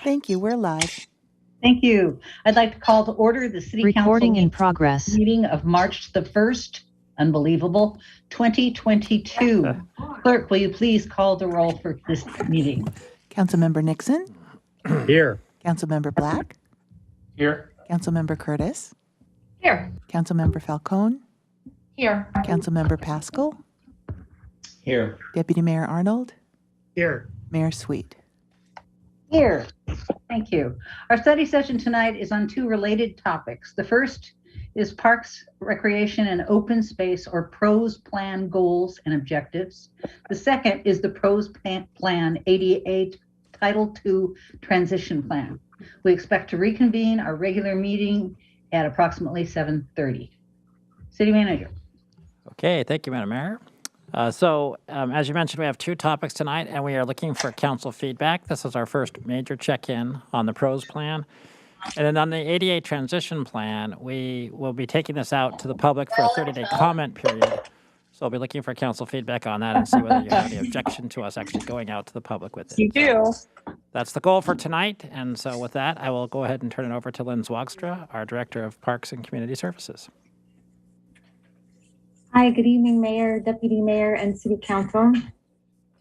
Thank you. We're live. Thank you. I'd like to call to order the City Recording Council in progress. meeting of March the 1st, unbelievable, 2022. Clerk, will you please call the roll for this meeting? Councilmember Nixon? Here. Councilmember Black? Here. Councilmember Curtis? Here. Councilmember Falcone? Here. Councilmember Pascal? Here. Deputy Mayor Arnold? Here. Mayor Sweet? Here. Thank you. Our study session tonight is on two related topics. The first is Parks, Recreation, and Open Space, or PROS Plan Goals and Objectives. The second is the PROS Plan 88 Title II Transition Plan. We expect to reconvene our regular meeting at approximately 7:30. City Manager. Okay, thank you, Madam Mayor. As you mentioned, we have two topics tonight, and we are looking for council feedback. This is our first major check-in on the PROS plan. And then on the 88 transition plan, we will be taking this out to the public for a 30-day comment period. So we'll be looking for council feedback on that and see whether you have any objection to us actually going out to the public with it. You do. That's the goal for tonight. And so with that, I will go ahead and turn it over to Lynn Zwagstra, our Director of Parks and Community Services. Hi, good evening, Mayor, Deputy Mayor, and City Council.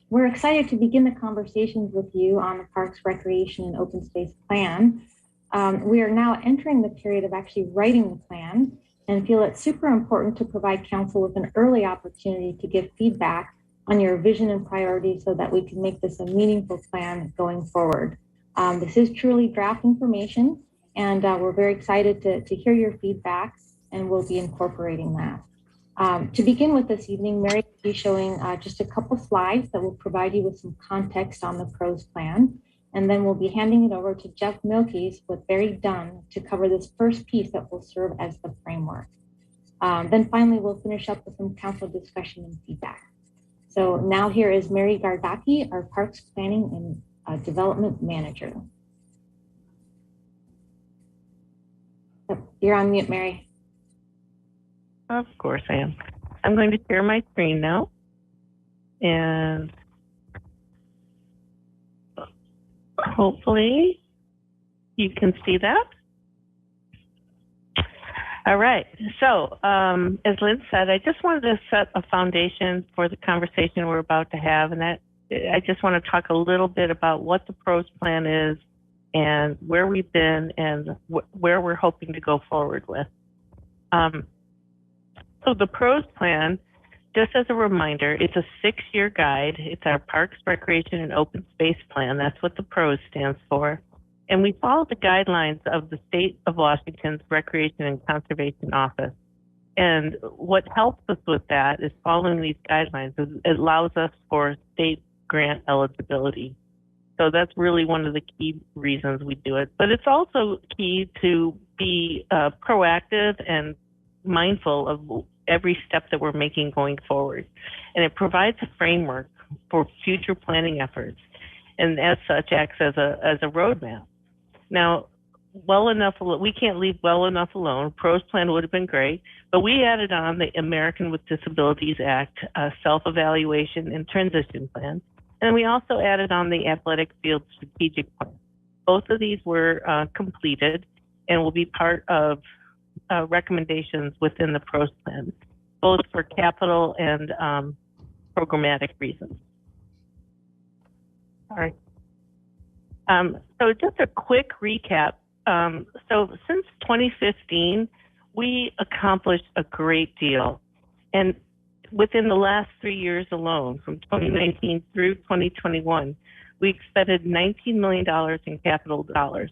We're excited to begin the conversations with you on the Parks, Recreation, and Open Space Plan. We are now entering the period of actually writing the plan and feel it's super important to provide council with an early opportunity to give feedback on your vision and priorities so that we can make this a meaningful plan going forward. This is truly draft information, and we're very excited to hear your feedback, and we'll be incorporating that. To begin with this evening, Mary will be showing just a couple slides that will provide you with some context on the PROS plan, and then we'll be handing it over to Jeff Milkes with Barry Dunn to cover this first piece that will serve as the framework. Then finally, we'll finish up with some council discussion and feedback. So now here is Mary Gardaki, our Parks Planning and Development Manager. You're on mute, Mary. Of course I am. I'm going to share my screen now. And hopefully you can see that. All right. So as Lynn said, I just wanted to set a foundation for the conversation we're about to have. And that I just want to talk a little bit about what the PROS plan is and where we've been and where we're hoping to go forward with. So the PROS plan, just as a reminder, it's a 6-year guide. It's our Parks, Recreation, and Open Space Plan. That's what the PROS stands for. And we follow the guidelines of the State of Washington's Recreation and Conservation Office. And what helps us with that is following these guidelines. It allows us for state grant eligibility. So that's really one of the key reasons we do it. But it's also key to be proactive and mindful of every step that we're making going forward. And it provides a framework for future planning efforts, and as such acts as a roadmap. Now, we can't leave well enough alone. PROS plan would have been great, but we added on the American with Disabilities Act self-evaluation and transition plan. And we also added on the athletic field strategic plan. Both of these were completed and will be part of recommendations within the PROS plan, both for capital and programmatic reasons. All right. So just a quick recap. So since 2015, we accomplished a great deal. And within the last 3 years alone, from 2019 through 2021, we expended $19 million in capital dollars.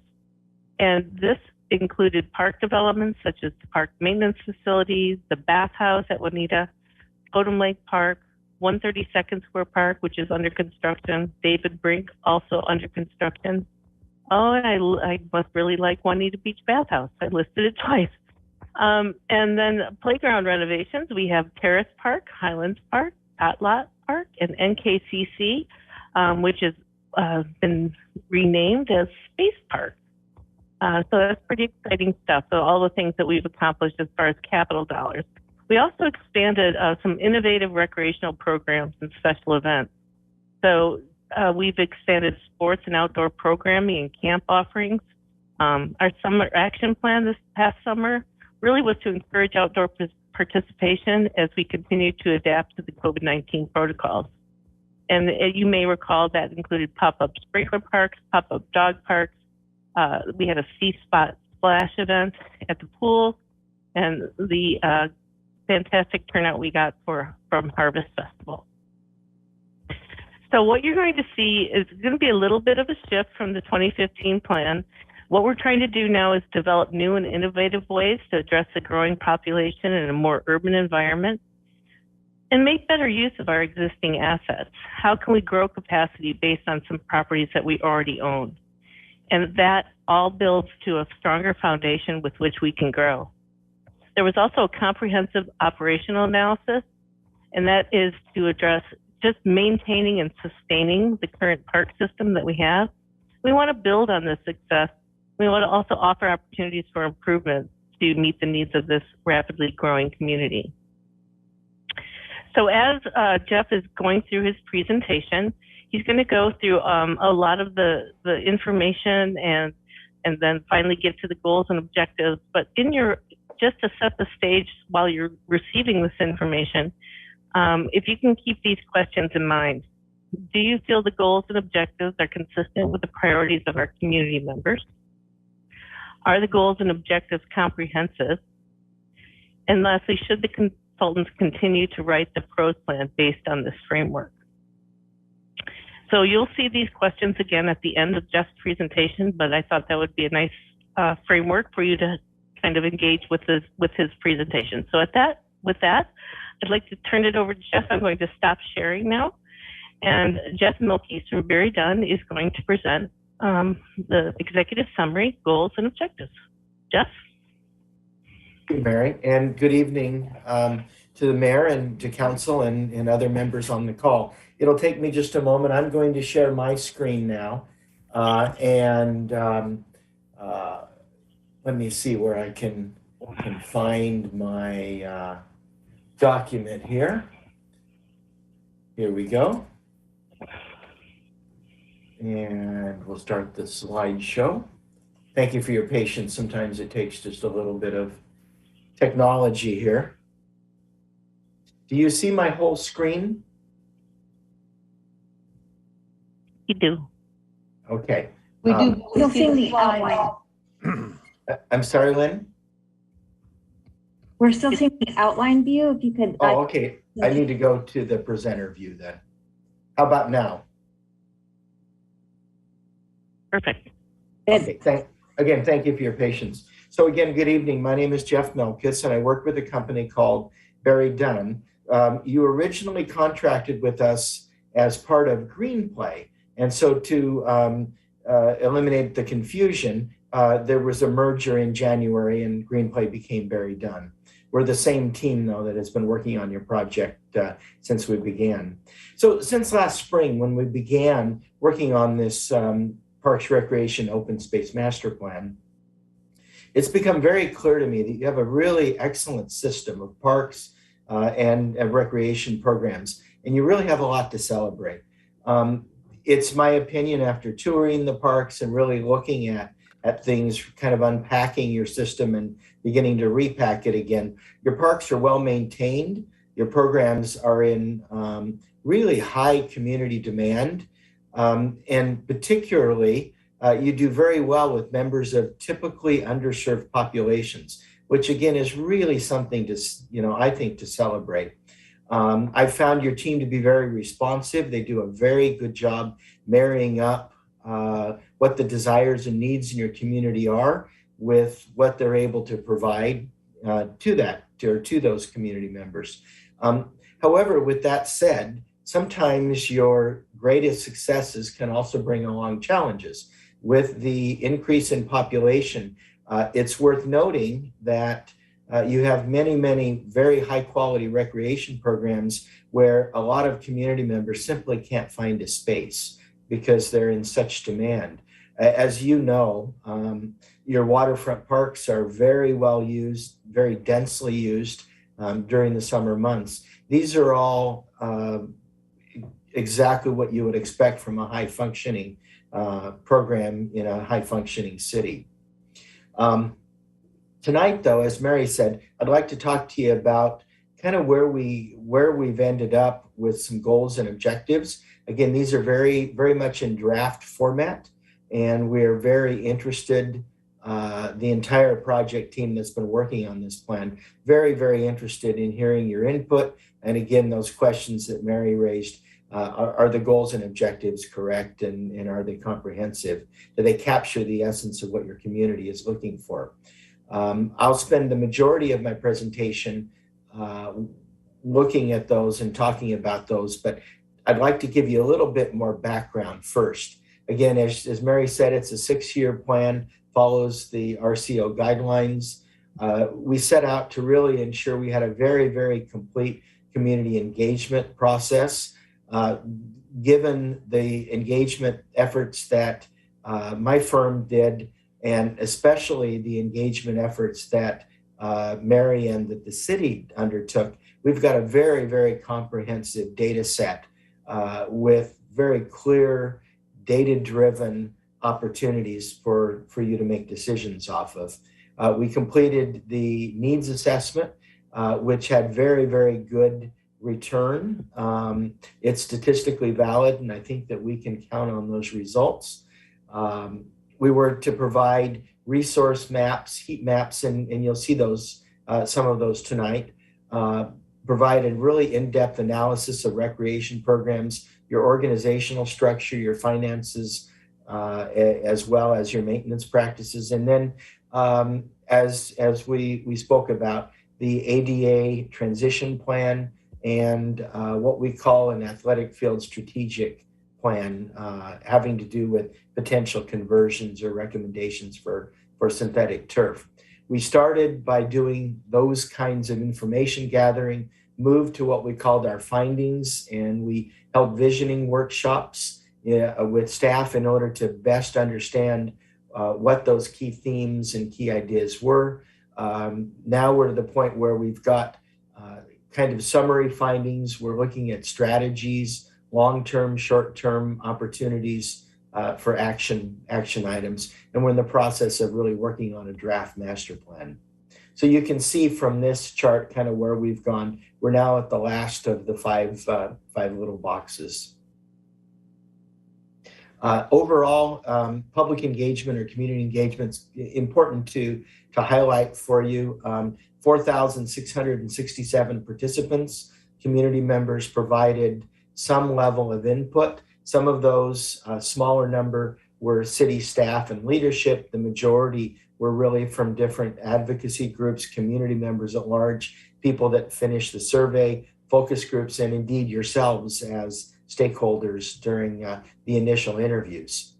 And this included park developments such as the park maintenance facilities, the bathhouse at Juanita, Totem Lake Park, 132nd Square Park, which is under construction, David Brink, also under construction. Oh, and I must really like Juanita Beach Bathhouse. I listed it twice. And then playground renovations, we have Terrace Park, Highlands Park, Lot Park, and NKCC, which has been renamed as Space Park. So that's pretty exciting stuff. So all the things that we've accomplished as far as capital dollars. We also expanded some innovative recreational programs and special events. So we've expanded sports and outdoor programming and camp offerings. Our summer action plan this past summer really was to encourage outdoor participation as we continue to adapt to the COVID-19 protocols. And you may recall that included pop-up sprinkler parks, pop-up dog parks. We had a sea spot splash event at the pool, and the fantastic turnout we got from Harvest Festival. So what you're going to see is going to be a little bit of a shift from the 2015 plan. What we're trying to do now is develop new and innovative ways to address the growing population in a more urban environment and make better use of our existing assets. How can we grow capacity based on some properties that we already own? And that all builds to a stronger foundation with which we can grow. There was also a comprehensive operational analysis, and that is to address just maintaining and sustaining the current park system that we have. We want to build on this success. We want to also offer opportunities for improvement to meet the needs of this rapidly growing community. So as Jeff is going through his presentation, he's going to go through a lot of the information and then finally get to the goals and objectives. But just to set the stage while you're receiving this information, if you can keep these questions in mind. Do you feel the goals and objectives are consistent with the priorities of our community members? Are the goals and objectives comprehensive? And lastly, should the consultants continue to write the PROS plan based on this framework? So you'll see these questions again at the end of Jeff's presentation, but I thought that would be a nice framework for you to kind of engage with his presentation. So with that, I'd like to turn it over to Jeff. I'm going to stop sharing now. And Jeff Milkey from Very Done is going to present the executive summary, goals, and objectives. Jeff? Thank you, Mary, and good evening to the mayor and to council and other members on the call. It'll take me just a moment. I'm going to share my screen now. Let me see where I can find my document here. Here we go. And we'll start the slideshow. Thank you for your patience. Sometimes it takes just a little bit of technology here. Do you see my whole screen? You do. Okay. We do. You'll see the outline. I'm sorry, Lynn? We're still seeing the outline view. If you could. Oh, okay. I need to go to the presenter view then. How about now? Perfect. Okay, thank you for your patience. So again, good evening. My name is Jeff Milkis, and I work with a company called Very Done. You originally contracted with us as part of Green Play. And so to eliminate the confusion, there was a merger in January and Green Play became Very Done. We're the same team, though, that has been working on your project since we began. So since last spring, when we began working on this Parks, Recreation, Open Space Master Plan, it's become very clear to me that you have a really excellent system of parks and recreation programs, and you really have a lot to celebrate. It's my opinion, after touring the parks and really looking at things, kind of unpacking your system and beginning to repack it again, your parks are well maintained. Your programs are in really high community demand. And particularly, you do very well with members of typically underserved populations, which again is really something to, I think, to celebrate. I've found your team to be very responsive. They do a very good job marrying up what the desires and needs in your community are with what they're able to provide to those community members. However, with that said, sometimes your greatest successes can also bring along challenges. With the increase in population, it's worth noting that you have many, many very high quality recreation programs where a lot of community members simply can't find a space because they're in such demand. As you know, your waterfront parks are very well used, very densely used during the summer months. These are all exactly what you would expect from a high-functioning program in a high-functioning city. Tonight, though, as Mary said, I'd like to talk to you about kind of where we've ended up with some goals and objectives. Again, these are very, very much in draft format, and we're very interested, the entire project team that's been working on this plan, very, very interested in hearing your input. And again, those questions that Mary raised, are the goals and objectives correct, and are they comprehensive? Do they capture the essence of what your community is looking for? I'll spend the majority of my presentation looking at those and talking about those, but I'd like to give you a little bit more background first. Again, as Mary said, it's a 6-year plan, follows the RCO guidelines. We set out to really ensure we had a very, very complete community engagement process. Given the engagement efforts that my firm did, and especially the engagement efforts that Mary and that the city undertook, we've got a very, very comprehensive data set with very clear, data-driven opportunities for you to make decisions off of. We completed the needs assessment, which had very, very good return. It's statistically valid, and I think that we can count on those results. We were to provide resource maps, heat maps, and you'll see those, some of those tonight. Provided really in-depth analysis of recreation programs, your organizational structure, your finances, as well as your maintenance practices. And then as we spoke about, the ADA transition plan and what we call an athletic field strategic plan, having to do with potential conversions or recommendations for synthetic turf. We started by doing those kinds of information gathering, moved to what we called our findings, and we held visioning workshops with staff in order to best understand what those key themes and key ideas were. Now we're to the point where we've got kind of summary findings. We're looking at strategies, long-term, short-term opportunities for action items. And we're in the process of really working on a draft master plan. So you can see from this chart kind of where we've gone. We're now at the last of the five little boxes. Overall, public engagement or community engagement's important to highlight for you. 4,667 participants, community members provided some level of input. Some of those, smaller number, were city staff and leadership. The majority were really from different advocacy groups, community members at large, people that finished the survey, focus groups, and indeed yourselves as stakeholders during the initial interviews.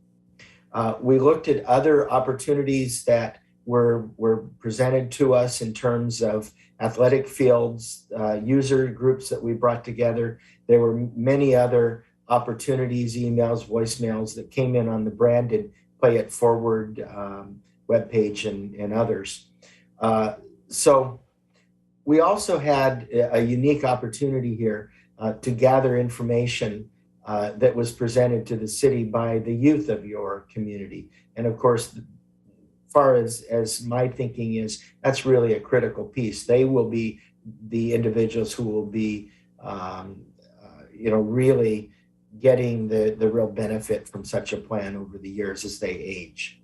We looked at other opportunities that were presented to us in terms of athletic fields, user groups that we brought together. There were many other opportunities, emails, voicemails that came in on the branded Play It Forward webpage and others. So we also had a unique opportunity here to gather information that was presented to the city by the youth of your community. And of course, as far as my thinking is, that's really a critical piece. They will be the individuals who will be, really getting the real benefit from such a plan over the years as they age.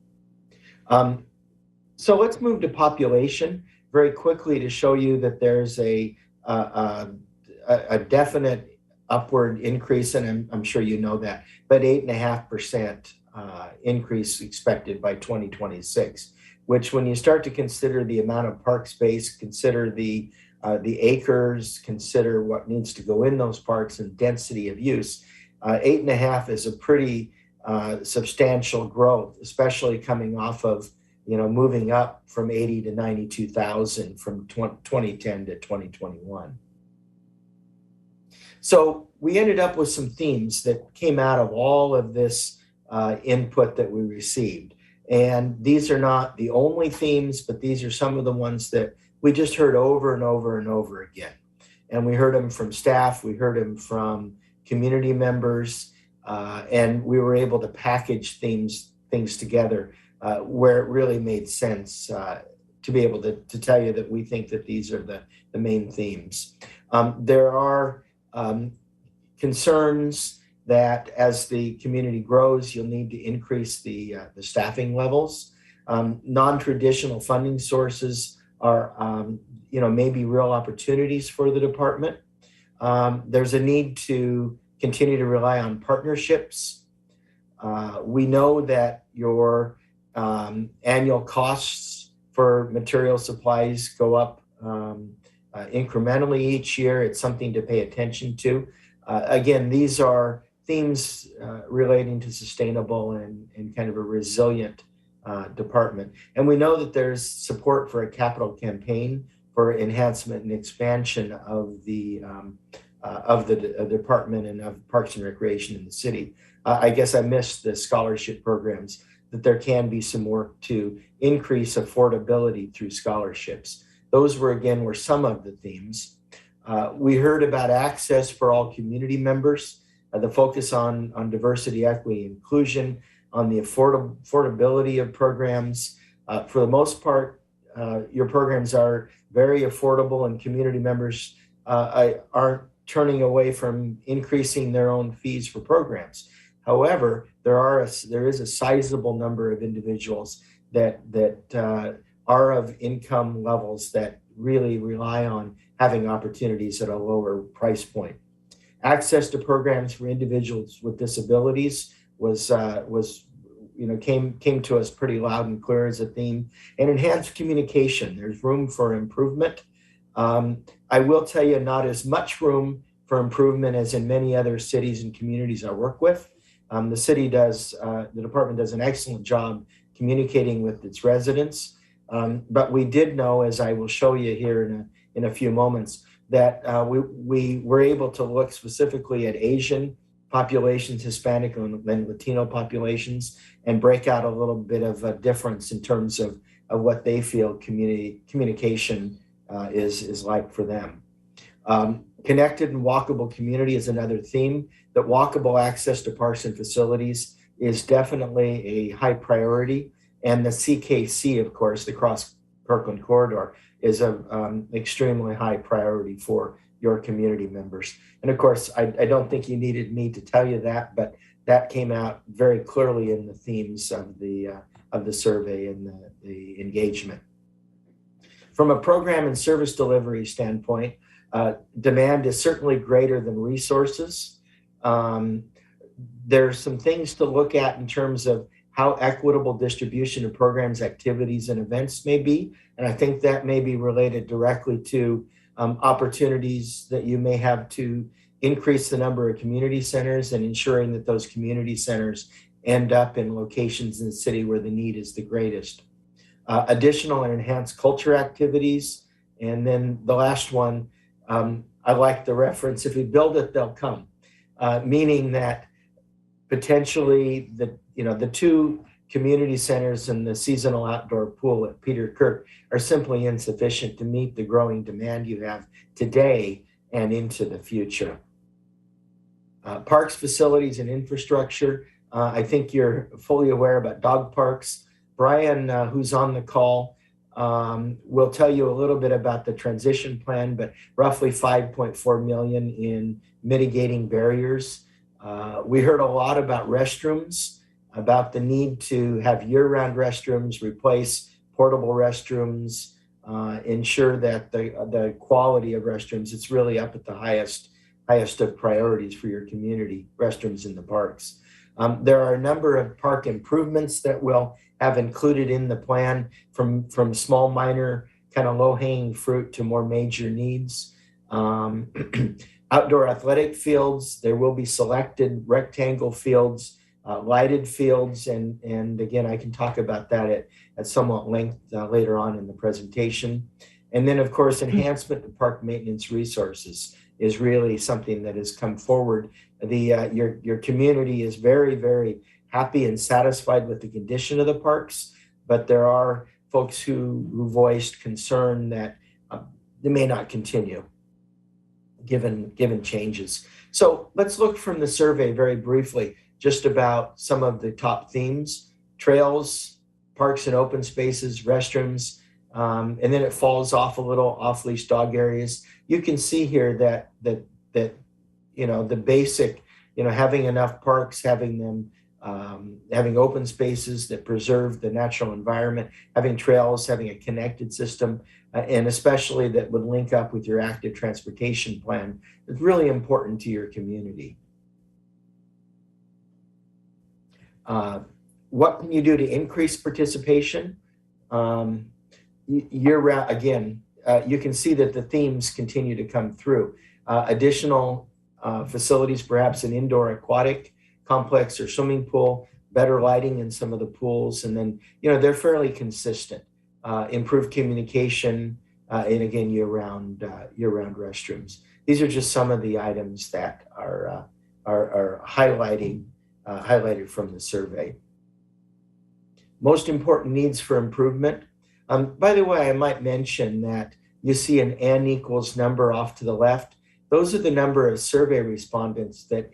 So let's move to population very quickly to show you that there's a definite upward increase, and I'm sure you know that, but 8.5% increase expected by 2026, which when you start to consider the amount of park space, consider the acres, consider what needs to go in those parks and density of use, 8.5 is a pretty substantial growth, especially coming off of, moving up from 80 to 92,000 from 2010 to 2021. So we ended up with some themes that came out of all of this input that we received. And these are not the only themes, but these are some of the ones that we just heard over and over and over again. And we heard them from staff, we heard them from community members, and we were able to package things together where it really made sense to be able to tell you that we think that these are the main themes. There are concerns that as the community grows, you'll need to increase the staffing levels. Non-traditional funding sources are, maybe real opportunities for the department. There's a need to continue to rely on partnerships. We know that your annual costs for material supplies go up incrementally each year. It's something to pay attention to. Again, these are themes relating to sustainable and kind of a resilient department. And we know that there's support for a capital campaign for enhancement and expansion of the department and of Parks and Recreation in the city. I guess I missed the scholarship programs, that there can be some work to increase affordability through scholarships. Those were some of the themes. We heard about access for all community members, the focus on diversity, equity, inclusion, on the affordability of programs. For the most part, your programs are very affordable, and community members aren't turning away from increasing their own fees for programs. However, there is a sizable number of individuals that are of income levels that really rely on having opportunities at a lower price point. Access to programs for individuals with disabilities came to us pretty loud and clear as a theme. And enhanced communication, there's room for improvement. I will tell you, not as much room for improvement as in many other cities and communities I work with. The department does an excellent job communicating with its residents. But we did know, as I will show you here in a few moments, that we were able to look specifically at Asian populations, Hispanic and Latino populations, and break out a little bit of a difference in terms of what they feel communication is like for them. Connected and walkable community is another theme. That walkable access to parks and facilities is definitely a high priority. And the CKC, of course, the Cross Kirkland Corridor, is an extremely high priority for your community members. And of course, I don't think you needed me to tell you that, but that came out very clearly in the themes of the survey and the engagement. From a program and service delivery standpoint, demand is certainly greater than resources. There's some things to look at in terms of how equitable distribution of programs, activities, and events may be. And I think that may be related directly to opportunities that you may have to increase the number of community centers and ensuring that those community centers end up in locations in the city where the need is the greatest. Additional and enhanced culture activities. And then the last one, I like the reference, if we build it, they'll come. Meaning that potentially the two community centers and the seasonal outdoor pool at Peter Kirk are simply insufficient to meet the growing demand you have today and into the future. Parks, facilities, and infrastructure. I think you're fully aware about dog parks. Brian, who's on the call, will tell you a little bit about the transition plan, but roughly $5.4 million in mitigating barriers. We heard a lot about restrooms, about the need to have year-round restrooms, replace portable restrooms, ensure that the quality of restrooms, it's really up at the highest of priorities for your community, restrooms in the parks. There are a number of park improvements that we'll have included in the plan, from small, minor, kind of low-hanging fruit to more major needs. Outdoor athletic fields, there will be selected rectangle fields, lighted fields, and again, I can talk about that at somewhat length later on in the presentation. And then, of course, enhancement to park maintenance resources is really something that has come forward. Your community is very, very happy and satisfied with the condition of the parks, but there are folks who voiced concern that they may not continue given changes. So let's look from the survey very briefly, just about some of the top themes: trails, parks and open spaces, restrooms, and then it falls off a little: off-leash dog areas. You can see here that the basic, having enough parks, having them, having open spaces that preserve the natural environment, having trails, having a connected system, and especially that would link up with your active transportation plan is really important to your community. What can you do to increase participation? Year-round, again, you can see that the themes continue to come through. Additional facilities, perhaps an indoor aquatic complex or swimming pool, better lighting in some of the pools, and then, they're fairly consistent. Improved communication, and again, year-round restrooms. These are just some of the items that are highlighted from the survey. Most important needs for improvement. By the way, I might mention that you see an N equals number off to the left. Those are the number of survey respondents that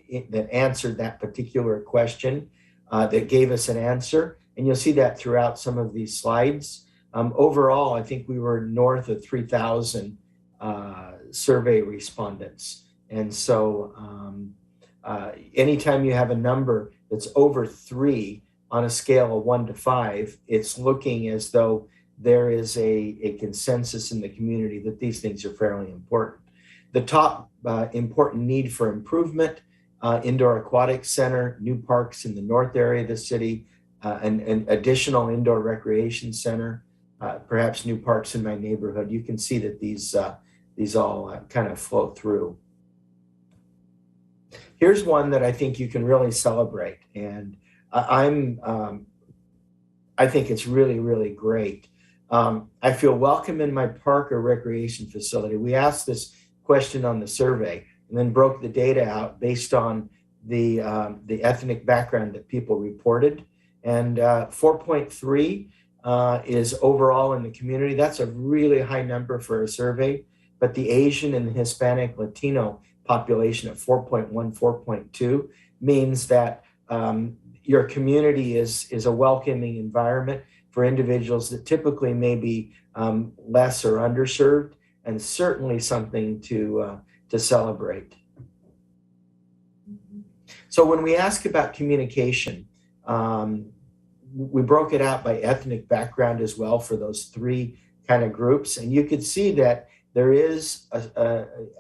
answered that particular question, that gave us an answer. And you'll see that throughout some of these slides. Overall, I think we were north of 3,000 survey respondents. And so anytime you have a number that's over 3 on a scale of 1 to 5, it's looking as though there is a consensus in the community that these things are fairly important. The top important need for improvement: indoor aquatic center, new parks in the north area of the city, an additional indoor recreation center, perhaps new parks in my neighborhood. You can see that these all kind of flow through. Here's one that I think you can really celebrate, and I think it's really, really great. I feel welcome in my park or recreation facility. We asked this question on the survey and then broke the data out based on the ethnic background that people reported. And 4.3 is overall in the community. That's a really high number for a survey, but the Asian and the Hispanic Latino population at 4.1, 4.2 means that your community is a welcoming environment for individuals that typically may be less or underserved, and certainly something to celebrate. So when we ask about communication, we broke it out by ethnic background as well for those 3 kind of groups. And you could see that there is,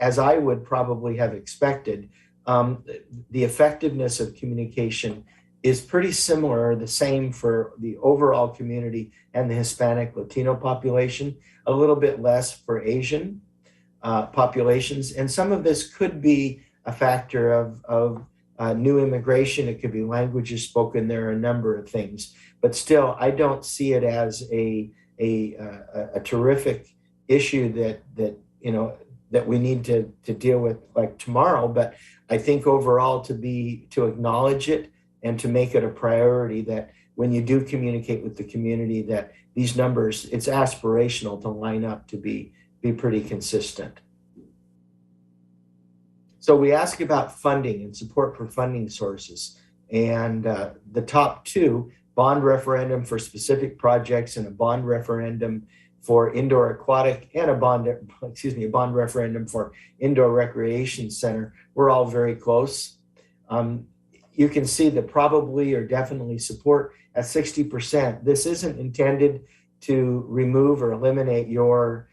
as I would probably have expected, the effectiveness of communication is pretty similar, the same for the overall community and the Hispanic Latino population, a little bit less for Asian populations. And some of this could be a factor of new immigration. It could be languages spoken. There are a number of things, but still, I don't see it as a terrific issue that we need to deal with like tomorrow. But I think overall to acknowledge it and to make it a priority, that when you do communicate with the community, that these numbers, it's aspirational to line up to be pretty consistent. So we ask about funding and support for funding sources. And the top 2, bond referendum for specific projects and a bond referendum for indoor aquatic, and a bond referendum for indoor recreation center, we're all very close. You can see the probably or definitely support at 60%. This isn't intended to remove or eliminate your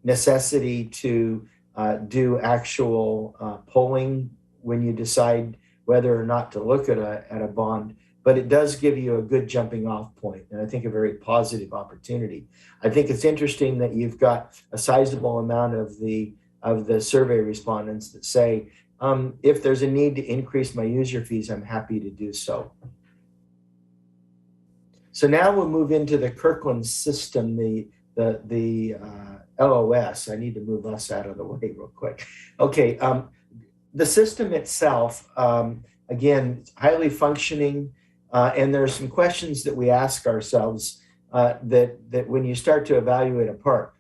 necessity to do actual polling when you decide whether or not to look at a bond, but it does give you a good jumping off point, and I think a very positive opportunity. I think it's interesting that you've got a sizable amount of the survey respondents that say, if there's a need to increase my user fees, I'm happy to do so. So now we'll move into the Kirkland System, the LOS. I need to move us out of the way real quick. Okay, the system itself, again, highly functioning, and there are some questions that we ask ourselves that when you start to evaluate a park,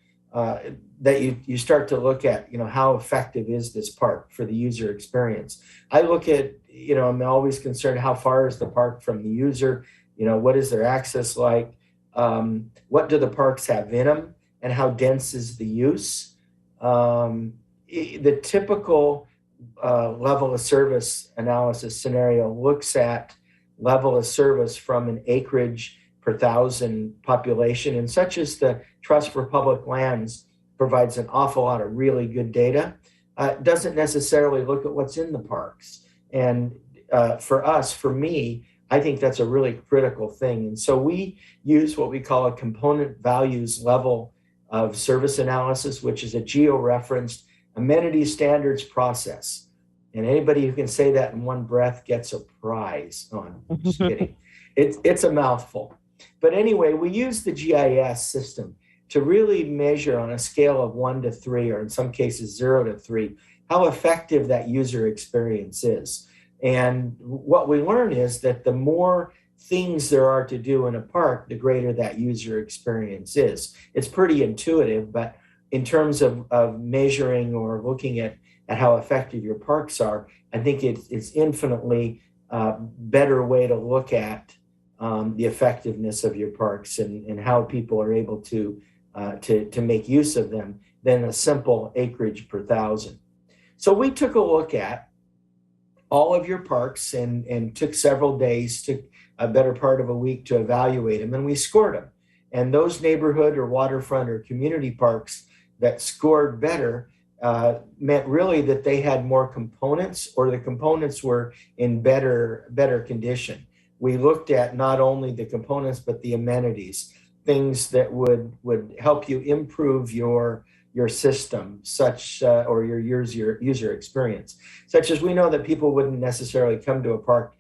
that you start to look at, how effective is this park for the user experience. I look at, I'm always concerned, how far is the park from the user? What is their access like? What do the parks have in them, and how dense is the use? The typical level of service analysis scenario looks at level of service from an acreage per 1,000 population, and such as the Trust for Public Lands provides an awful lot of really good data. Doesn't necessarily look at what's in the parks. And for me, I think that's a really critical thing. And so we use what we call a component values level of service analysis, which is a geo-referenced amenity standards process. And anybody who can say that in one breath gets a prize. Oh, I'm just kidding. It's a mouthful. But anyway, we use the GIS system to really measure on a scale of 1 to 3, or in some cases 0 to 3, how effective that user experience is. And what we learn is that the more things there are to do in a park, the greater that user experience is. It's pretty intuitive, but in terms of measuring or looking at how effective your parks are, I think it's infinitely better way to look at the effectiveness of your parks and how people are able to make use of them than a simple acreage per 1,000. So we took a look at all of your parks and took several days, took a better part of a week to evaluate them, and we scored them. And those neighborhood or waterfront or community parks that scored better meant really that they had more components, or the components were in better condition. We looked at not only the components, but the amenities, things that would help you improve your system, or your user experience, such as we know that people wouldn't necessarily come to a park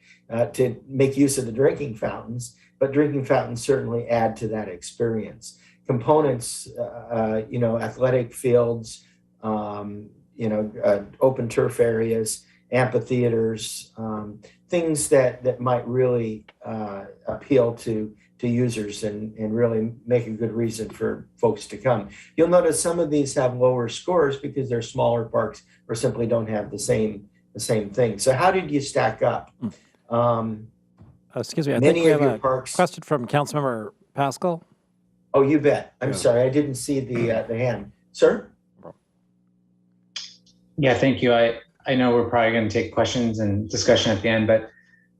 to make use of the drinking fountains, but drinking fountains certainly add to that experience. Components, athletic fields, open turf areas, amphitheaters, things that might really appeal to users and really make a good reason for folks to come. You'll notice some of these have lower scores because they're smaller parks or simply don't have the same thing. So how did you stack up? Excuse me, I think we have a question from Councilmember Pascal. Oh, you bet. I'm sorry, I didn't see the hand. Sir? Yeah, thank you. I know we're probably going to take questions and discussion at the end, but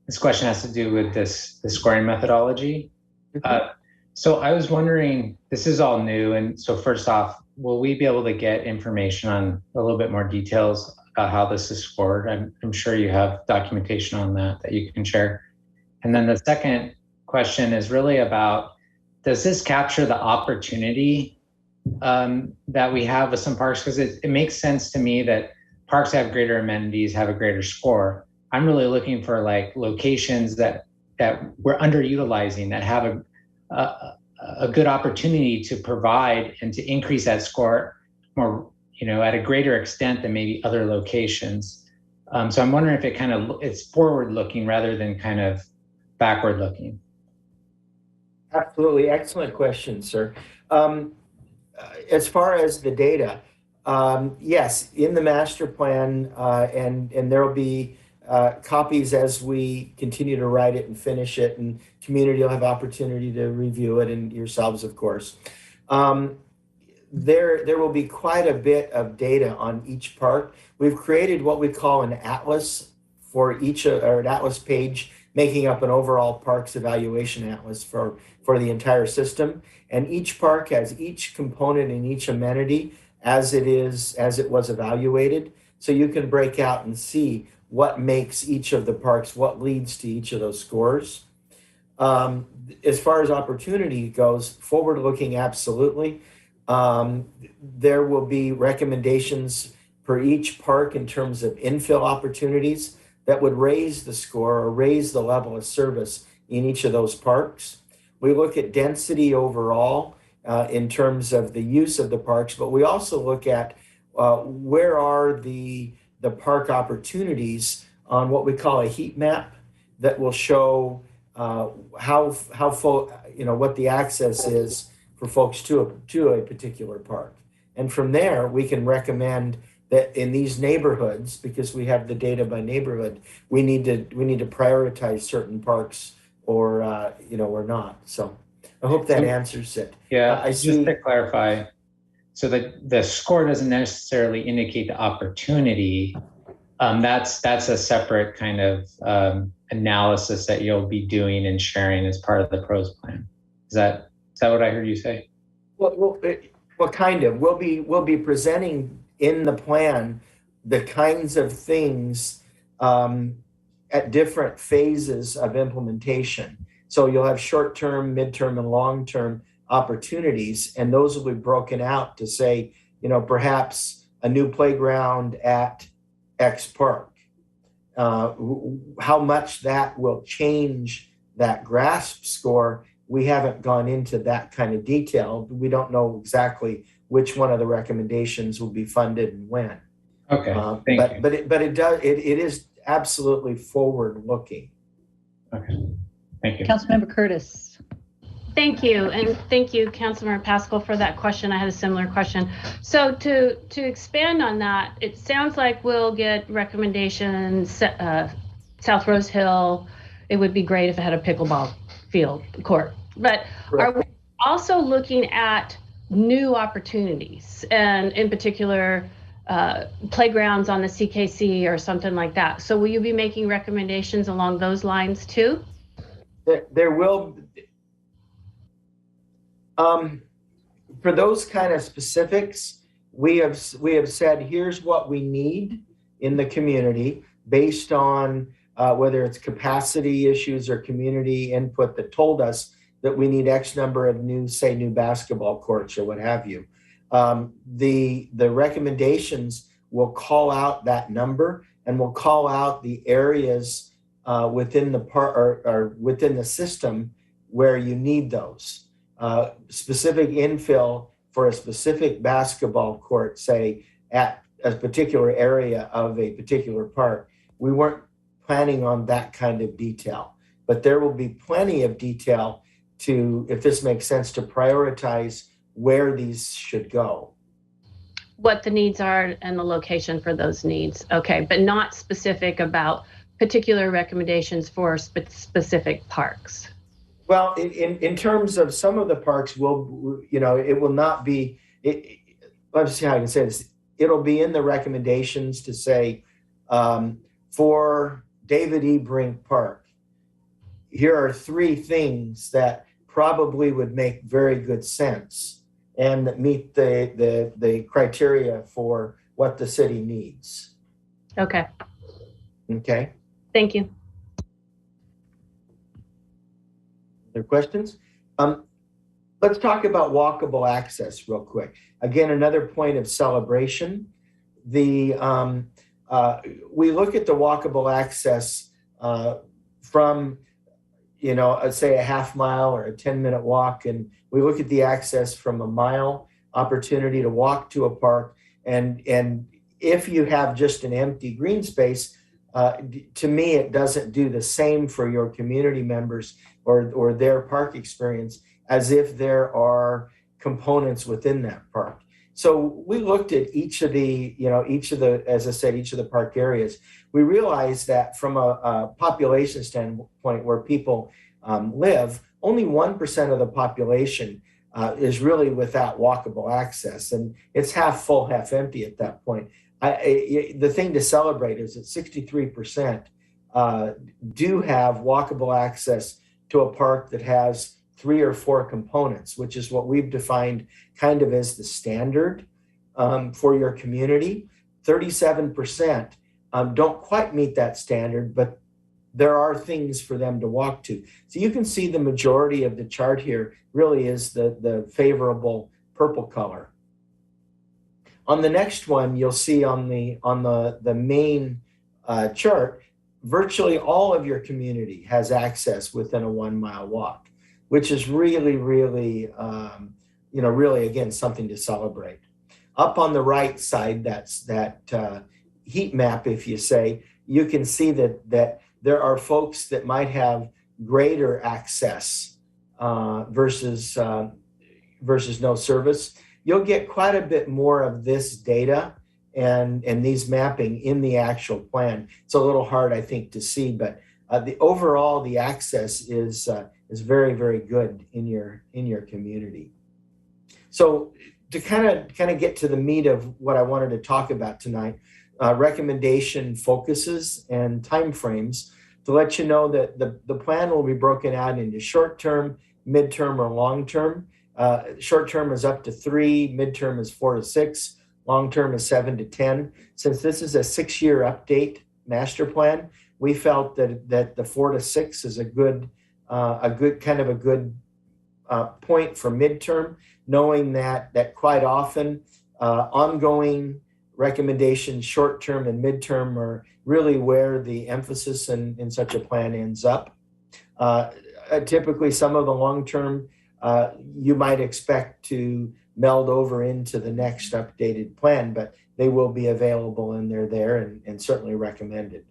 this question has to do with the scoring methodology. So I was wondering, this is all new, and so first off, will we be able to get information on a little bit more details about how this is scored? I'm sure you have documentation on that you can share. And then the second question is really about, does this capture the opportunity that we have with some parks? Because it makes sense to me that parks have greater amenities, have a greater score. I'm really looking for like locations that we're underutilizing, that have a good opportunity to provide and to increase that score more, at a greater extent than maybe other locations. So I'm wondering if it's forward looking rather than kind of backward looking. Absolutely. Excellent question, sir. As far as the data, yes, in the master plan, and there will be copies as we continue to write it and finish it, and community will have opportunity to review it, and yourselves, of course. There will be quite a bit of data on each park. We've created what we call an atlas for each, or an atlas page, making up an overall parks evaluation atlas for the entire system. And each park has each component and each amenity as it was evaluated. So you can break out and see what makes each of the parks, what leads to each of those scores. As far as opportunity goes, forward looking, absolutely. There will be recommendations for each park in terms of infill opportunities that would raise the score or raise the level of service in each of those parks. We look at density overall in terms of the use of the parks, but we also look at where are the park opportunities on what we call a heat map that will show what the access is for folks to a particular park. And from there, we can recommend that in these neighborhoods, because we have the data by neighborhood, we need to prioritize certain parks or or not. So I hope that answers it. Yeah, I just see. to clarify, so the score doesn't necessarily indicate the opportunity. That's a separate kind of analysis that you'll be doing and sharing as part of the pros plan. Is that what I heard you say? Well, kind of. We'll be presenting in the plan the kinds of things at different phases of implementation. So you'll have short-term, midterm, and long-term opportunities, and those will be broken out to say, perhaps a new playground at X park. How much that will change that GRASP score, we haven't gone into that kind of detail. We don't know exactly which one of the recommendations will be funded and when. Okay, thank you. But it is absolutely forward-looking. Okay, thank you. Councilmember Curtis. Thank you, and thank you, Councilmember Pascal, for that question. I had a similar question. So to expand on that, it sounds like we'll get recommendations. South Rose Hill, it would be great if it had a pickleball field court. But Correct. Are we also looking at new opportunities, and in particular, playgrounds on the CKC or something like that? So will you be making recommendations along those lines too? There will. For those kind of specifics, we have said, here's what we need in the community based on whether it's capacity issues or community input that told us that we need X number of new basketball courts or what have you. The recommendations will call out that number, and will call out the areas within the or within the system where you need those. Specific infill for a specific basketball court, say at a particular area of a particular park. We weren't planning on that kind of detail, but there will be plenty of detail to, if this makes sense, to prioritize where these should go. What the needs are and the location for those needs. Okay, but not specific about particular recommendations for specific parks. Well, in terms of some of the parks, it will not be, let's see how I can say this. It'll be in the recommendations to say, for David E. Brink Park, here are 3 things that probably would make very good sense and that meet the criteria for what the city needs. Okay. Okay. Thank you. Other questions? Let's talk about walkable access real quick. Again, another point of celebration. We look at the walkable access from, say a half mile or a 10-minute walk, and we look at the access from a mile opportunity to walk to a park. And if you have just an empty green space, to me, it doesn't do the same for your community members or their park experience as if there are components within that park. So we looked at each of the park areas. We realized that from a population standpoint where people live, only 1% of the population is really without walkable access. And it's half full, half empty at that point. The thing to celebrate is that 63% do have walkable access to a park that has 3 or 4 components, which is what we've defined kind of as the standard for your community. 37% don't quite meet that standard, but there are things for them to walk to. So you can see the majority of the chart here really is the favorable purple color. On the next one, you'll see on the main chart, virtually all of your community has access within a 1-mile walk, which is really, really, really, again, something to celebrate. Up on the right side, that's that heat map, if you say, you can see that there are folks that might have greater access versus no service. you'll get quite a bit more of this data and these mapping in the actual plan. It's a little hard, I think, to see, but the access is very, very good in your community. So to kind of get to the meat of what I wanted to talk about tonight, recommendation focuses and timeframes, to let you know that the plan will be broken out into short-term, midterm, or long-term. Short-term is up to 3, midterm is 4 to 6, long-term is 7 to 10. Since this is a 6-year update master plan, we felt that the 4 to 6 is a good point for midterm, knowing that quite often ongoing recommendations, short-term and midterm, are really where the emphasis in such a plan ends up. Typically, some of the long-term you might expect to meld over into the next updated plan, but they will be available and they're there and certainly recommended.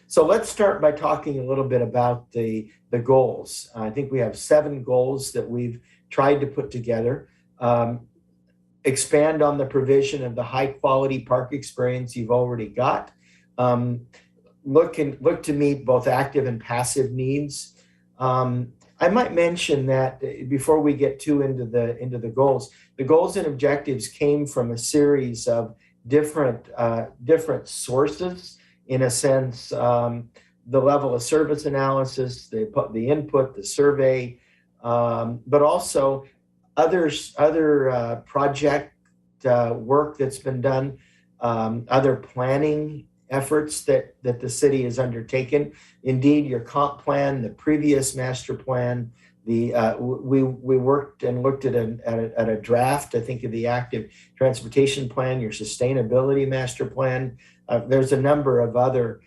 So let's start by talking a little bit about the goals. I think we have 7 goals that we've tried to put together. Expand on the provision of the high quality park experience you've already got. Look to meet both active and passive needs. I might mention that before we get too into the goals and objectives came from a series of different sources. In a sense, the level of service analysis, the input, the survey, but also other project work that's been done, other planning efforts that the city has undertaken. Indeed, your comp plan, the previous master plan, we worked and looked at a draft, I think, of the active transportation plan, your sustainability master plan. There's a number of other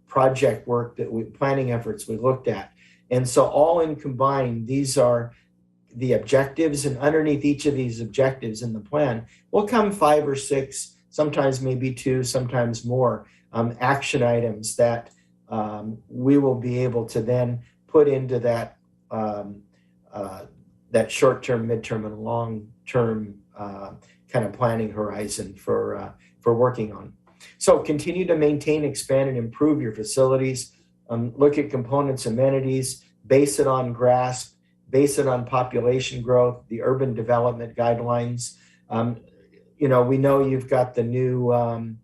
project work planning efforts we looked at. And so all in combined, these are the objectives, and underneath each of these objectives in the plan will come 5 or 6, sometimes maybe 2, sometimes more action items that we will be able to then put into that short-term, midterm, and long-term kind of planning horizon for working on. So continue to maintain, expand, and improve your facilities. Look at components, amenities, base it on GRASP, base it on population growth, the urban development guidelines. We know you've got the new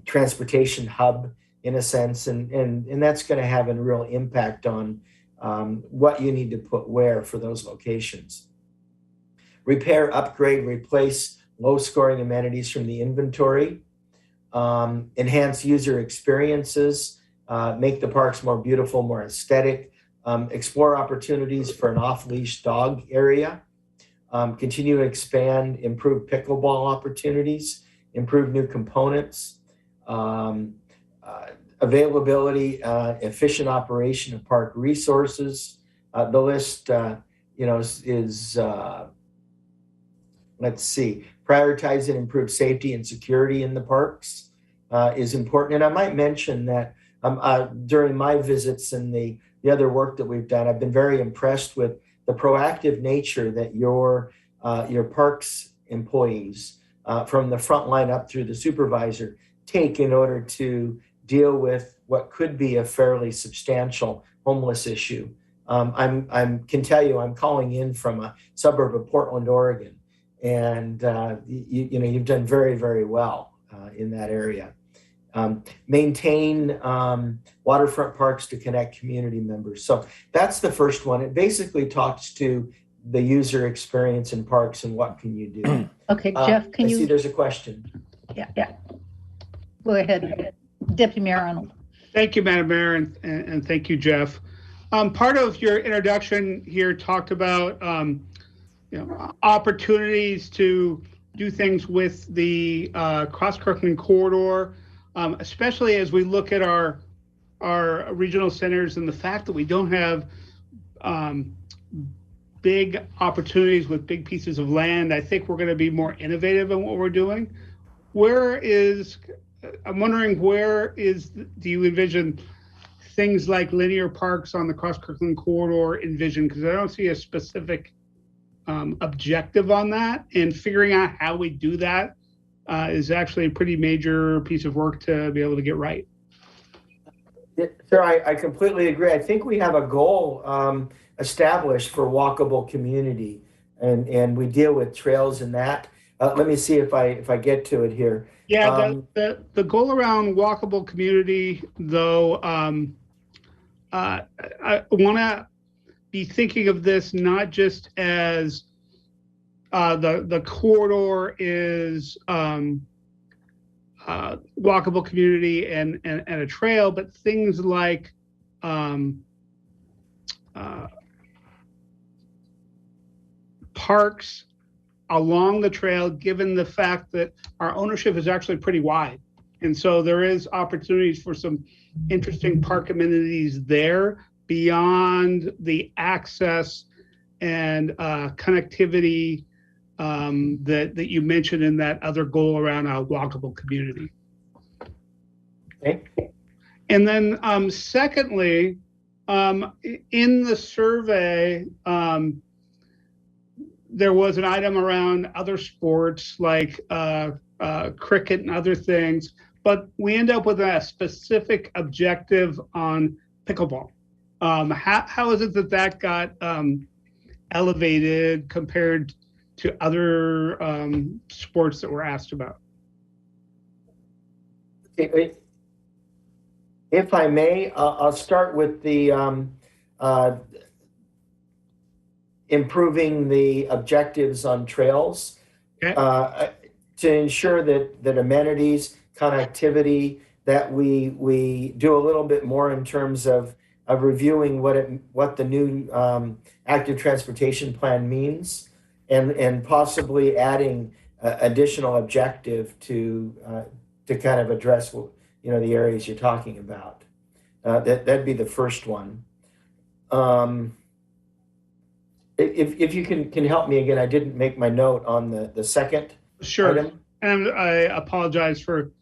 transportation hub in a sense, and that's going to have a real impact on what you need to put where for those locations. Repair, upgrade, replace low-scoring amenities from the inventory. Enhance user experiences, make the parks more beautiful, more aesthetic. Explore opportunities for an off-leash dog area. Continue to expand, improve pickleball opportunities, improve new components, availability, efficient operation of park resources. The list, is let's see, prioritize and improve safety and security in the parks is important. And I might mention that during my visits and the other work that we've done, I've been very impressed with the proactive nature that your parks employees, from the front line up through the supervisor, take in order to deal with what could be a fairly substantial homeless issue. Can tell you, I'm calling in from a suburb of Portland, Oregon, and you've done very, very well in that area. Maintain waterfront parks to connect community members. So that's the first one. It basically talks to the user experience in parks and what can you do. Okay, Jeff, I see there's a question. Yeah. Go ahead, Deputy Mayor Arnold. Thank you, Madam Mayor, and thank you, Jeff. Part of your introduction here talked about opportunities to do things with the Cross-Kirkland corridor, especially as we look at our regional centers and the fact that we don't have big opportunities with big pieces of land. I think we're going to be more innovative in what we're doing. I'm wondering do you envision things like linear parks on the Cross-Kirkland corridor envisioned? Because I don't see a specific objective on that, and figuring out how we do that is actually a pretty major piece of work to be able to get right. Sir, I completely agree. I think we have a goal established for walkable community, and we deal with trails and that. Let me see if I get to it here. Yeah, the goal around walkable community, though, I want to be thinking of this not just as the corridor is walkable community and a trail, but things like parks along the trail, given the fact that our ownership is actually pretty wide. And so there is opportunities for some interesting park amenities there beyond the access and connectivity that you mentioned in that other goal around a walkable community. Okay. And then secondly, in the survey, there was an item around other sports like cricket and other things, but we end up with a specific objective on pickleball. How is it that got elevated compared to other sports that were asked about? Okay, if I may, I'll start with the improving the objectives on trails. Okay. To ensure that amenities, connectivity, that we do a little bit more in terms of reviewing what the new active transportation plan means, and possibly adding additional objective to kind of address the areas you're talking about. That'd be the first one. If you can help me again, I didn't make my note on the second Sure. item. And I apologize for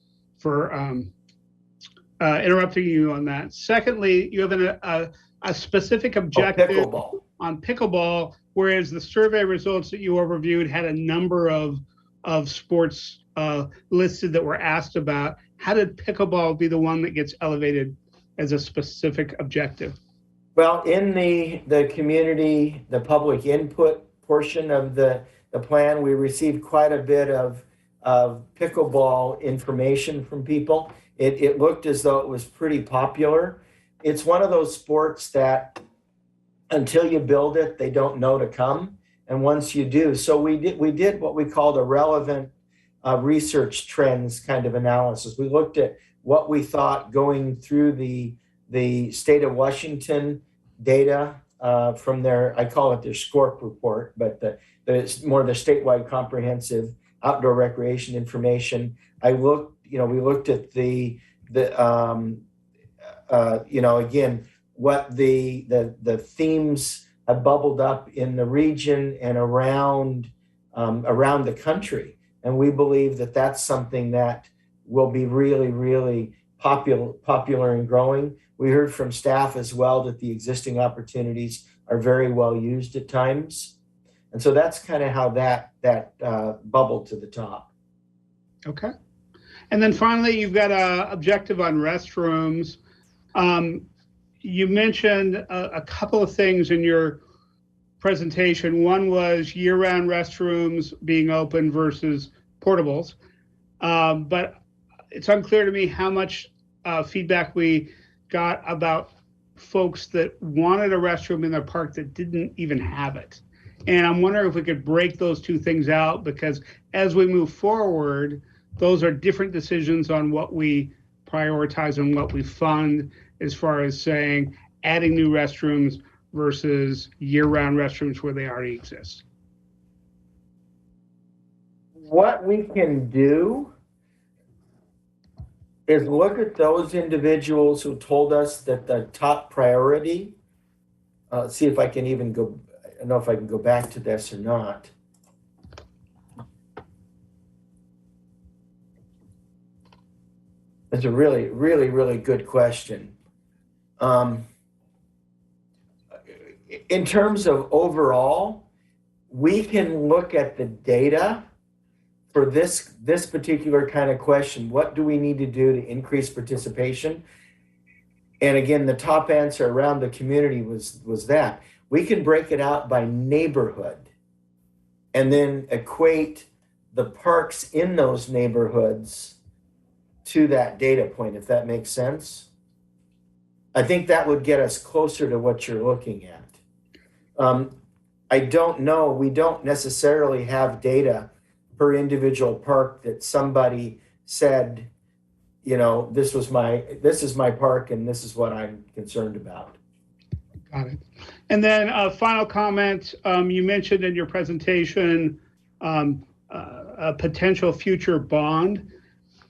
interrupting you on that. Secondly, you have a specific objective Pickleball. on pickleball, whereas the survey results that you overviewed had a number of sports listed that were asked about. How did pickleball be the one that gets elevated as a specific objective? Well, in the community, the public input portion of the plan, we received quite a bit of pickleball information from people. It looked as though it was pretty popular. It's one of those sports that until you build it, they don't know to come. And once you do, so we did what we called a relevant research trends kind of analysis. We looked at what we thought going through the state of Washington data from their, I call it their SCORP report, but it's more the statewide comprehensive outdoor recreation information. We looked at the again, what the themes have bubbled up in the region and around the country. And we believe that that's something that will be really, really popular and growing. We heard from staff as well that the existing opportunities are very well used at times. And so that's kind of how that bubbled to the top. Okay. And then finally, you've got an objective on restrooms. You mentioned a couple of things in your presentation. One was year-round restrooms being open versus portables. But it's unclear to me how much feedback we got about folks that wanted a restroom in their park that didn't even have it. And I'm wondering if we could break those two things out, because as we move forward, those are different decisions on what we prioritize and what we fund, as far as saying adding new restrooms versus year-round restrooms where they already exist. What we can do is look at those individuals who told us that the top priority, see if I can even go, I don't know if I can go back to this or not. That's a really, really, really good question. In terms of overall, we can look at the data for this particular kind of question. What do we need to do to increase participation? And again, the top answer around the community was that. We can break it out by neighborhood and then equate the parks in those neighborhoods to that data point, if that makes sense. I think that would get us closer to what you're looking at. I don't know, we don't necessarily have data per individual park that somebody said, you know, this is my park and this is what I'm concerned about. Got it. And then a final comment, you mentioned in your presentation a potential future bond.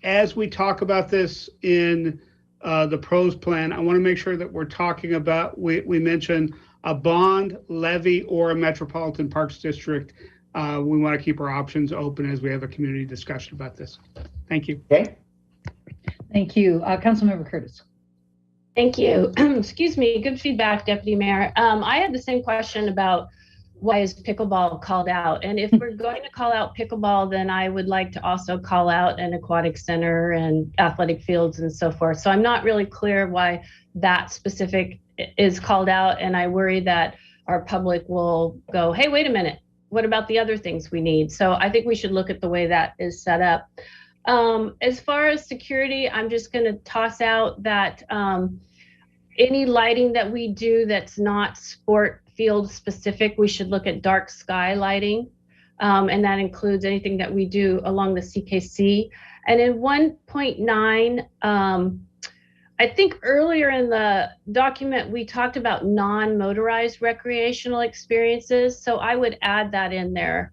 As we talk about this in the pros plan, I want to make sure that we're talking about, we mentioned a bond, levy, or a Metropolitan Parks District. We want to keep our options open as we have a community discussion about this. Thank you. Okay. Thank you. Councilmember Curtis. Thank you. Excuse me. Good feedback, Deputy Mayor. I had the same question about why is pickleball called out? And if we're going to call out pickleball, then I would like to also call out an aquatic center and athletic fields and so forth. So I'm not really clear why that specific is called out. And I worry that our public will go, hey, wait a minute. What about the other things we need? So I think we should look at the way that is set up. As far as security, I'm just going to toss out that any lighting that we do that's not sport field specific, we should look at dark sky lighting. And that includes anything that we do along the CKC. And in 1.9, I think earlier in the document, we talked about non-motorized recreational experiences. So I would add that in there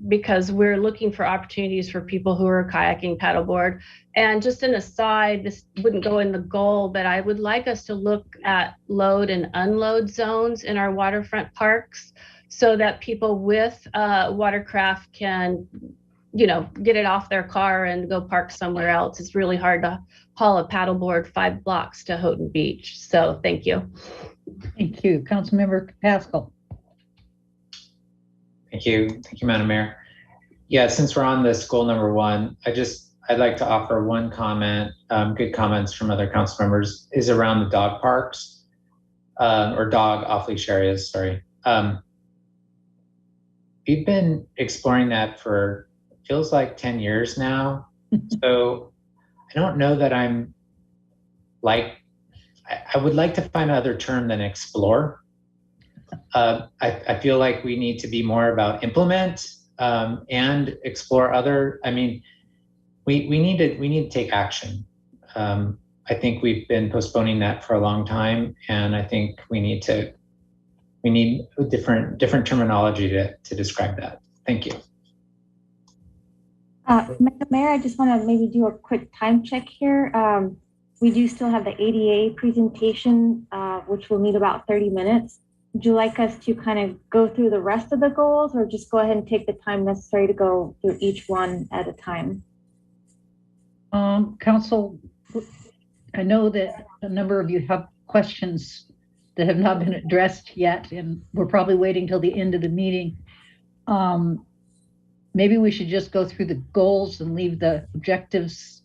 because we're looking for opportunities for people who are kayaking, paddleboard. And just an aside, this wouldn't go in the goal, but I would like us to look at load and unload zones in our waterfront parks so that people with watercraft can, you know, get it off their car and go park somewhere else. It's really hard to haul a paddleboard 5 blocks to Houghton Beach. So thank you. Thank you. Councilmember Pascal. Thank you, Madam Mayor. Yeah, since we're on this goal number 1, I'd like to offer one comment, good comments from other council members, is around the dog parks, or dog off-leash areas, sorry. We've been exploring that for, feels like 10 years now. So I don't know that I'm like, I would like to find another term than explore. I feel like we need to be more about implement and explore other, I mean, we need to take action. I think we've been postponing that for a long time, and I think we need different terminology to describe that. Thank you. Madam Mayor, I just want to maybe do a quick time check here. We do still have the ADA presentation, which will need about 30 minutes. Would you like us to kind of go through the rest of the goals, or just go ahead and take the time necessary to go through each one at a time? Council, I know that a number of you have questions that have not been addressed yet, and we're probably waiting till the end of the meeting. Maybe we should just go through the goals and leave the objectives,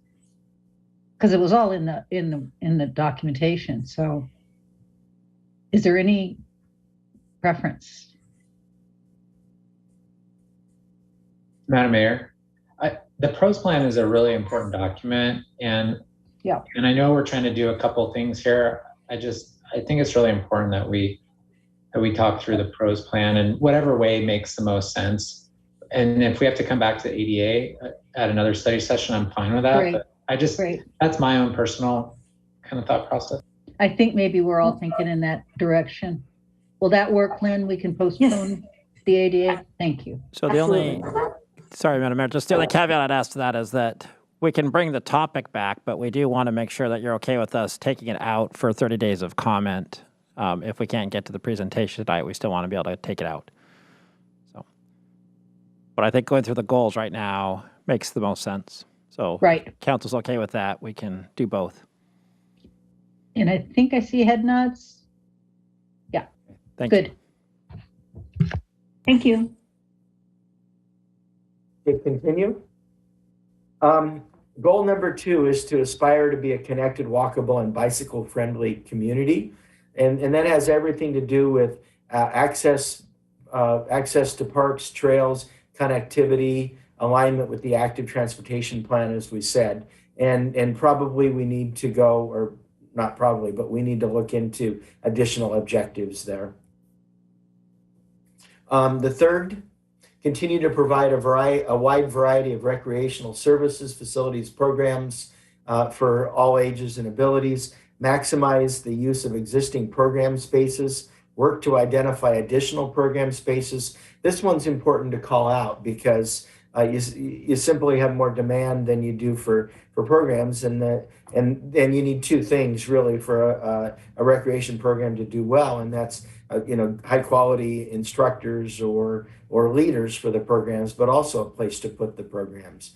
because it was all in the documentation. So is there any preference? Madam Mayor, the pros plan is a really important document, and I know we're trying to do a couple things here. I think it's really important that we talk through the pros plan in whatever way makes the most sense. And if we have to come back to the ADA at another study session, I'm fine with that. Great. But that's my own personal kind of thought process. I think maybe we're all thinking in that direction. Will that work, Lynn? We can postpone the ADA? Thank you. So sorry, Madam Mayor, just the only caveat I'd ask to that is that we can bring the topic back, but we do want to make sure that you're okay with us taking it out for 30 days of comment. If we can't get to the presentation tonight, we still want to be able to take it out. So, but I think going through the goals right now makes the most sense. So if council's okay with that, we can do both. And I think I see head nods. Yeah. Thank you. Thank you. Okay, continue. Goal number 2 is to aspire to be a connected, walkable, and bicycle-friendly community. And that has everything to do with access to parks, trails, connectivity, alignment with the active transportation plan, as we said. And probably we need to go, or not probably, but we need to look into additional objectives there. The third, continue to provide a wide variety of recreational services, facilities, programs for all ages and abilities. Maximize the use of existing program spaces. Work to identify additional program spaces. This one's important to call out because you simply have more demand than you do for programs, and you need 2 things really for a recreation program to do well, and that's high quality instructors or leaders for the programs, but also a place to put the programs.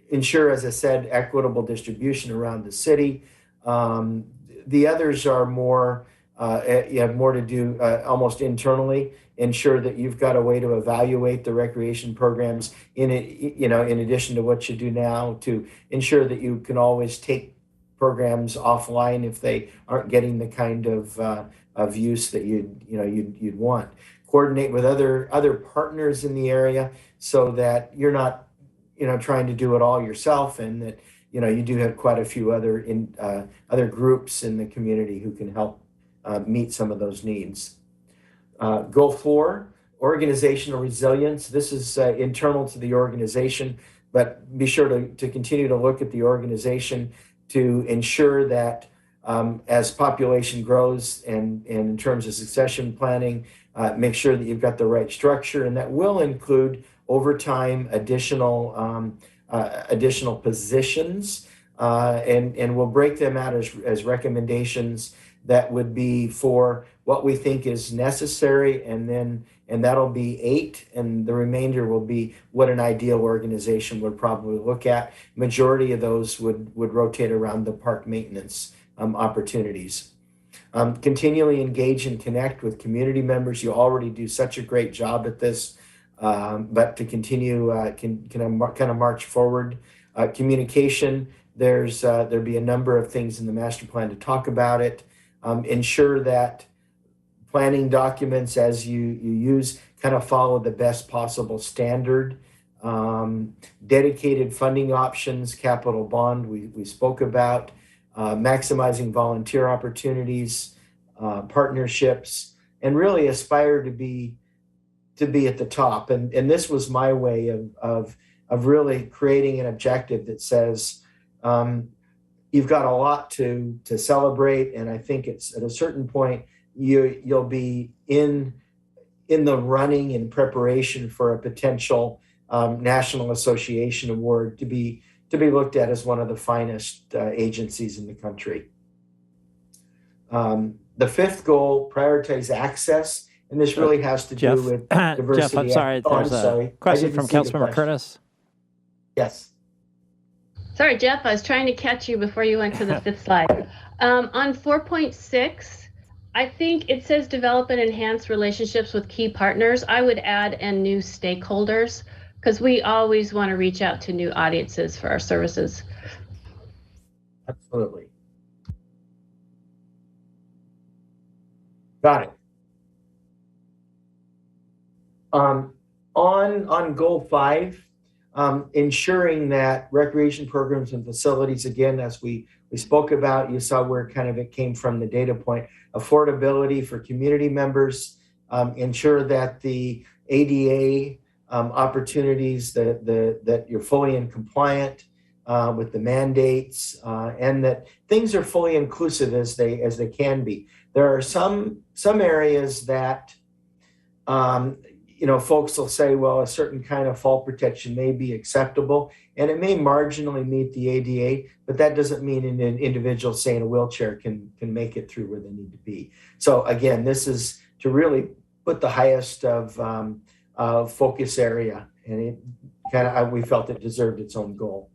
Ensure, as I said, equitable distribution around the city. The others are more, you have more to do almost internally. Ensure that you've got a way to evaluate the recreation programs in addition to what you do now, to ensure that you can always take programs offline if they aren't getting the kind of use that you'd want. Coordinate with other partners in the area so that you're not trying to do it all yourself, and that you do have quite a few other groups in the community who can help meet some of those needs. Goal 4, organizational resilience. This is internal to the organization, but be sure to continue to look at the organization to ensure that as population grows and in terms of succession planning, make sure that you've got the right structure, and that will include over time additional positions, and we'll break them out as recommendations that would be for what we think is necessary, and that'll be 8, and the remainder will be what an ideal organization would probably look at. Majority of those would rotate around the park maintenance opportunities. Continually engage and connect with community members. You already do such a great job at this, but to continue kind of march forward. Communication, there'd be a number of things in the master plan to talk about it. Ensure that planning documents as you use kind of follow the best possible standard. Dedicated funding options, capital bond, we spoke about. Maximizing volunteer opportunities, partnerships, and really aspire to be at the top. And this was my way of really creating an objective that says, you've got a lot to celebrate, and I think it's at a certain point you'll be in the running in preparation for a potential National Association Award to be looked at as one of the finest agencies in the country. The 5th goal, prioritize access, and this really has to do with diversity. Jeff, I'm sorry. There's a question from Councilmember Curtis. Yes. Sorry, Jeff, I was trying to catch you before you went to the 5th slide. On 4.6, I think it says develop and enhance relationships with key partners. I would add and new stakeholders, because we always want to reach out to new audiences for our services. Absolutely. Got it. On goal 5, ensuring that recreation programs and facilities, again, as we spoke about, you saw where kind of it came from the data point, affordability for community members, ensure that the ADA opportunities, that you're fully in compliant with the mandates, and that things are fully inclusive as they can be. There are some areas that folks will say, well, a certain kind of fall protection may be acceptable, and it may marginally meet the ADA, but that doesn't mean an individual, say in a wheelchair, can make it through where they need to be. So again, this is to really put the highest of focus area, and we felt it deserved its own goal.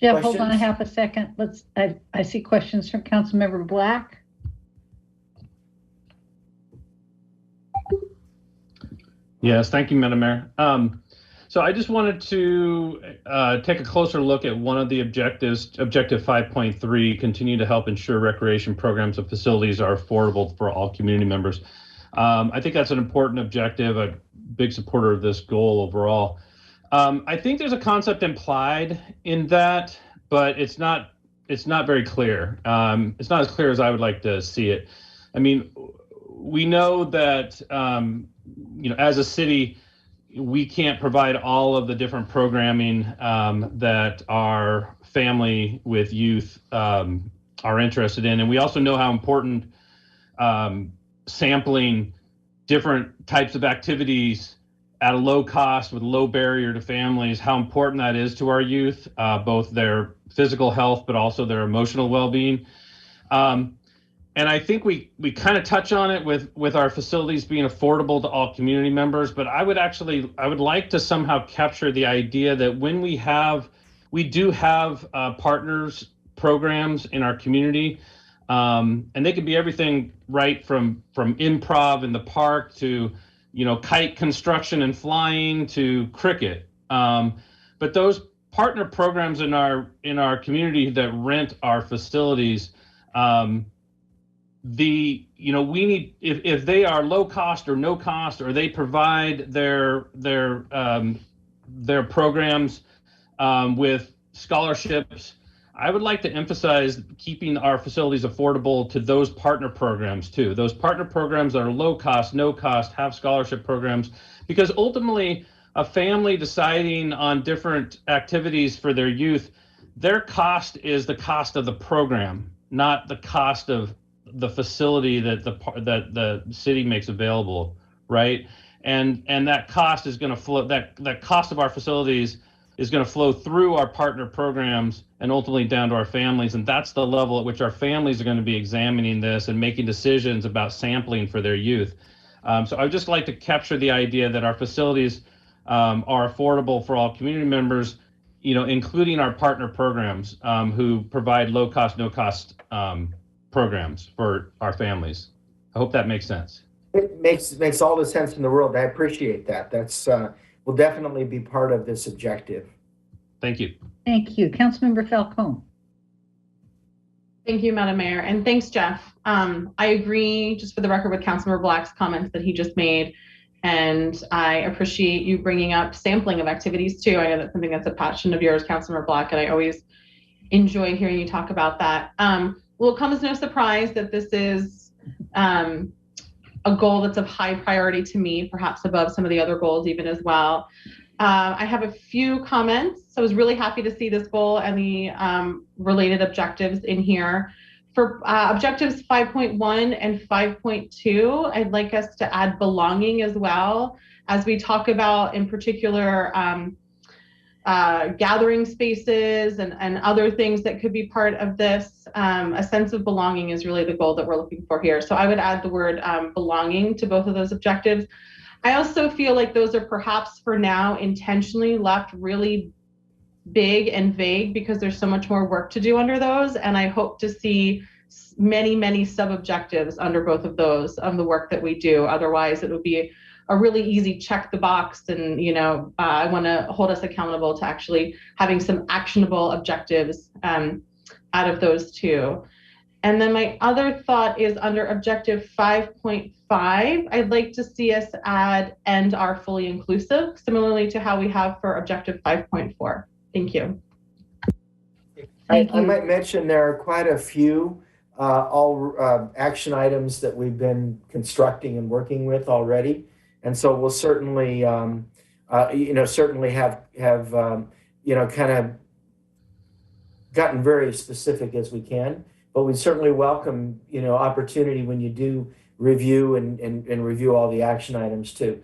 Jeff, hold on a half a second. I see questions from Councilmember Black. Yes, thank you, Madam Mayor. So I just wanted to take a closer look at one of the objectives, Objective 5.3, continue to help ensure recreation programs and facilities are affordable for all community members. I think that's an important objective, a big supporter of this goal overall. I think there's a concept implied in that, but it's not very clear. It's not as clear as I would like to see it. I mean, we know that, as a city, we can't provide all of the different programming that our family with youth are interested in. And we also know how important sampling different types of activities at a low cost with low barrier to families, how important that is to our youth, both their physical health, but also their emotional well-being. And I think we kind of touch on it with our facilities being affordable to all community members, but I would like to somehow capture the idea that when we do have partners programs in our community, and they could be everything right from improv in the park to, kite construction and flying to cricket. But those partner programs in our community that rent our facilities, we need, if they are low cost or no cost, or they provide their programs with scholarships, I would like to emphasize keeping our facilities affordable to those partner programs too. Those partner programs that are low cost, no cost, have scholarship programs, because ultimately a family deciding on different activities for their youth, their cost is the cost of the program, not the cost of the facility that the city makes available, right? And that cost is going to flow. That cost of our facilities is going to flow through our partner programs and ultimately down to our families. And that's the level at which our families are going to be examining this and making decisions about sampling for their youth. So I would just like to capture the idea that our facilities are affordable for all community members, including our partner programs who provide low cost, no cost programs for our families. I hope that makes sense. It makes all the sense in the world. I appreciate that. That's will definitely be part of this objective. Thank you. Thank you. Councilmember Falcone. Thank you, Madam Mayor, and thanks, Jeff. I agree, just for the record, with Councilmember Black's comments that he just made, and I appreciate you bringing up sampling of activities too. I know that's something that's a passion of yours, Councilmember Black, and I always enjoy hearing you talk about that. Well, it comes as no surprise that this is a goal that's of high priority to me, perhaps above some of the other goals even as well. I have a few comments. So I was really happy to see this goal and the related objectives in here. For objectives 5.1 and 5.2, I'd like us to add belonging as well, as we talk about in particular gathering spaces and other things that could be part of this. A sense of belonging is really the goal that we're looking for here. So I would add the word belonging to both of those objectives. I also feel like those are perhaps for now intentionally left really big and vague because there's so much more work to do under those. And I hope to see many, many sub-objectives under both of those of the work that we do. Otherwise, it would be a really easy check the box. And, I want to hold us accountable to actually having some actionable objectives out of those two. And then my other thought is under objective 5.5, I'd like to see us add and are fully inclusive, similarly to how we have for objective 5.4. Thank you. I might mention there are quite a few action items that we've been constructing and working with already. And so we'll certainly, certainly have kind of gotten very specific as we can. But we certainly welcome, opportunity when you do review and review all the action items to,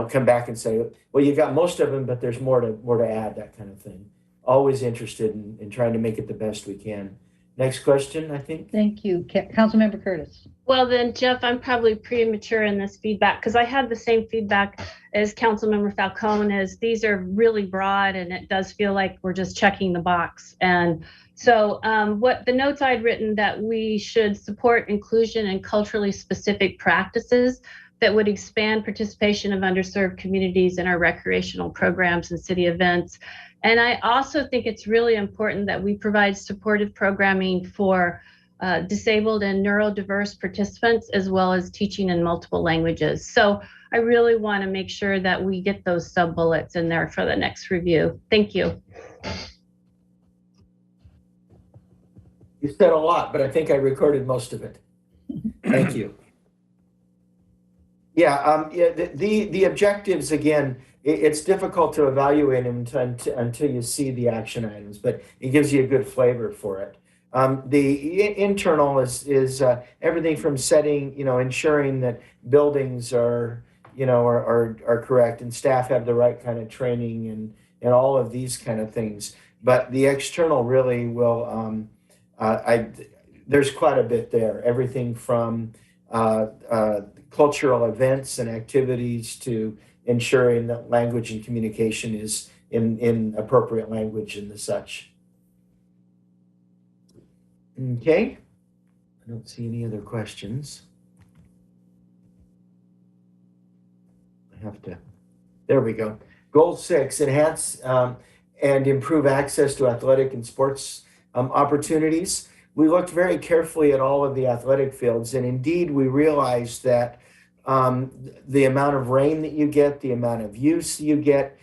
come back and say, well, you got most of them, but there's more to add, that kind of thing. Always interested in trying to make it the best we can. Next question, I think. Thank you. Councilmember Curtis. Well then, Jeff, I'm probably premature in this feedback because I had the same feedback as Councilmember Falcone, as these are really broad and it does feel like we're just checking the box. And so what the notes I'd written that we should support inclusion and culturally specific practices that would expand participation of underserved communities in our recreational programs and city events. And I also think it's really important that we provide supportive programming for disabled and neurodiverse participants, as well as teaching in multiple languages. So I really want to make sure that we get those sub-bullets in there for the next review. Thank you. You said a lot, but I think I recorded most of it. Thank you. Yeah, the objectives, again, it's difficult to evaluate them until you see the action items, but it gives you a good flavor for it. The internal is everything from setting, ensuring that buildings are correct and staff have the right kind of training and all of these kind of things. But the external really will, there's quite a bit there. Everything from cultural events and activities to ensuring that language and communication is in appropriate language and the such. Okay, I don't see any other questions. There we go. Goal 6, enhance and improve access to athletic and sports opportunities. We looked very carefully at all of the athletic fields, and indeed we realized that the amount of rain that you get, the amount of use you get,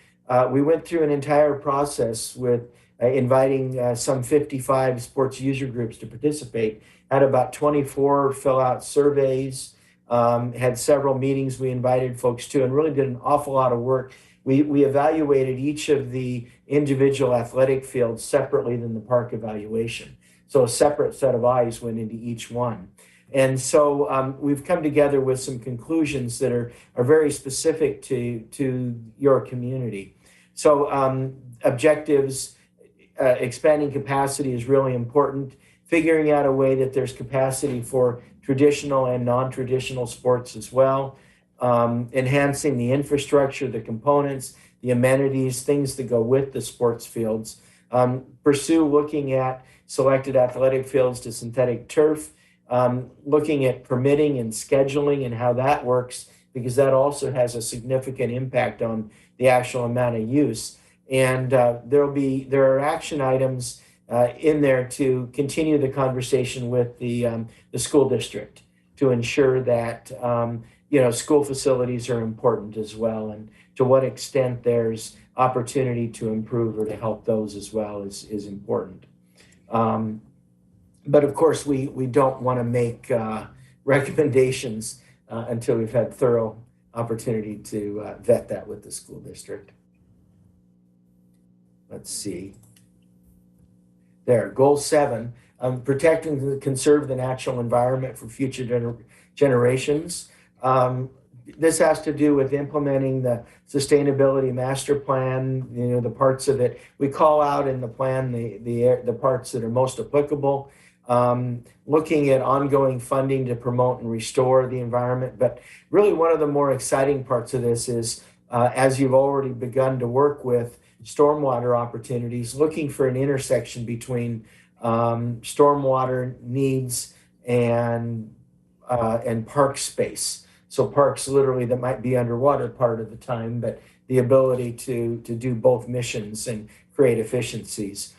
we went through an entire process with inviting some 55 sports user groups to participate, had about 24 fill out surveys, had several meetings we invited folks to, and really did an awful lot of work. We evaluated each of the individual athletic fields separately than the park evaluation. So a separate set of eyes went into each one. And so we've come together with some conclusions that are very specific to your community. So objectives, expanding capacity is really important. Figuring out a way that there's capacity for traditional and non-traditional sports as well. Enhancing the infrastructure, the components, the amenities, things that go with the sports fields. Pursue looking at selected athletic fields to synthetic turf. Looking at permitting and scheduling and how that works, because that also has a significant impact on the actual amount of use. And there are action items in there to continue the conversation with the school district to ensure that school facilities are important as well, and to what extent there's opportunity to improve or to help those as well is important. But of course, we don't want to make recommendations until we've had thorough opportunity to vet that with the school district. Let's see. There, goal 7, protect and conserve the natural environment for future generations. This has to do with implementing the sustainability master plan, the parts of it. We call out in the plan the parts that are most applicable. Looking at ongoing funding to promote and restore the environment. But really one of the more exciting parts of this is, as you've already begun to work with stormwater opportunities, looking for an intersection between stormwater needs and park space. So parks literally that might be underwater part of the time, but the ability to do both missions and create efficiencies.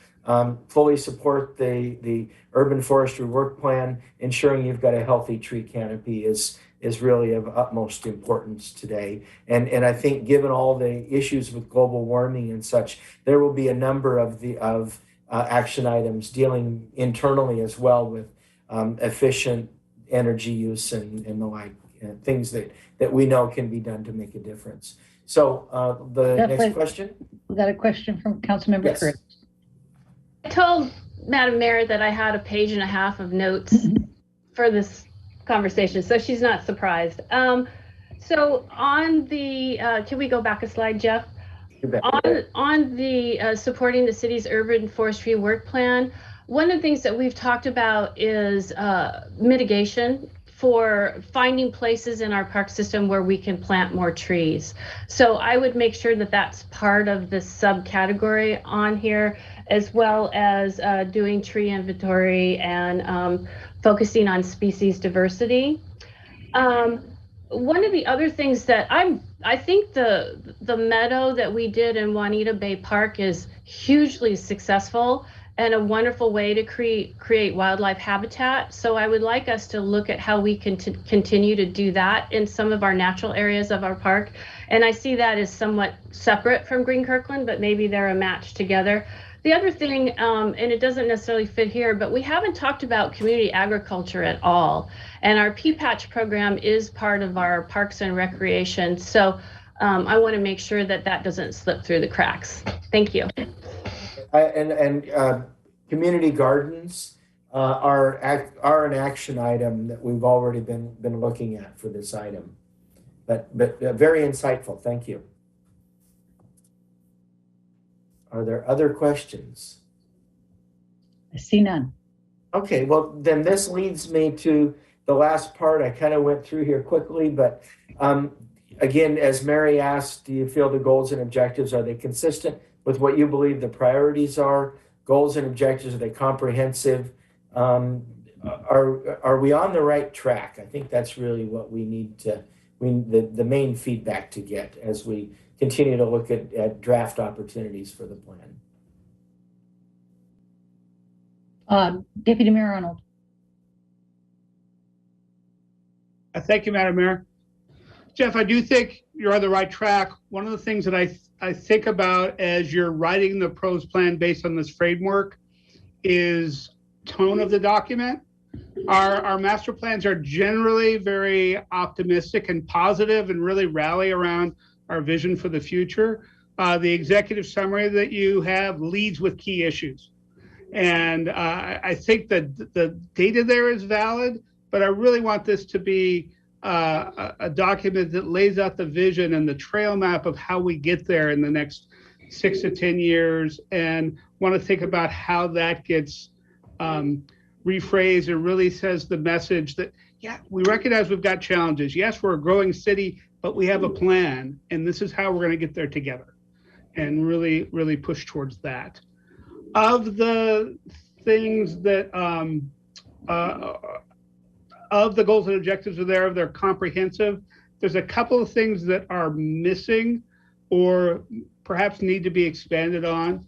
Fully support the urban forestry work plan. Ensuring you've got a healthy tree canopy is really of utmost importance today. And I think given all the issues with global warming and such, there will be a number of action items dealing internally as well with efficient energy use and the like, things that we know can be done to make a difference. So next question. We got a question from Councilmember Yes. Chris. I told Madam Mayor that I had 1.5 pages of notes for this conversation, so she's not surprised. So on the, can we go back a slide, Jeff? On the supporting the city's urban forestry work plan, one of the things that we've talked about is mitigation for finding places in our park system where we can plant more trees. So I would make sure that that's part of this subcategory on here, as well as doing tree inventory and focusing on species diversity. one of the other things that I think the meadow that we did in Juanita Bay Park is hugely successful and a wonderful way to create wildlife habitat. So I would like us to look at how we can continue to do that in some of our natural areas of our park. And I see that as somewhat separate from Green Kirkland, but maybe they're a match together. The other thing, and it doesn't necessarily fit here, but we haven't talked about community agriculture at all. And our P-Patch program is part of our Parks and Recreation. So I want to make sure that that doesn't slip through the cracks. Thank you. Community gardens are an action item that we've already been looking at for this item. But very insightful. Thank you. Are there other questions? I see none. Okay, well, then this leads me to the last part. I kind of went through here quickly, but again, as Mary asked, do you feel the goals and objectives, are they consistent with what you believe the priorities are? Goals and objectives, are they comprehensive? Are we on the right track? I think that's really what we need to, the main feedback to get as we continue to look at draft opportunities for the plan. Deputy Mayor Arnold. Thank you, Madam Mayor. Jeff, I do think you're on the right track. One of the things that I think about as you're writing the pros plan based on this framework is tone of the document. Our master plans are generally very optimistic and positive and really rally around our vision for the future. The executive summary that you have leads with key issues. And I think that the data there is valid, but I really want this to be a document that lays out the vision and the trail map of how we get there in the next 6 to 10 years, and want to think about how that gets rephrased and really says the message that, yeah, we recognize we've got challenges. Yes, we're a growing city, but we have a plan, and this is how we're going to get there together, and really, really push towards that. Of the things that, of the goals and objectives are there, they're comprehensive. There's a couple of things that are missing or perhaps need to be expanded on.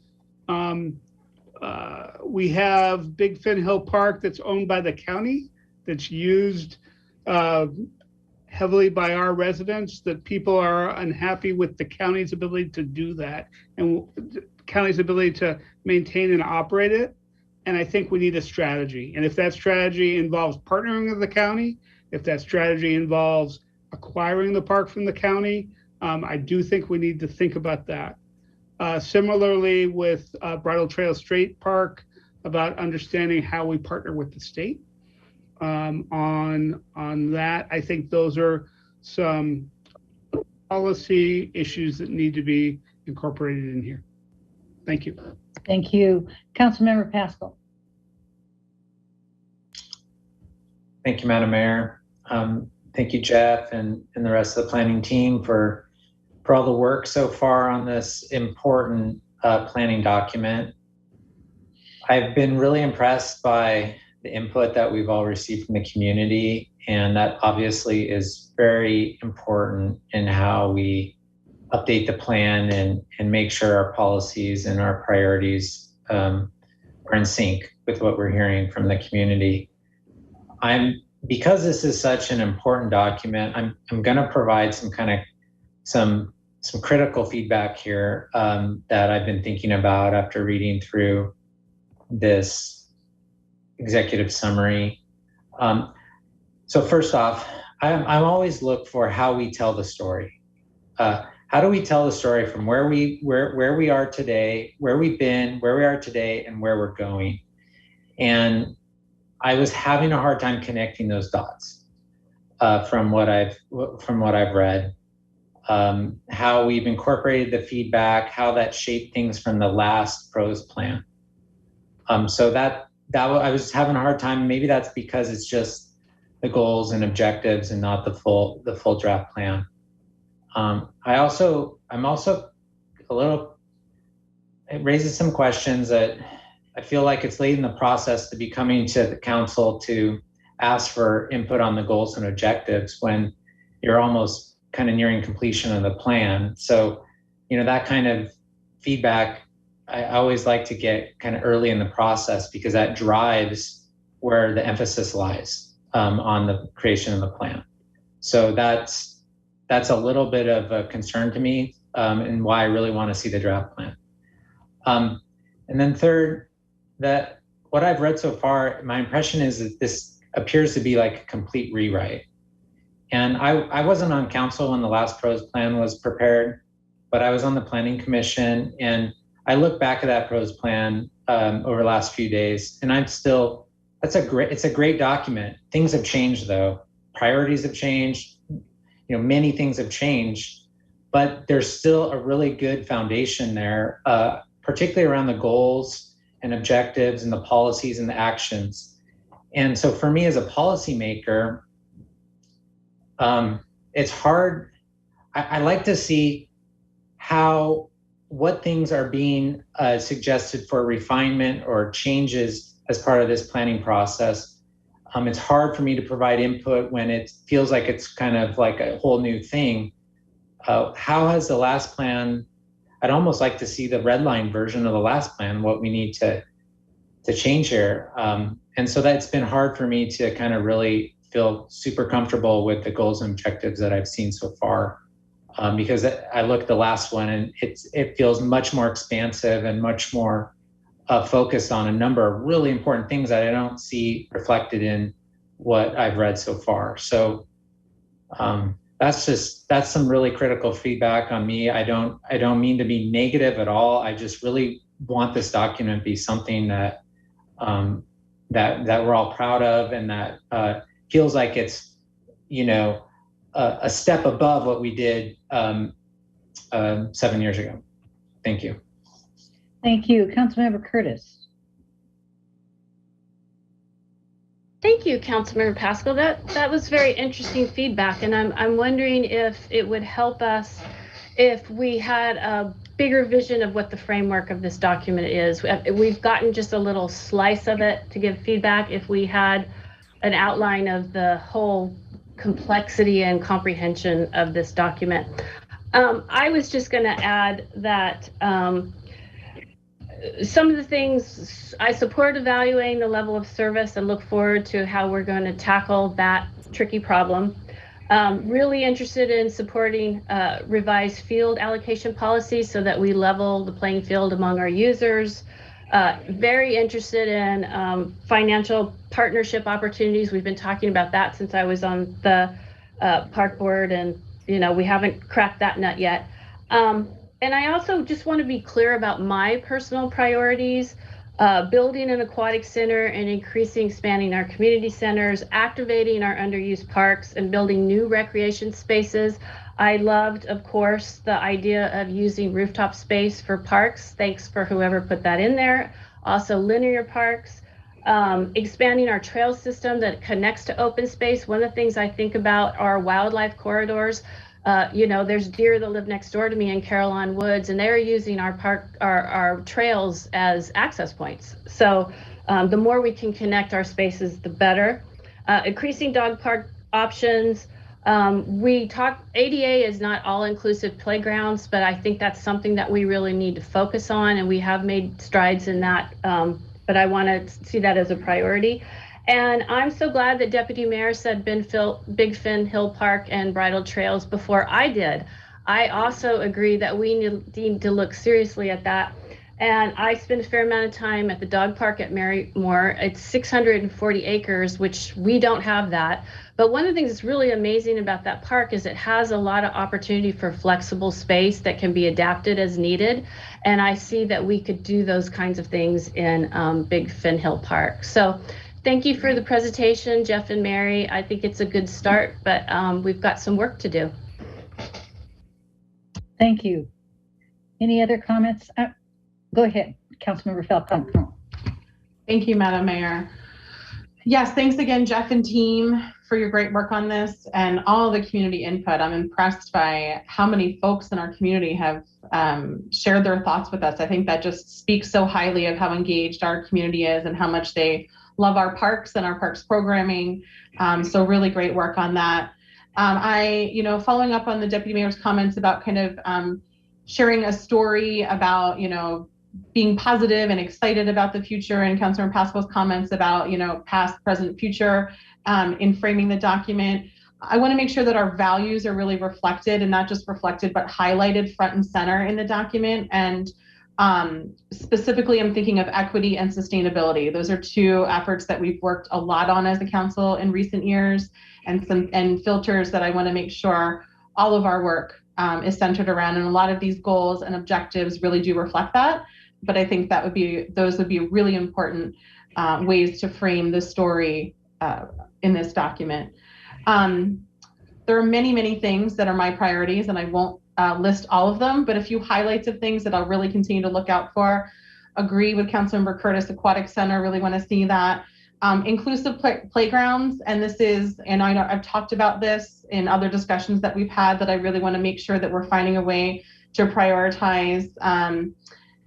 We have Big Fin Hill Park that's owned by the county, that's used heavily by our residents, that people are unhappy with the county's ability to do that and the county's ability to maintain and operate it. And I think we need a strategy. And if that strategy involves partnering with the county, if that strategy involves acquiring the park from the county, I do think we need to think about that. Similarly with Bridle Trail State Park, about understanding how we partner with the state on that. I think those are some policy issues that need to be incorporated in here. Thank you. Thank you. Councilmember Pascal. Thank you, Madam Mayor. Thank you, Jeff, and the rest of the planning team for all the work so far on this important planning document. I've been really impressed by the input that we've all received from the community, and that obviously is very important in how we update the plan and make sure our policies and our priorities are in sync with what we're hearing from the community. Because this is such an important document, I'm going to provide some critical feedback here that I've been thinking about after reading through this executive summary. So first off, I'm always look for how we tell the story. How do we tell the story from where we are today, where we've been, where we are today, and where we're going? And I was having a hard time connecting those dots from what I've read. How we've incorporated the feedback, how that shaped things from the last pros plan. So that I was having a hard time. Maybe that's because it's just the goals and objectives and not the full draft plan. I'm also a little, it raises some questions that I feel like it's late in the process to be coming to the council to ask for input on the goals and objectives when you're almost kind of nearing completion of the plan. So, that kind of feedback, I always like to get kind of early in the process, because that drives where the emphasis lies on the creation of the plan. So that's a little bit of a concern to me, and why I really want to see the draft plan. And then third, that what I've read so far, my impression is that this appears to be like a complete rewrite. And I wasn't on council when the last PROS plan was prepared, but I was on the planning commission, and I look back at that PROS plan over the last few days, and it's a great document. Things have changed though. Priorities have changed. Many things have changed, but there's still a really good foundation there, particularly around the goals and objectives and the policies and the actions. And so for me as a policymaker, it's hard. I like to see what things are being suggested for refinement or changes as part of this planning process. It's hard for me to provide input when it feels like it's kind of like a whole new thing. How has the last plan, I'd almost like to see the red line version of the last plan, what we need to change here. And so that's been hard for me to kind of really feel super comfortable with the goals and objectives that I've seen so far. Because I look at the last one and it feels much more expansive and much more focused on a number of really important things that I don't see reflected in what I've read so far. So that's some really critical feedback on me. I don't mean to be negative at all. I just really want this document to be something that we're all proud of, and that feels like it's a step above what we did 7 years ago. Thank you. Thank you. Councilmember Curtis. Thank you, Councilmember Pascal. That was very interesting feedback, and I'm wondering if it would help us if we had a bigger vision of what the framework of this document is. We've gotten just a little slice of it to give feedback. If we had an outline of the whole complexity and comprehension of this document. I was just going to add that some of the things I support evaluating the level of service and look forward to how we're going to tackle that tricky problem. Really interested in supporting revised field allocation policies so that we level the playing field among our users. Very interested in financial partnership opportunities. We've been talking about that since I was on the park board, and we haven't cracked that nut yet. And I also just want to be clear about my personal priorities, building an aquatic center and expanding our community centers, activating our underused parks, and building new recreation spaces. I loved, of course, the idea of using rooftop space for parks. Thanks for whoever put that in there. Also linear parks, expanding our trail system that connects to open space. One of the things I think about are wildlife corridors. There's deer that live next door to me in Caroline Woods, and they're using our trails as access points. So the more we can connect our spaces, the better. Increasing dog park options. ADA is not all-inclusive playgrounds, but I think that's something that we really need to focus on, and we have made strides in that, but I want to see that as a priority. And I'm so glad that Deputy Mayor said Big Fin Hill Park and bridle trails before I did. I also agree that we need to look seriously at that. And I spend a fair amount of time at the dog park at Marymore. It's 640 acres, which we don't have that. But one of the things that's really amazing about that park is it has a lot of opportunity for flexible space that can be adapted as needed. And I see that we could do those kinds of things in Big Fin Hill Park. So thank you for the presentation, Jeff and Mary. I think it's a good start, but we've got some work to do. Thank you. Any other comments? Go ahead, Councilmember Falcone. Thank you, Madam Mayor. Yes, thanks again, Jeff and team, for your great work on this and all the community input. I'm impressed by how many folks in our community have shared their thoughts with us. I think that just speaks so highly of how engaged our community is and how much they love our parks and our parks programming. So really great work on that. Following up on the deputy mayor's comments about kind of sharing a story about, being positive and excited about the future, and Councilor Pascal's comments about, past, present, future in framing the document. I want to make sure that our values are really reflected, and not just reflected, but highlighted front and center in the document. And specifically, I'm thinking of equity and sustainability. Those are two efforts that we've worked a lot on as a council in recent years, and filters that I want to make sure all of our work is centered around. And a lot of these goals and objectives really do reflect that. But I think those would be really important ways to frame the story in this document. There are many, many things that are my priorities, and I won't list all of them, but a few highlights of things that I'll really continue to look out for. Agree with Councilmember Curtis, Aquatic Center, really want to see that. Inclusive playgrounds, and I know I've talked about this in other discussions that we've had, that I really want to make sure that we're finding a way to prioritize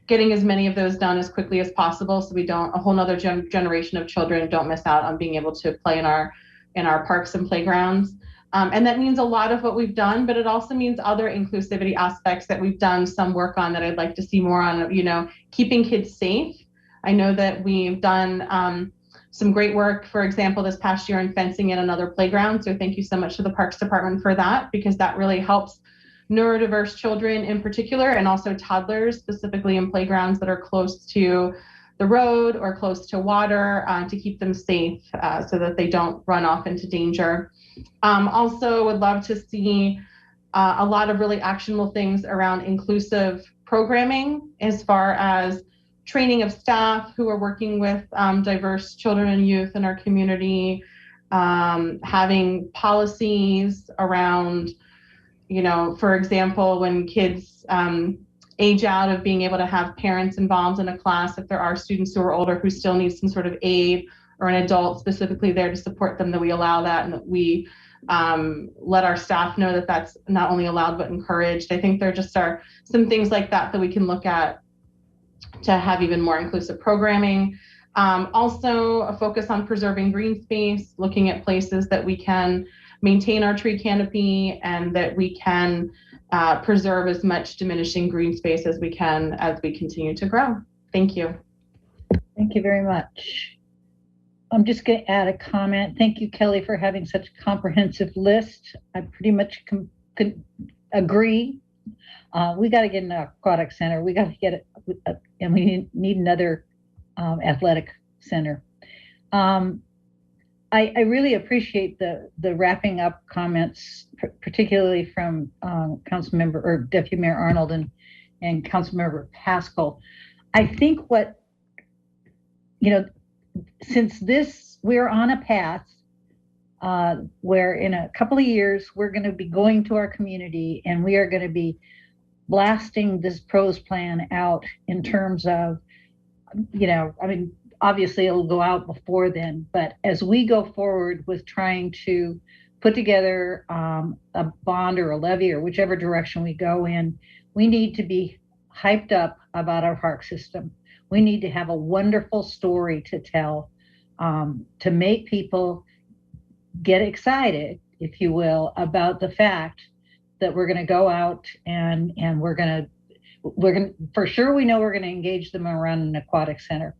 getting as many of those done as quickly as possible, so a whole nother generation of children don't miss out on being able to play in our parks and playgrounds. And that means a lot of what we've done, but it also means other inclusivity aspects that we've done some work on that I'd like to see more on, keeping kids safe. I know that we've done some great work, for example, this past year in fencing in another playground. So thank you so much to the Parks Department for that, because that really helps neurodiverse children in particular, and also toddlers, specifically in playgrounds that are close to the road or close to water, to keep them safe so that they don't run off into danger. Also would love to see a lot of really actionable things around inclusive programming, as far as training of staff who are working with diverse children and youth in our community, having policies around, for example, when kids age out of being able to have parents involved in a class, if there are students who are older who still need some sort of aid, or an adult specifically there to support them, that we allow that, and that we let our staff know that that's not only allowed but encouraged. I think there just are some things like that we can look at to have even more inclusive programming. Also a focus on preserving green space, looking at places that we can maintain our tree canopy, and that we can preserve as much diminishing green space as we can as we continue to grow. Thank you. Thank you very much. I'm just going to add a comment. Thank you, Kelly, for having such a comprehensive list. I pretty much could agree. We got to get an aquatic center. We got to get it, and we need another athletic center. I really appreciate the wrapping up comments, particularly from Councilmember or Deputy Mayor Arnold and Councilmember Pascal. I think since we're on a path where in a couple of years we're going to be going to our community, and we are going to be blasting this PROS plan out in terms of, obviously it'll go out before then, but as we go forward with trying to put together a bond or a levy or whichever direction we go in, we need to be hyped up about our park system. We need to have a wonderful story to tell, to make people get excited, if you will, about the fact that we're going to go out and we're going to, for sure, we know we're going to engage them around an aquatic center.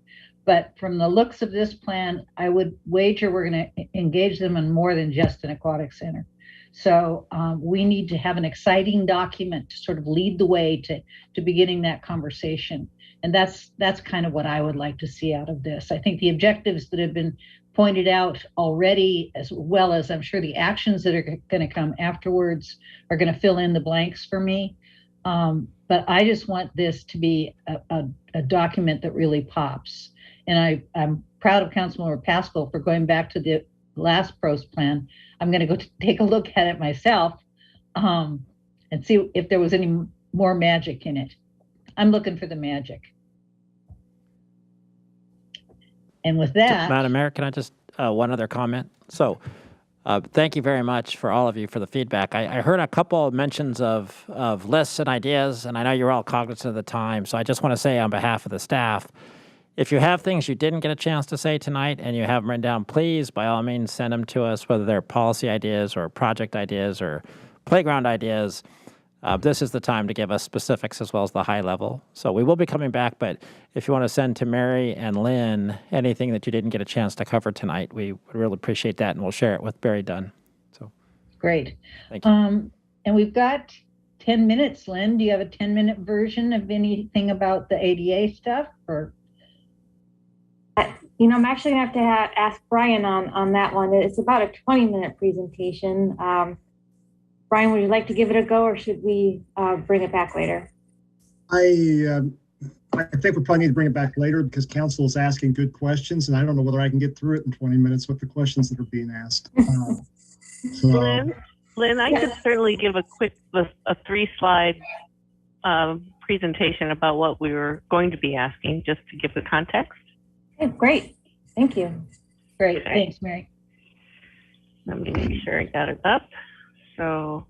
But from the looks of this plan, I would wager we're going to engage them in more than just an aquatic center. So we need to have an exciting document to sort of lead the way to beginning that conversation. And that's kind of what I would like to see out of this. I think the objectives that have been pointed out already, as well as I'm sure the actions that are going to come afterwards, are going to fill in the blanks for me. But I just want this to be a document that really pops. And I'm proud of Councilmember Pascal for going back to the last PROS plan. I'm going to go take a look at it myself and see if there was any more magic in it. I'm looking for the magic. And with that, Madam Mayor, can I just one other comment? So thank you very much for all of you for the feedback. I heard a couple of mentions of lists and ideas, and I know you're all cognizant of the time. So I just want to say on behalf of the staff, If you have things you didn't get a chance to say tonight and you have them written down, please, by all means, send them to us, whether they're policy ideas or project ideas or playground ideas. This is the time to give us specifics as well as the high level. So we will be coming back, but if you want to send to Mary and Lynn anything that you didn't get a chance to cover tonight, we would really appreciate that, and we'll share it with Barry Dunn. So Great. thank you. And we've got 10 minutes, Lynn. Do you have a 10-minute version of anything about the ADA stuff? Or I'm actually going to have to ask Brian on that one. It's about a 20-minute presentation. Brian, would you like to give it a go, or should we bring it back later? I think we probably need to bring it back later because council is asking good questions, and I don't know whether I can get through it in 20 minutes with the questions that are being asked. Lynn, I could certainly give a 3-slide presentation about what we were going to be asking, just to give the context. Okay, great. Thank you. Great. Okay. Thanks, Mary. Let me make sure I got it up. So,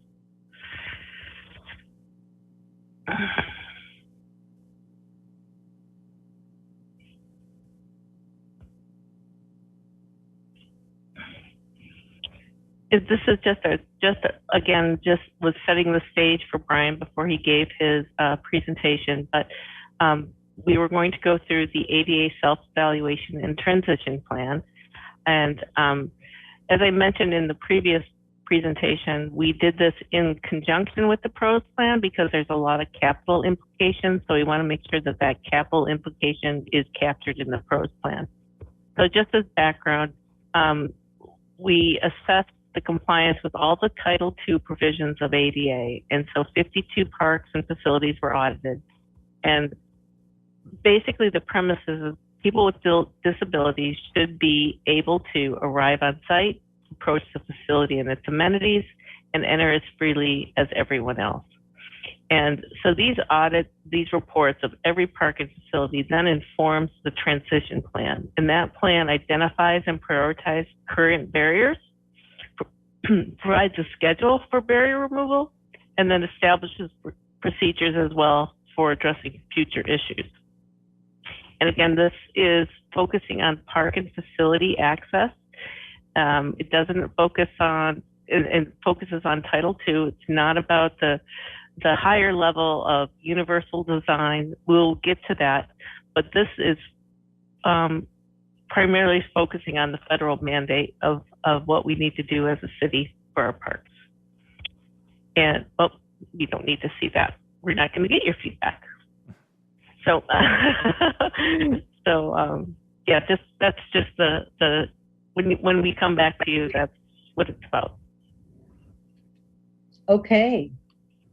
this is just was setting the stage for Brian before he gave his presentation, but we were going to go through the ADA self-evaluation and transition plan. And as I mentioned in the previous presentation, we did this in conjunction with the PROS plan because there's a lot of capital implications. So we want to make sure that that capital implication is captured in the PROS plan. So just as background, we assessed the compliance with all the Title II provisions of ADA. And so 52 parks and facilities were audited. And basically the premise is people with disabilities should be able to arrive on site, approach the facility and its amenities, and enter as freely as everyone else. And so these reports of every park and facility then informs the transition plan. And that plan identifies and prioritizes current barriers, provides a schedule for barrier removal, and then establishes procedures as well for addressing future issues. And again, this is focusing on park and facility access. It doesn't focus on, it focuses on Title II. It's not about the higher level of universal design. We'll get to that, but this is primarily focusing on the federal mandate of what we need to do as a city for our parks. And, well, you don't need to see that. We're not going to get your feedback. So, yeah, that's just the when we come back to you, that's what it's about. Okay.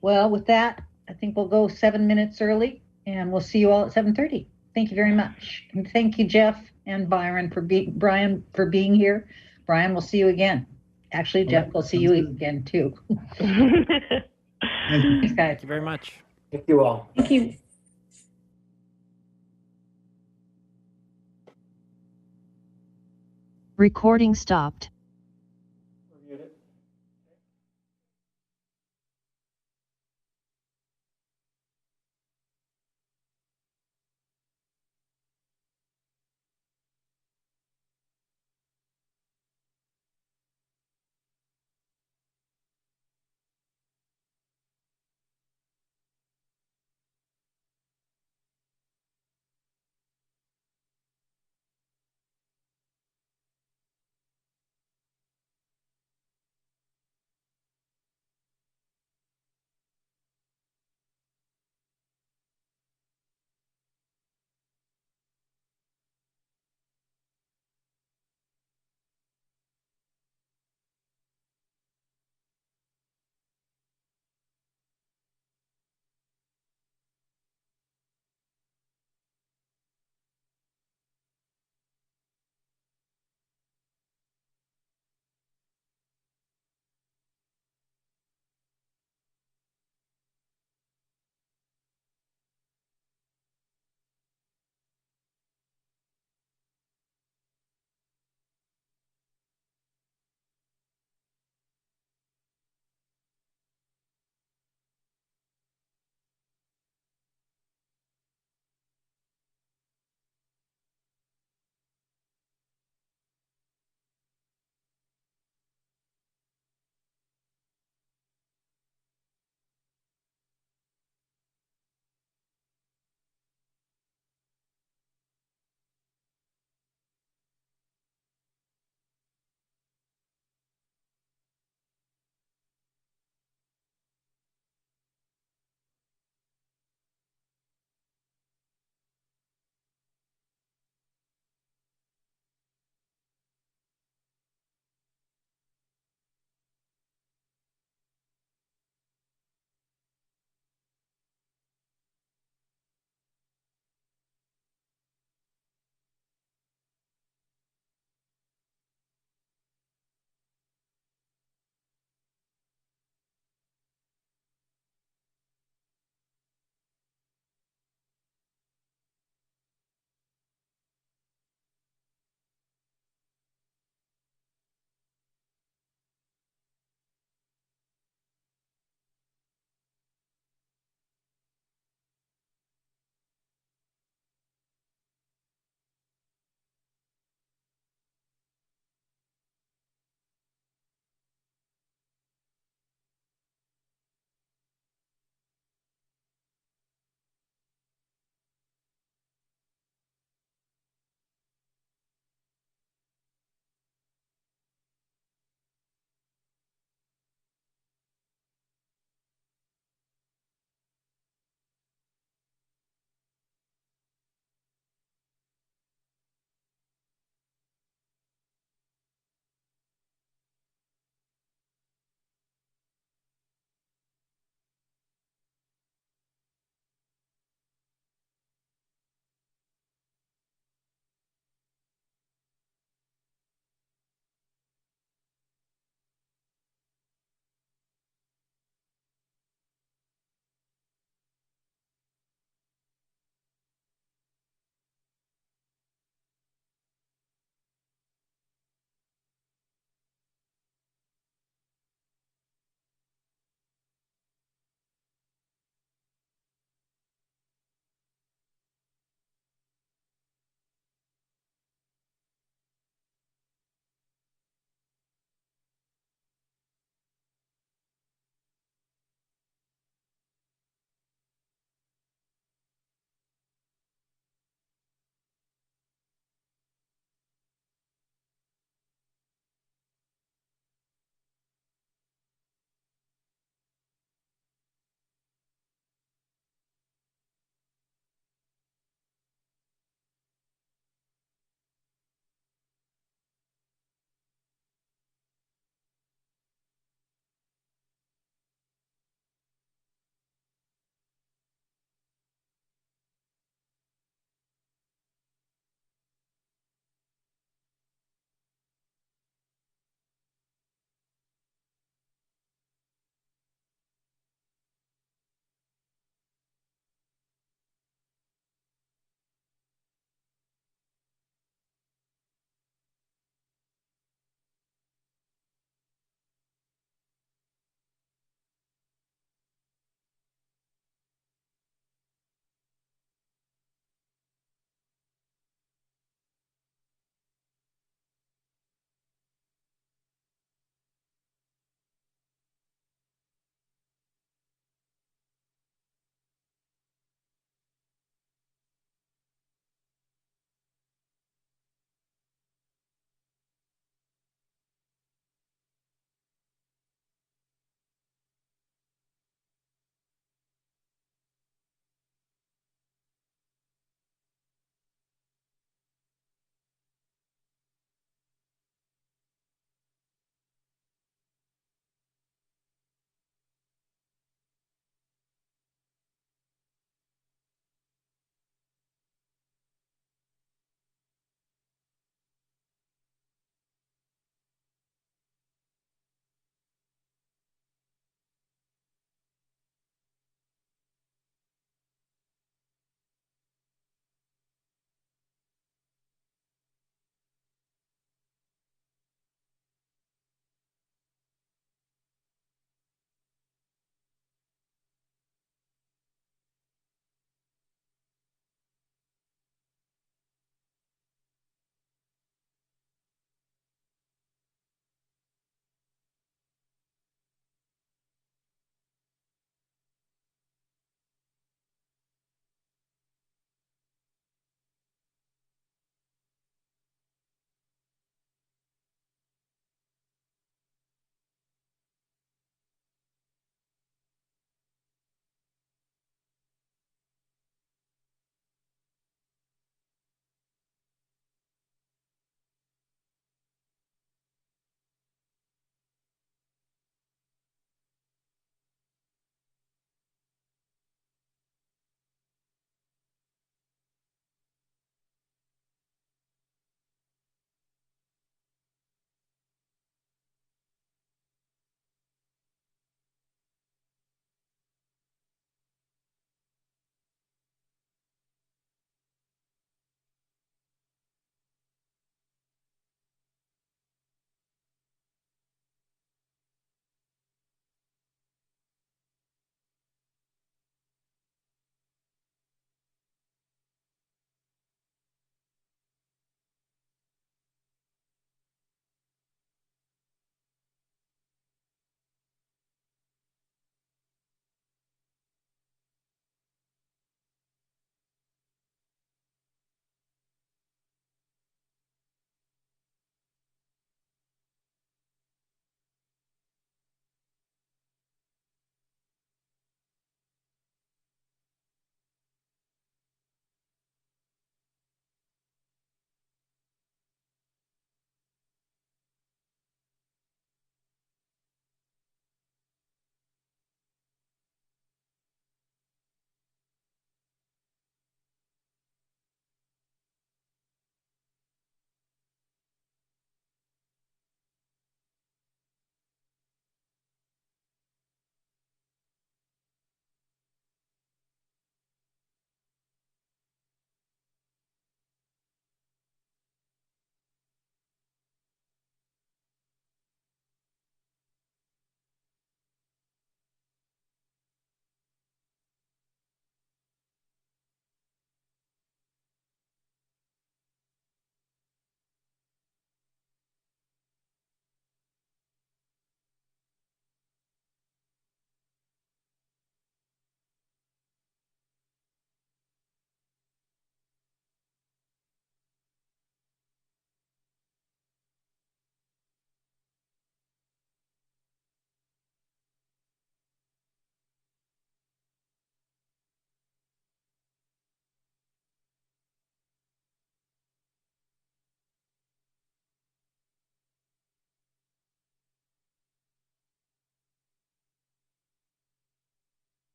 Well, with that, I think we'll go 7 minutes early, and we'll see you all at 7:30. Thank you very much. And thank you, Jeff and Brian, for being here. Brian, we'll see you again. Actually, Jeff, we'll see you again, too. Thanks, guys. Thank you very much. Thank you all. Thank you. Recording stopped.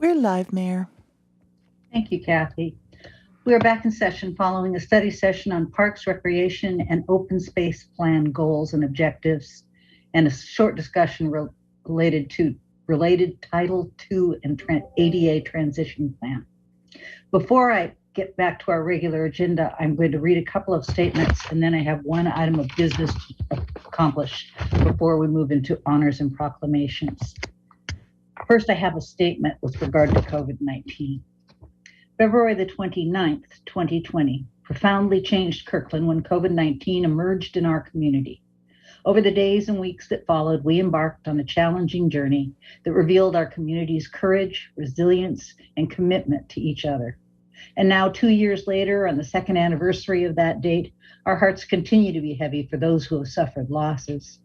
We're live, Mayor. Thank you, Kathy. We are back in session following a study session on parks, recreation, and open space plan goals and objectives, and a short discussion related Title II and ADA transition plan. Before I get back to our regular agenda, I'm going to read a couple of statements, and then I have one item of business to accomplish before we move into honors and proclamations. First, I have a statement with regard to COVID-19. February the 29th, 2020, profoundly changed Kirkland when COVID-19 emerged in our community. Over the days and weeks that followed, we embarked on a challenging journey that revealed our community's courage, resilience, and commitment to each other. And now, 2 years later, on the second anniversary of that date, our hearts continue to be heavy for those who have suffered losses.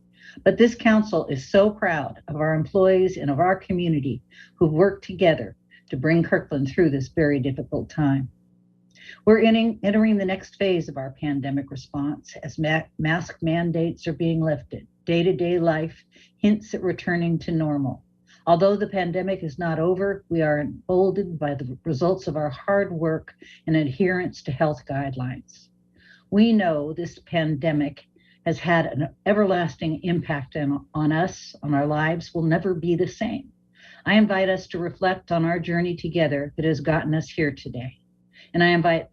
But this council is so proud of our employees and of our community who've worked together to bring Kirkland through this very difficult time. We're entering the next phase of our pandemic response as mask mandates are being lifted. Day-to-day life hints at returning to normal. Although the pandemic is not over, we are emboldened by the results of our hard work and adherence to health guidelines. We know this pandemic has had an everlasting impact on us, on our lives, will never be the same. I invite us to reflect on our journey together that has gotten us here today. And I invite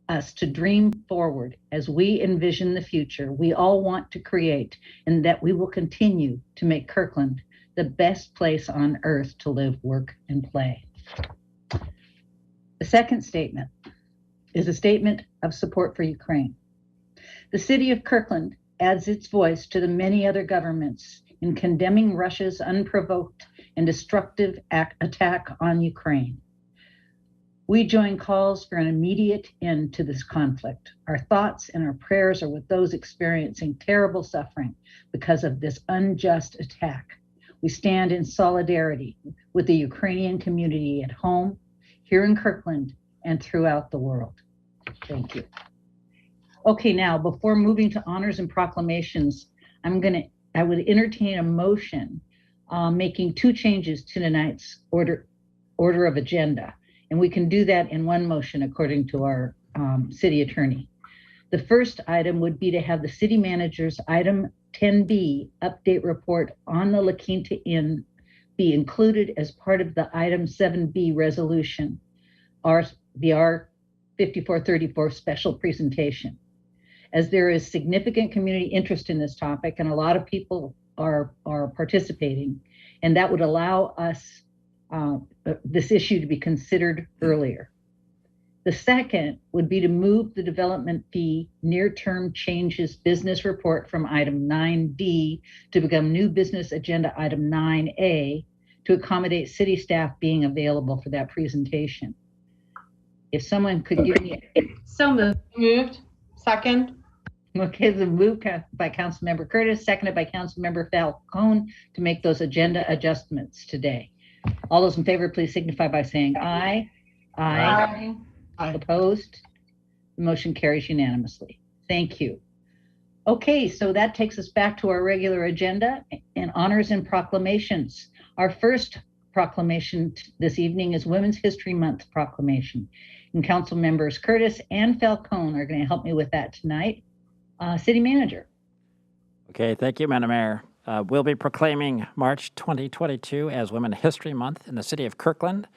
us to dream forward as we envision the future we all want to create, and that we will continue to make Kirkland the best place on earth to live, work, and play. The second statement is a statement of support for Ukraine. The city of Kirkland adds its voice to the many other governments in condemning Russia's unprovoked and destructive attack on Ukraine. We join calls for an immediate end to this conflict. Our thoughts and our prayers are with those experiencing terrible suffering because of this unjust attack. We stand in solidarity with the Ukrainian community at home, here in Kirkland, and throughout the world. Thank you. Okay, now, before moving to honors and proclamations, I would entertain a motion making two changes to tonight's order of agenda. And we can do that in one motion according to our city attorney. The first item would be to have the city manager's item 10B update report on the La Quinta Inn be included as part of the item 7B resolution, the R5434 special presentation. As there is significant community interest in this topic and a lot of people are participating, and that would allow us this issue to be considered earlier. The second would be to move the development fee near-term changes business report from item 9D to become new business agenda item 9A to accommodate city staff being available for that presentation. If someone could give me So moved. Moved. Second. Okay, the move by Councilmember Curtis, seconded by Councilmember Falcone to make those agenda adjustments today. All those in favor, please signify by saying aye. Aye. Aye. Opposed? The motion carries unanimously. Thank you. Okay, so that takes us back to our regular agenda and honors and proclamations. Our first proclamation this evening is Women's History Month proclamation. And Council members Curtis and Falcone are going to help me with that tonight. City Manager. Okay, thank you, Madam Mayor. We'll be proclaiming March 2022 as Women's History Month in the city of Kirkland.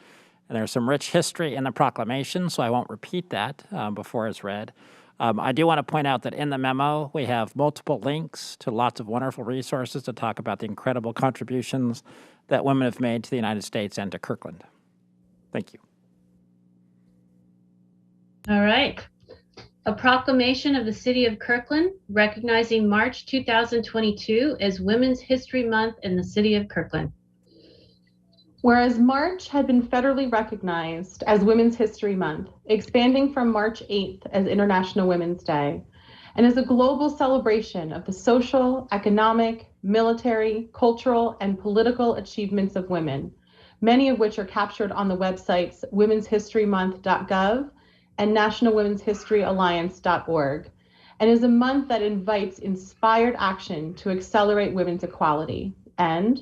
And there's some rich history in the proclamation, so I won't repeat that before it's read. I do want to point out that in the memo, we have multiple links to lots of wonderful resources to talk about the incredible contributions that women have made to the United States and to Kirkland. Thank you. All right. A proclamation of the City of Kirkland recognizing March 2022 as Women's History Month in the City of Kirkland. Whereas March had been federally recognized as Women's History Month, expanding from March 8th as International Women's Day, and as a global celebration of the social, economic, military, cultural, and political achievements of women, many of which are captured on the websites womenshistorymonth.gov and nationalwomenshistoryalliance.org, and is a month that invites inspired action to accelerate women's equality. And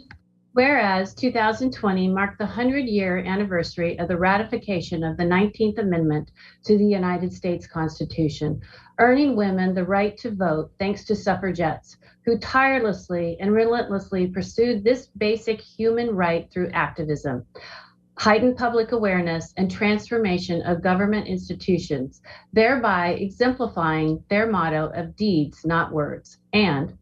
Whereas 2020 marked the 100-year anniversary of the ratification of the 19th Amendment to the United States Constitution, earning women the right to vote thanks to suffragettes who tirelessly and relentlessly pursued this basic human right through activism, heightened public awareness, and transformation of government institutions, thereby exemplifying their motto of deeds, not words. And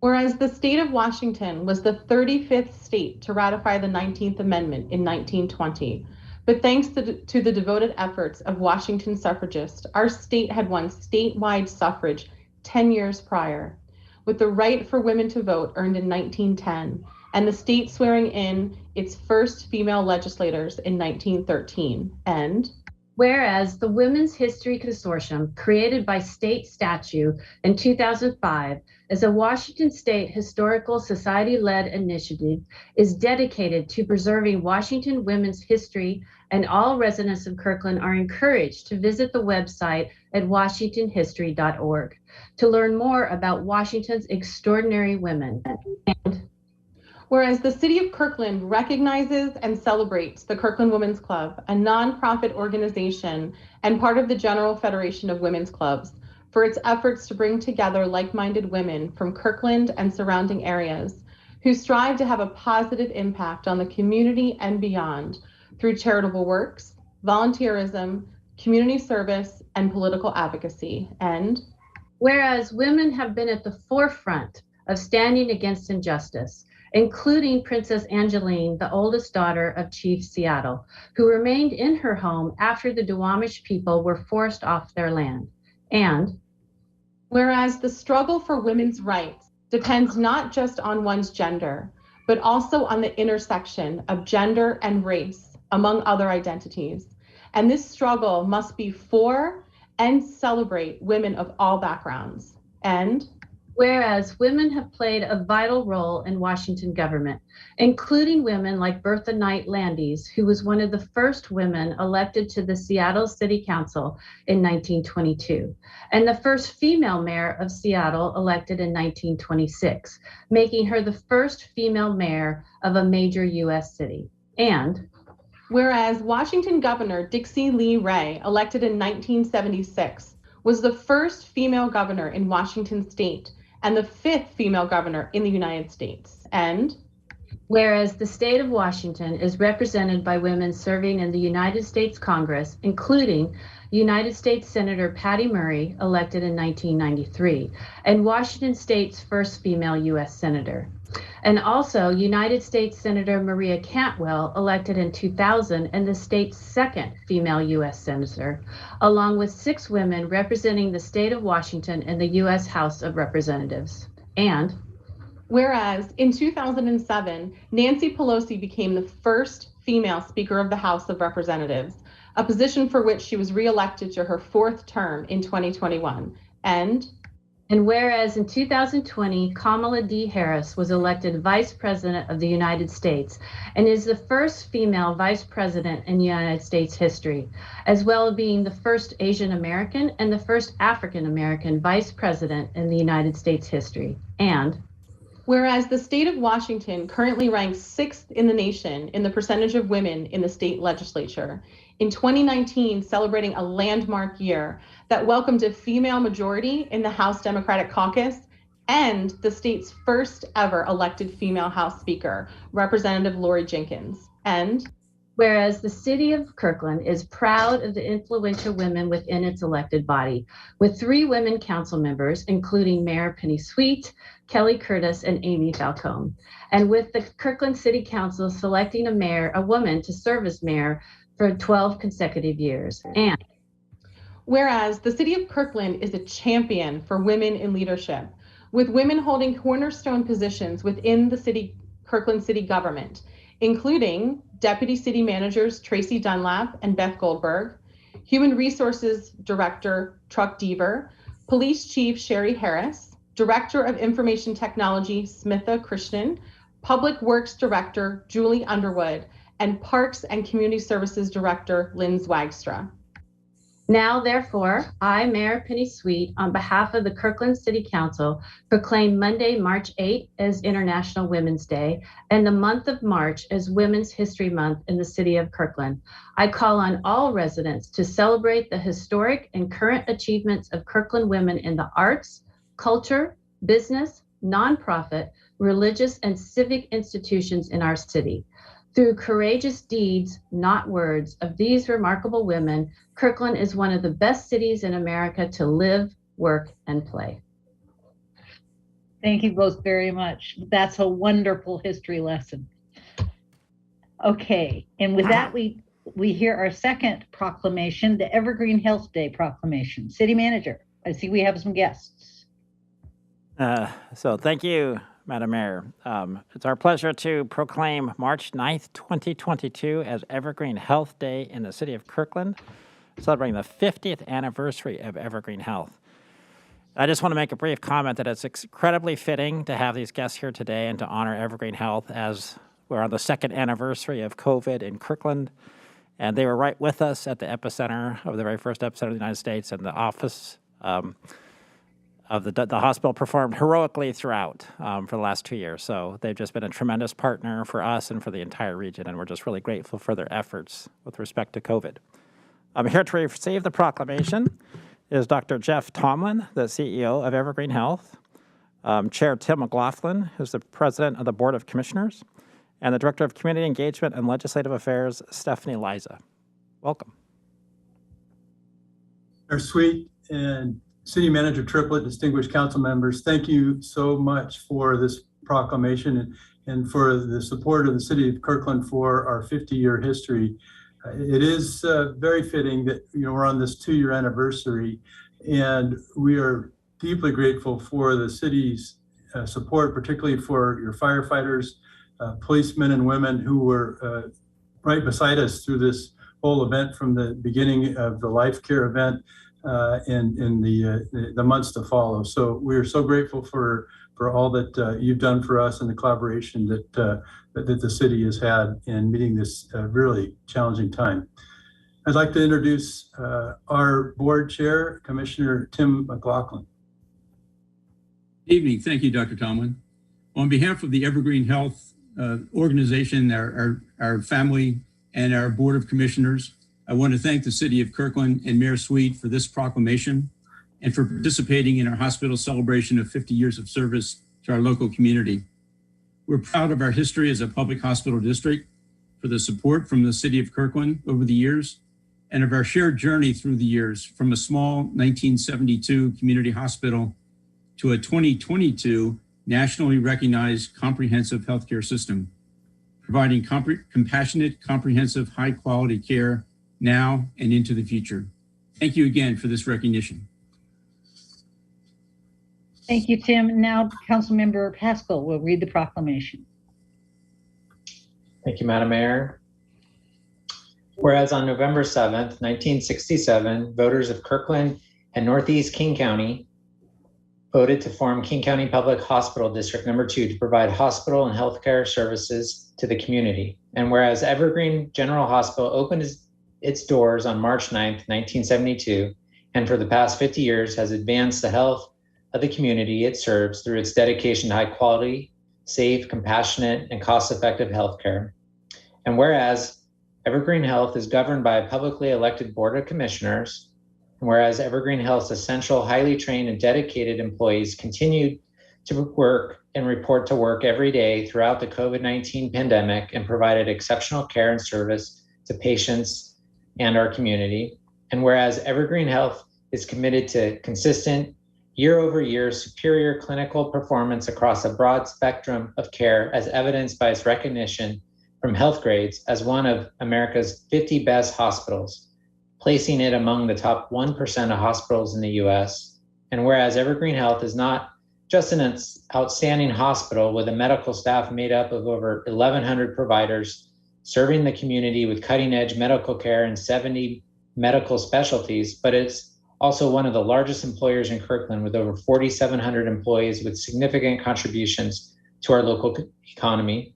whereas the state of Washington was the 35th state to ratify the 19th Amendment in 1920, but thanks to the devoted efforts of Washington suffragists, our state had won statewide suffrage 10 years prior, with the right for women to vote earned in 1910, and the state swearing in its first female legislators in 1913. And whereas the Women's History Consortium, created by state statute in 2005 as a Washington State Historical Society-led initiative, is dedicated to preserving Washington women's history, and all residents of Kirkland are encouraged to visit the website at washingtonhistory.org to learn more about Washington's extraordinary women. And whereas the City of Kirkland recognizes and celebrates the Kirkland Women's Club, a nonprofit organization and part of the General Federation of Women's Clubs, for its efforts to bring together like-minded women from Kirkland and surrounding areas who strive to have a positive impact on the community and beyond through charitable works, volunteerism, community service, and political advocacy. And whereas women have been at the forefront of standing against injustice, including Princess Angeline, the oldest daughter of Chief Seattle, who remained in her home after the Duwamish people were forced off their land. And whereas the struggle for women's rights depends not just on one's gender, but also on the intersection of gender and race, among other identities. And this struggle must be for and celebrate women of all backgrounds. And whereas women have played a vital role in Washington government, including women like Bertha Knight Landis, who was one of the first women elected to the Seattle City Council in 1922, and the first female mayor of Seattle elected in 1926, making her the first female mayor of a major U.S. city. And whereas Washington Governor Dixie Lee Ray, elected in 1976, was the first female governor in Washington state and the 5th female governor in the United States. And whereas the state of Washington is represented by women serving in the United States Congress, including United States Senator Patty Murray, elected in 1993, and Washington State's first female U.S. Senator. And also United States Senator Maria Cantwell, elected in 2000, and the state's second female U.S. Senator, along with 6 women representing the state of Washington in the U.S. House of Representatives. And whereas in 2007, Nancy Pelosi became the first female Speaker of the House of Representatives, a position for which she was reelected to her 4th term in 2021. And whereas in 2020, Kamala D. Harris was elected Vice President of the United States and is the first female Vice President in United States history, as well as being the first Asian American and the first African American Vice President in the United States history. And whereas the state of Washington currently ranks 6th in the nation in the percentage of women in the state legislature, in 2019 celebrating a landmark year that welcomed a female majority in the House Democratic Caucus and the state's first ever elected female House Speaker, Representative Lori Jenkins. And whereas the city of Kirkland is proud of the influential women within its elected body, with 3 women council members, including Mayor Penny Sweet, Kelly Curtis, and Amy Falcone, and with the Kirkland City Council selecting a woman to serve as mayor for 12 consecutive years. And whereas the city of Kirkland is a champion for women in leadership, with women holding cornerstone positions within the Kirkland city government, including Deputy City Managers Tracy Dunlap and Beth Goldberg, Human Resources Director Truck Deaver, Police Chief Sherry Harris, Director of Information Technology Smitha Krishnan, Public Works Director Julie Underwood, and Parks and Community Services Director Lynn Zwagstra. Now, therefore, I, Mayor Penny Sweet, on behalf of the Kirkland City Council, proclaim Monday, March 8 as International Women's Day and the month of March as Women's History Month in the city of Kirkland. I call on all residents to celebrate the historic and current achievements of Kirkland women in the arts, culture, business, nonprofit, religious, and civic institutions in our city. Through courageous deeds, not words, of these remarkable women, Kirkland is one of the best cities in America to live, work, and play. Thank you both very much. That's a wonderful history lesson. Okay, and with that, we hear our second proclamation, the Evergreen Health Day proclamation. City Manager, I see we have some guests. So thank you, Madam Mayor. It's our pleasure to proclaim March 9th, 2022 as Evergreen Health Day in the city of Kirkland, celebrating the 50th anniversary of Evergreen Health. I just want to make a brief comment that it's incredibly fitting to have these guests here today and to honor Evergreen Health as we're on the second anniversary of COVID in Kirkland. And they were right with us at the epicenter of the very first epicenter of the United States, and the office of the hospital performed heroically throughout for the last 2 years. So they've just been a tremendous partner for us and for the entire region, and we're just really grateful for their efforts with respect to COVID. I'm here to receive the proclamation is Dr. Jeff Tomlin, the CEO of Evergreen Health, Chair Tim Mclaughlin, who's the President of the Board of Commissioners, and the Director of Community Engagement and Legislative Affairs, Stephanie Liza. Welcome. Mayor Sweet and City Manager Triplett, distinguished council members, thank you so much for this proclamation and for the support of the city of Kirkland for our 50-year history. It is very fitting that we're on this 2-year anniversary, and we are deeply grateful for the city's support, particularly for your firefighters, policemen and women who were right beside us through this whole event from the beginning of the Life Care event in the months to follow. So we're so grateful for all that you've done for us and the collaboration that the city has had in meeting this really challenging time. I'd like to introduce our board chair, Commissioner Tim Mclaughlin. Good evening. Thank you, Dr. Tomlin. On behalf of the Evergreen Health organization, our family, and our Board of Commissioners, I want to thank the City of Kirkland and Mayor Sweet for this proclamation and for participating in our hospital celebration of 50 years of service to our local community. We're proud of our history as a public hospital district, for the support from the City of Kirkland over the years, and of our shared journey through the years from a small 1972 community hospital to a 2022 nationally recognized comprehensive healthcare system, providing compassionate, comprehensive, high-quality care now and into the future. Thank you again for this recognition. Thank you, Tim. Now, Councilmember Pascal will read the proclamation. Thank you, Madam Mayor. Whereas on November 7th, 1967, voters of Kirkland and Northeast King County voted to form King County Public Hospital District Number 2 to provide hospital and healthcare services to the community. And whereas Evergreen General Hospital opened its doors on March 9th, 1972, and for the past 50 years has advanced the health of the community it serves through its dedication to high quality, safe, compassionate, and cost-effective healthcare. And whereas Evergreen Health is governed by a publicly elected Board of Commissioners, and whereas Evergreen Health's essential, highly trained and dedicated employees continue to work and report to work every day throughout the COVID-19 pandemic and provided exceptional care and service to patients and our community. And whereas Evergreen Health is committed to consistent, year-over-year superior clinical performance across a broad spectrum of care, as evidenced by its recognition from Health Grades as one of America's 50 best hospitals, placing it among the top 1% of hospitals in the US. And whereas Evergreen Health is not just an outstanding hospital with a medical staff made up of over 1,100 providers serving the community with cutting-edge medical care and 70 medical specialties, but it's also one of the largest employers in Kirkland with over 4,700 employees with significant contributions to our local economy.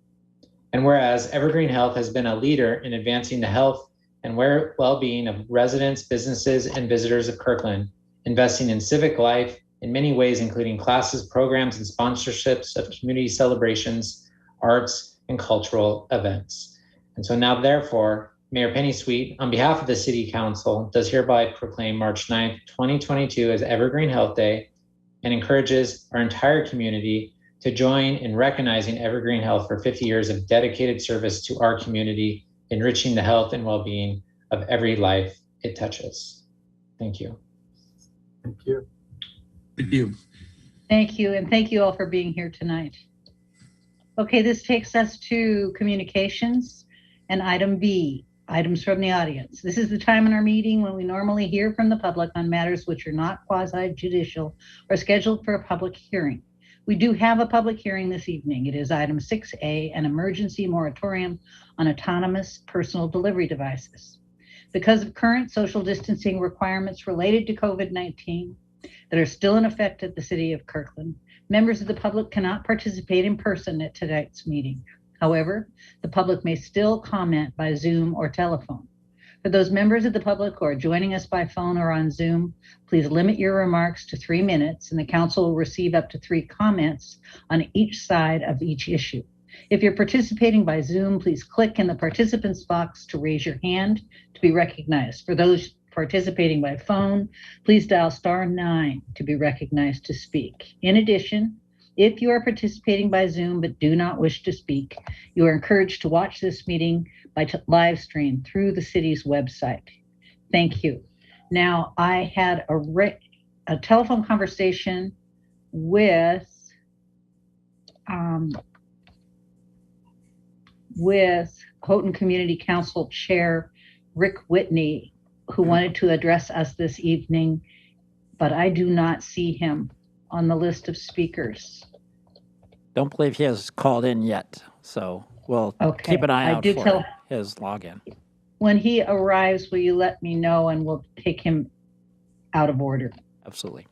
And whereas Evergreen Health has been a leader in advancing the health and well-being of residents, businesses, and visitors of Kirkland, investing in civic life in many ways, including classes, programs, and sponsorships of community celebrations, arts, and cultural events. And so now, therefore, Mayor Penny Sweet, on behalf of the City Council, does hereby proclaim March 9th, 2022 as Evergreen Health Day and encourages our entire community to join in recognizing Evergreen Health for 50 years of dedicated service to our community, enriching the health and well-being of every life it touches. Thank you. Thank you. Thank you. Thank you, and thank you all for being here tonight. Okay, this takes us to communications and item B, items from the audience. This is the time in our meeting when we normally hear from the public on matters which are not quasi-judicial or scheduled for a public hearing. We do have a public hearing this evening. It is item 6A, an emergency moratorium on autonomous personal delivery devices. Because of current social distancing requirements related to COVID-19 that are still in effect at the City of Kirkland, members of the public cannot participate in person at tonight's meeting. However, the public may still comment by Zoom or telephone. For those members of the public who are joining us by phone or on Zoom, please limit your remarks to 3 minutes, and the council will receive up to 3 comments on each side of each issue. If you're participating by Zoom, please click in the participants box to raise your hand to be recognized. For those participating by phone, please dial *9 to be recognized to speak. In addition, if you are participating by Zoom but do not wish to speak, you are encouraged to watch this meeting by live stream through the city's website. Thank you. Now, I had a telephone conversation with Houghton Community Council Chair Rick Whitney, who wanted to address us this evening, but I do not see him on the list of speakers. Don't believe he has called in yet, so we'll keep an eye out for his login. When he arrives, will you let me know, and we'll take him out of order? Absolutely.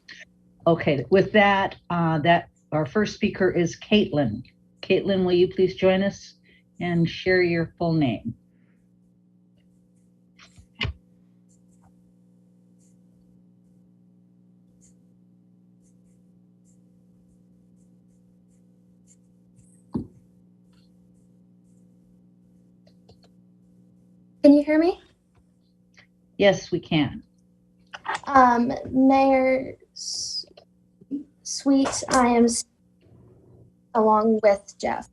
Okay, with that, our first speaker is Caitlin. Caitlin, will you please join us and share your full name? Can you hear me? Yes, we can. Mayor Sweet, I am along with Jeff.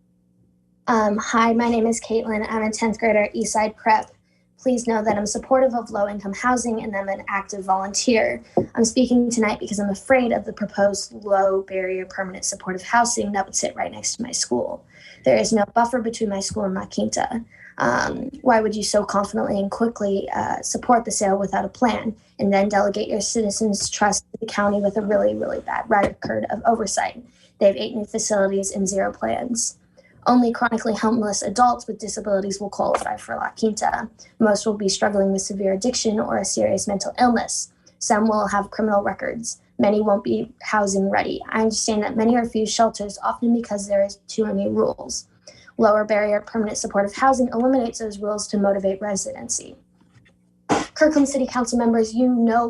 Hi, my name is Caitlin. I'm a 10th grader at Eastside Prep. Please know that I'm supportive of low-income housing and I'm an active volunteer. I'm speaking tonight because I'm afraid of the proposed low-barrier permanent supportive housing that would sit right next to my school. There is no buffer between my school and La Quinta. Why would you so confidently and quickly support the sale without a plan and then delegate your citizens' trust to the county with a really, really bad record of oversight? They have 8 new facilities and 0 plans. Only chronically homeless adults with disabilities will qualify for La Quinta. Most will be struggling with severe addiction or a serious mental illness. Some will have criminal records. Many won't be housing ready. I understand that many refuse shelters, often because there is too many rules. Lower barrier permanent supportive housing eliminates those rules to motivate residency. Kirkland City Council members, you know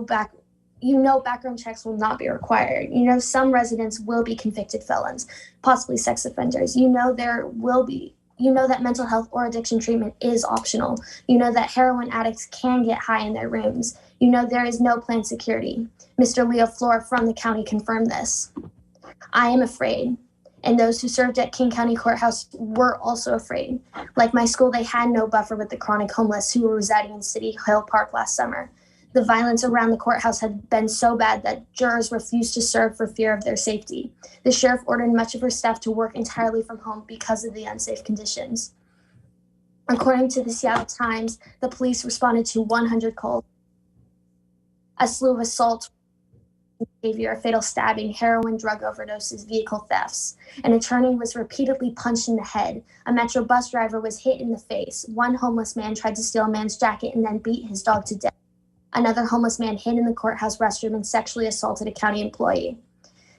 background checks will not be required. You know some residents will be convicted felons, possibly sex offenders. You know that mental health or addiction treatment is optional. You know that heroin addicts can get high in their rooms. You know there is no planned security. Mr. Leo Flor from the county confirmed this. I am afraid. And those who served at King County Courthouse were also afraid. Like my school, they had no buffer with the chronic homeless who were residing in City Hill Park last summer. The violence around the courthouse had been so bad that jurors refused to serve for fear of their safety. The sheriff ordered much of her staff to work entirely from home because of the unsafe conditions. According to the Seattle Times, the police responded to 100 calls. A slew of assaults, behavior, fatal stabbing, heroin, drug overdoses, vehicle thefts. An attorney was repeatedly punched in the head. A Metro bus driver was hit in the face. One homeless man tried to steal a man's jacket and then beat his dog to death. Another homeless man hid in the courthouse restroom and sexually assaulted a county employee.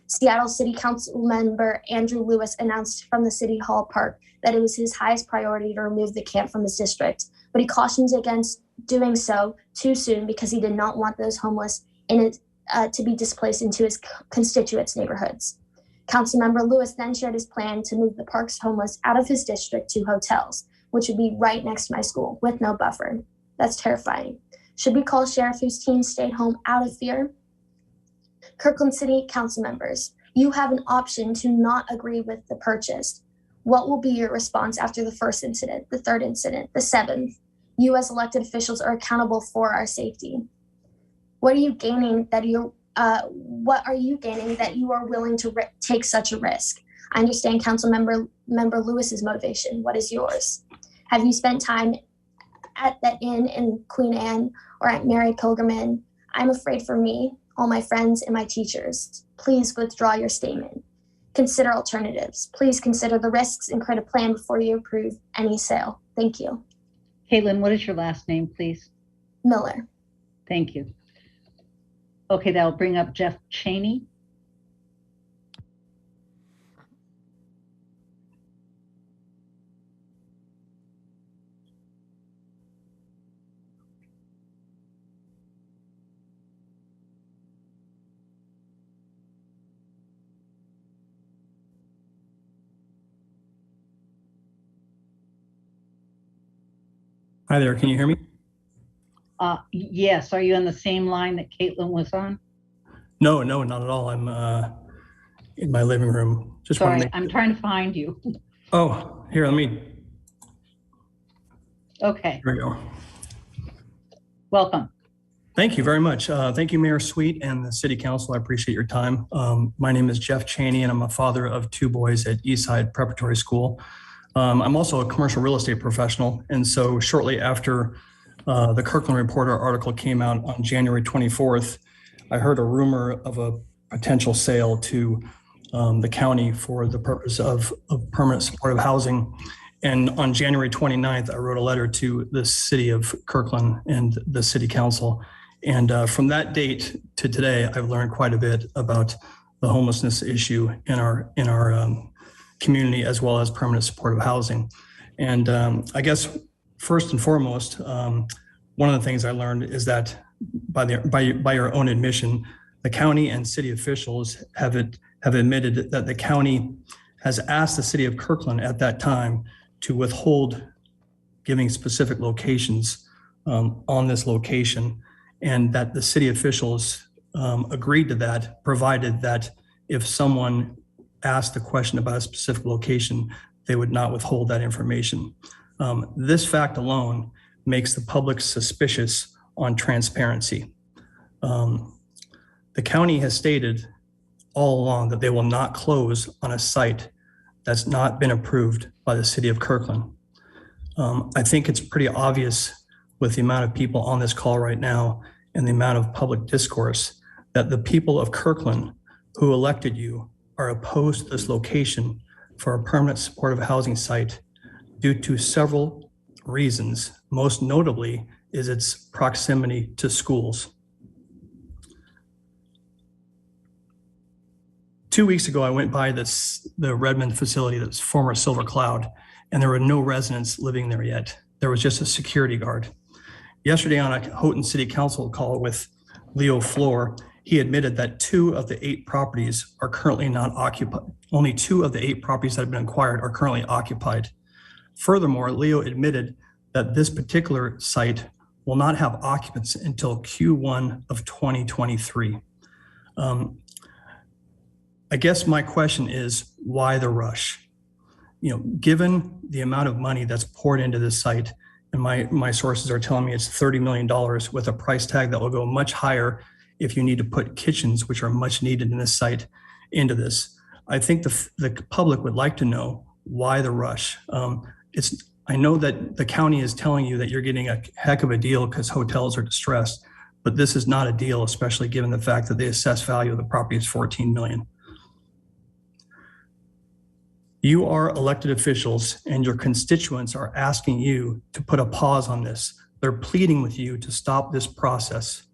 Seattle City Council member Andrew Lewis announced from the City Hall Park that it was his highest priority to remove the camp from his district, but he cautioned against doing so too soon because he did not want those homeless in it to be displaced into his constituents' neighborhoods. Councilmember Lewis then shared his plan to move the park's homeless out of his district to hotels, which would be right next to my school with no buffer. That's terrifying. Should we call sheriff whose team stayed home out of fear? Kirkland City Council members, you have an option to not agree with the purchase. What will be your response after the first incident, the third incident, the seventh? You as elected officials are accountable for our safety. What are you gaining that you are willing to take such a risk? I understand Councilmember Lewis's motivation. What is yours? Have you spent time at the inn in Queen Anne or at Mary Pilgrim Inn? I'm afraid for me, all my friends, and my teachers. Please withdraw your statement. Consider alternatives. Please consider the risks and create a plan before you approve any sale. Thank you. Caitlin, what is your last name, please? Miller. Thank you. Okay, that'll bring up Jeff Cheney. Hi there, can you hear me? Yes, are you on the same line that Caitlin was on? No, not at all. I'm in my living room. Just want Sorry, I'm trying to find you. Oh, here, let me. Okay. Here we go. Welcome. Thank you very much. Thank you, Mayor Sweet and the City Council. I appreciate your time. My name is Jeff Cheney, and I'm a father of 2 boys at Eastside Preparatory School. I'm also a commercial real estate professional, and so shortly after the Kirkland Reporter article came out on January 24th, I heard a rumor of a potential sale to the county for the purpose of permanent supportive housing. And on January 29th, I wrote a letter to the city of Kirkland and the city council. And from that date to today, I've learned quite a bit about the homelessness issue in our community, as well as permanent supportive housing. And I guess first and foremost, one of the things I learned is that by your own admission, the county and city officials have admitted that the county has asked the city of Kirkland at that time to withhold giving specific locations on this location, and that the city officials agreed to that, provided that if someone asked a question about a specific location, they would not withhold that information. This fact alone makes the public suspicious on transparency. The county has stated all along that they will not close on a site that's not been approved by the city of Kirkland. I think it's pretty obvious with the amount of people on this call right now and the amount of public discourse that the people of Kirkland who elected you are opposed to this location for a permanent supportive housing site due to several reasons. Most notably is its proximity to schools. 2 weeks ago, I went by the Redmond facility that's former Silver Cloud, and there were no residents living there yet. There was just a security guard. Yesterday on a Houghton City Council call with Leo Floor, he admitted that 2 of the 8 properties are currently not occupied. Only 2 of the 8 properties that have been acquired are currently occupied. Furthermore, Leo admitted that this particular site will not have occupants until Q1 of 2023. I guess my question is, why the rush? Given the amount of money that's poured into this site, and my sources are telling me it's $30 million with a price tag that will go much higher if you need to put kitchens, which are much needed in this site, into this. I think the public would like to know why the rush. I know that the county is telling you that you're getting a heck of a deal because hotels are distressed, but this is not a deal, especially given the fact that the assessed value of the property is $14 million. You are elected officials and your constituents are asking you to put a pause on this. They're pleading with you to stop this process.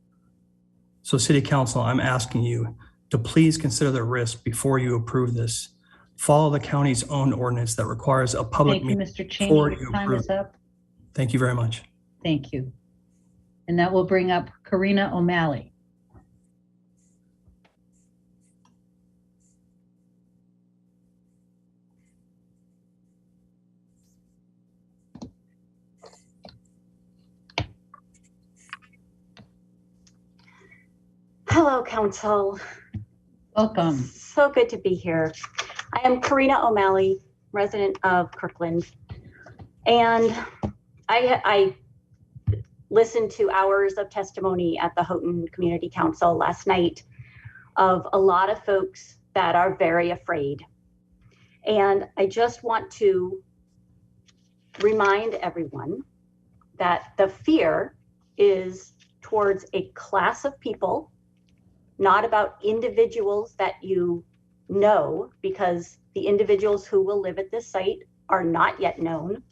So City Council, I'm asking you to please consider the risk before you approve this. Follow the county's own ordinance that requires a public Thank you, meeting. Mr. Cheney. before Your you time approve. is up. Thank you very much. Thank you. And that will bring up Karina O'Malley. Hello, Council. Welcome. So good to be here. I am Karina O'Malley, resident of Kirkland. And I listened to hours of testimony at the Houghton Community Council last night of a lot of folks that are very afraid. And I just want to remind everyone that the fear is towards a class of people, not about individuals that you know, because the individuals who will live at this site are not yet known.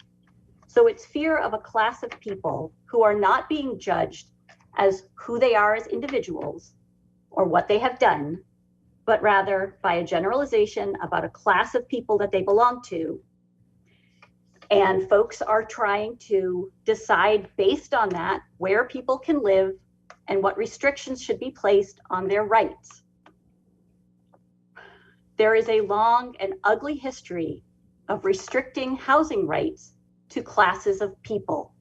So it's fear of a class of people who are not being judged as who they are as individuals or what they have done, but rather by a generalization about a class of people that they belong to. And folks are trying to decide based on that where people can live and what restrictions should be placed on their rights. There is a long and ugly history of restricting housing rights to classes of people.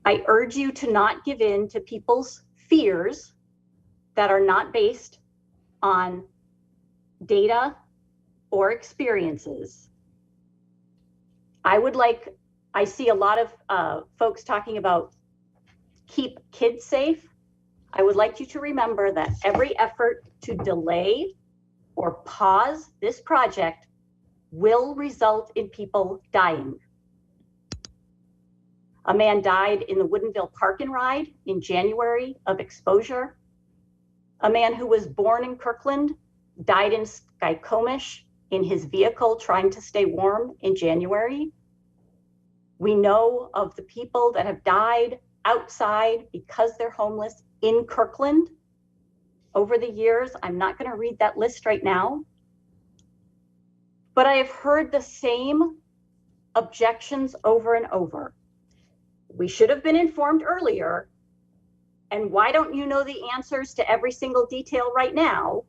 I urge you to not give in to people's fears that are not based on data or experiences. I see a lot of folks talking about keep kids safe. I would like you to remember that every effort to delay or pause this project will result in people dying. A man died in the Woodinville Park and Ride in January of exposure. A man who was born in Kirkland died in Skykomish in his vehicle trying to stay warm in January. We know of the people that have died outside because they're homeless in Kirkland over the years. I'm not going to read that list right now, but I have heard the same objections over and over. We should have been informed earlier. And why don't you know the answers to every single detail right now?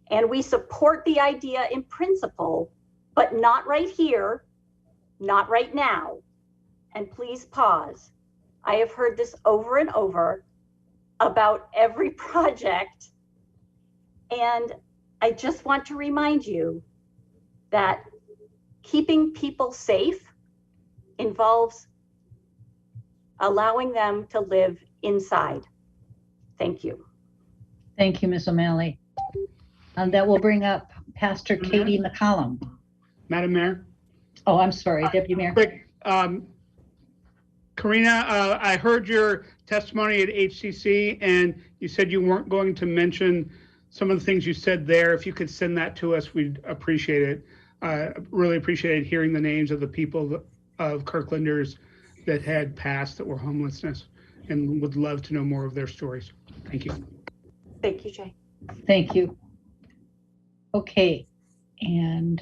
And we support the idea in principle, but not right here, not right now. And please pause. I have heard this over and over about every project. And I just want to remind you that keeping people safe involves allowing them to live inside. Thank you. Thank you, Ms. O'Malley. That will bring up Pastor Katie McCollum. Madam Mayor? Oh, I'm sorry, Deputy Mayor. Quick, Karina, I heard your testimony at HCC and you said you weren't going to mention some of the things you said there. If you could send that to us, we'd appreciate it. Really appreciated hearing the names of the people of Kirklanders that had passed that were homelessness, and would love to know more of their stories. Thank you. Thank you, Jay. Thank you. Okay, and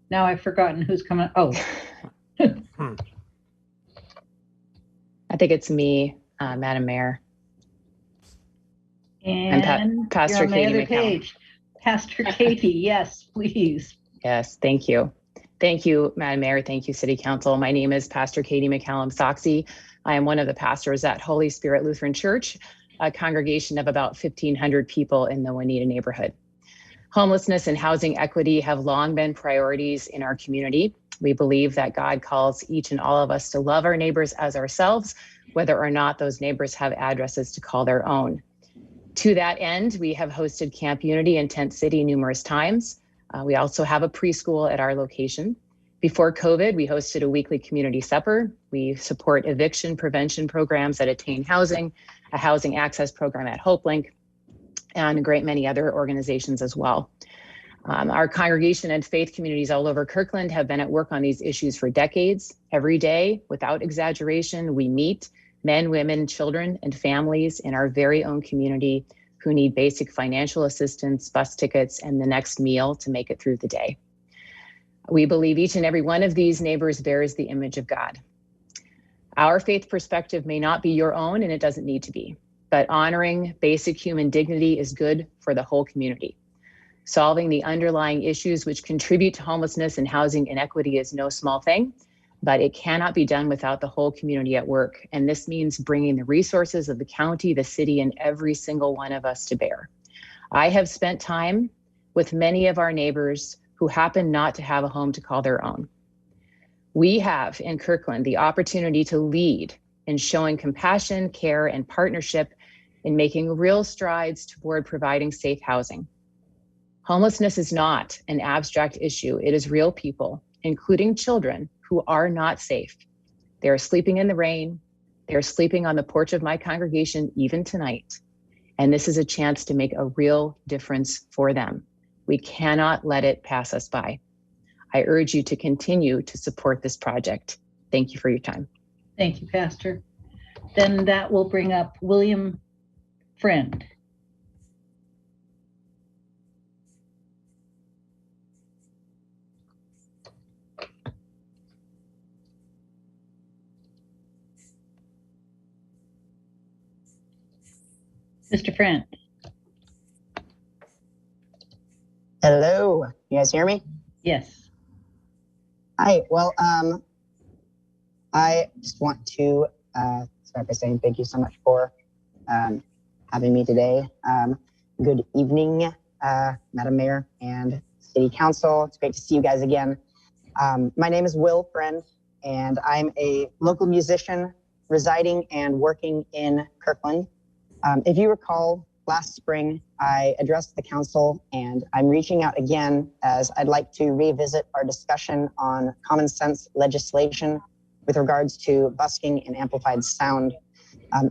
now I've forgotten who's coming. Oh. I think it's me, Madam Mayor. And Pastor you're on Katie the other McCollum. page. Pastor Katie, yes, please. Yes, thank you. Thank you, Madam Mayor. Thank you, City Council. My name is Pastor Katie McCollum Soxy. I am one of the pastors at Holy Spirit Lutheran Church, a congregation of about 1,500 people in the Juanita neighborhood. Homelessness and housing equity have long been priorities in our community. We believe that God calls each and all of us to love our neighbors as ourselves, whether or not those neighbors have addresses to call their own. To that end, we have hosted Camp Unity in Tent City numerous times. We also have a preschool at our location. Before COVID, we hosted a weekly community supper. We support eviction prevention programs at Attain Housing, a housing access program at HopeLink, and a great many other organizations as well. Our congregation and faith communities all over Kirkland have been at work on these issues for decades. Every day, without exaggeration, we meet men, women, children, and families in our very own community who need basic financial assistance, bus tickets, and the next meal to make it through the day. We believe each and every one of these neighbors bears the image of God. Our faith perspective may not be your own, and it doesn't need to be, but honoring basic human dignity is good for the whole community. Solving the underlying issues which contribute to homelessness and housing inequity is no small thing, but it cannot be done without the whole community at work. And this means bringing the resources of the county, the city, and every single one of us to bear. I have spent time with many of our neighbors who happen not to have a home to call their own. We have in Kirkland the opportunity to lead in showing compassion, care, and partnership in making real strides toward providing safe housing. Homelessness is not an abstract issue. It is real people, including children, who are not safe. They are sleeping in the rain. They are sleeping on the porch of my congregation even tonight. And this is a chance to make a real difference for them. We cannot let it pass us by. I urge you to continue to support this project. Thank you for your time. Thank you, Pastor. Then that will bring up William Friend. Mr. Friend. Hello, you guys hear me? Yes. Hi, well, I just want to start by saying thank you so much for having me today. Good evening, Madam Mayor and City Council. It's great to see you guys again. My name is Will Friend, and I'm a local musician residing and working in Kirkland. If you recall, last spring, I addressed the council, and I'm reaching out again as I'd like to revisit our discussion on common sense legislation with regards to busking and amplified sound.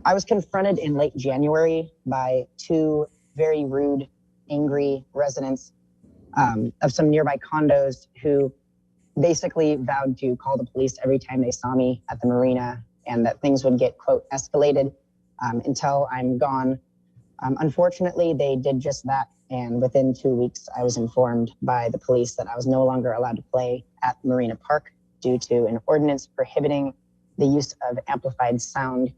I was confronted in late January by two very rude, angry residents of some nearby condos who basically vowed to call the police every time they saw me at the marina, and that things would get, quote, escalated until I'm gone. Unfortunately, they did just that. And within 2 weeks, I was informed by the police that I was no longer allowed to play at Marina Park due to an ordinance prohibiting the use of amplified sound.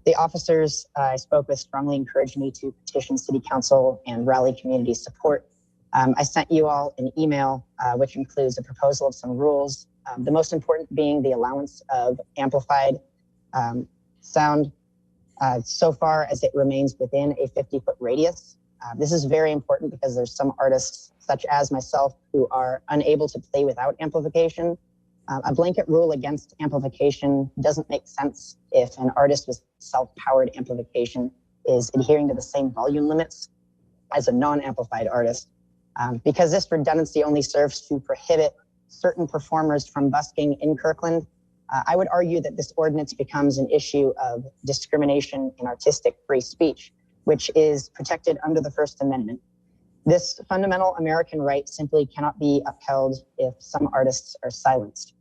The officers I spoke with strongly encouraged me to petition City Council and rally community support. I sent you all an email, which includes a proposal of some rules, the most important being the allowance of amplified sound so far as it remains within a 50-foot radius. This is very important because there's some artists, such as myself, who are unable to play without amplification. A blanket rule against amplification doesn't make sense if an artist with self-powered amplification is adhering to the same volume limits as a non-amplified artist. Because this redundancy only serves to prohibit certain performers from busking in Kirkland, I would argue that this ordinance becomes an issue of discrimination in artistic free speech, which is protected under the First Amendment. This fundamental American right simply cannot be upheld if some artists are silenced.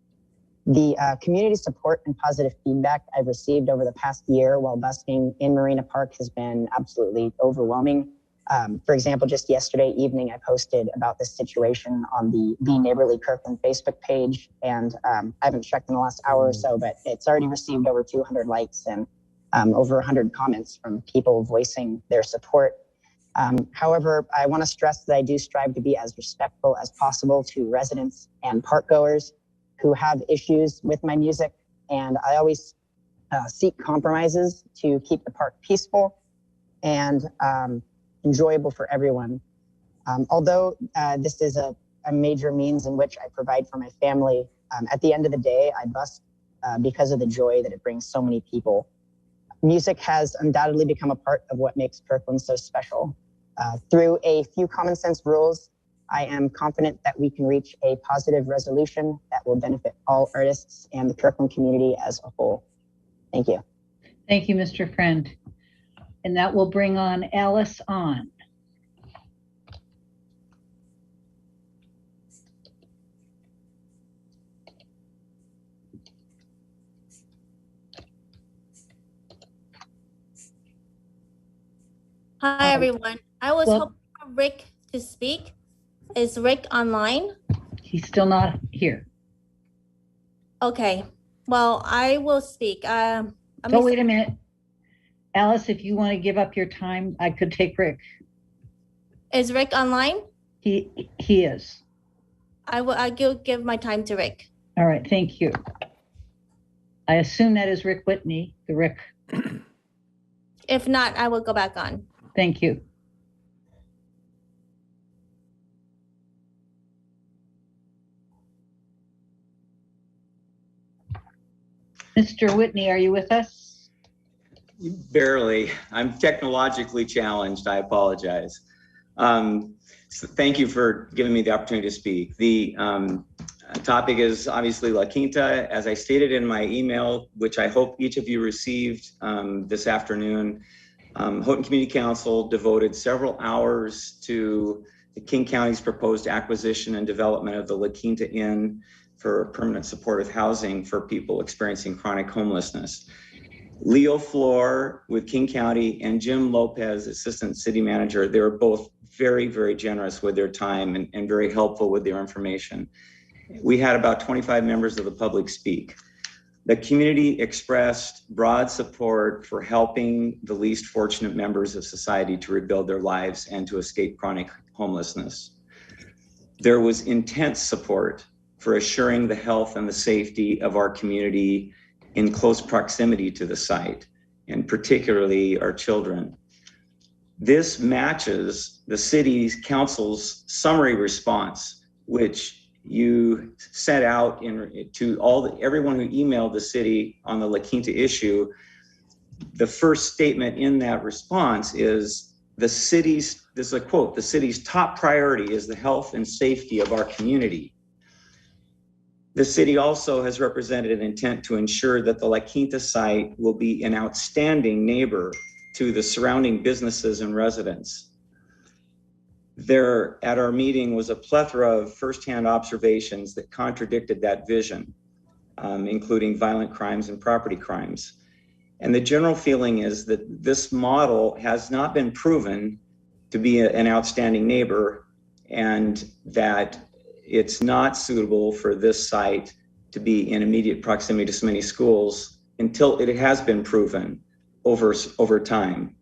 The community support and positive feedback I've received over the past year while busking in Marina Park has been absolutely overwhelming. For example, just yesterday evening, I posted about this situation on the Be Neighborly Kirkland Facebook page, and I haven't checked in the last hour or so, but it's already received over 200 likes and over 100 comments from people voicing their support. However, I want to stress that I do strive to be as respectful as possible to residents and park goers who have issues with my music, and I always seek compromises to keep the park peaceful and enjoyable for everyone. Although this is a major means in which I provide for my family, at the end of the day, I bust because of the joy that it brings so many people. Music has undoubtedly become a part of what makes Kirkland so special. Through a few common sense rules, I am confident that we can reach a positive resolution that will benefit all artists and the Kirkland community as a whole. Thank you. Thank you, Mr. Friend. And that will bring on Alice on. Hi, everyone. I was well- hoping for Rick to speak. Is Rick online? He's still not here. Okay. Well, I will speak. Wait a minute. Alice, if you want to give up your time, I could take Rick. Is Rick online? He is. I'll give my time to Rick. All right, thank you. I assume that is Rick Whitney, the Rick. If not, I will go back on. Thank you. Mr. Whitney, are you with us? Barely. I'm technologically challenged. I apologize. So thank you for giving me the opportunity to speak. The topic is obviously La Quinta. As I stated in my email, which I hope each of you received this afternoon, Houghton Community Council devoted several hours to the King County's proposed acquisition and development of the La Quinta Inn for permanent supportive housing for people experiencing chronic homelessness. Leo Floor with King County and Jim Lopez, Assistant City Manager, they were both very, very generous with their time and very helpful with their information. We had about 25 members of the public speak. The community expressed broad support for helping the least fortunate members of society to rebuild their lives and to escape chronic homelessness. There was intense support for assuring the health and the safety of our community in close proximity to the site, and particularly our children. This matches the city's council's summary response, which you sent out to everyone who emailed the city on the La Quinta issue. The first statement in that response is this is a quote, the city's top priority is the health and safety of our community. The city also has represented an intent to ensure that the La Quinta site will be an outstanding neighbor to the surrounding businesses and residents. There at our meeting was a plethora of firsthand observations that contradicted that vision, including violent crimes and property crimes. And the general feeling is that this model has not been proven to be an outstanding neighbor, and that it's not suitable for this site to be in immediate proximity to so many schools until it has been proven over time.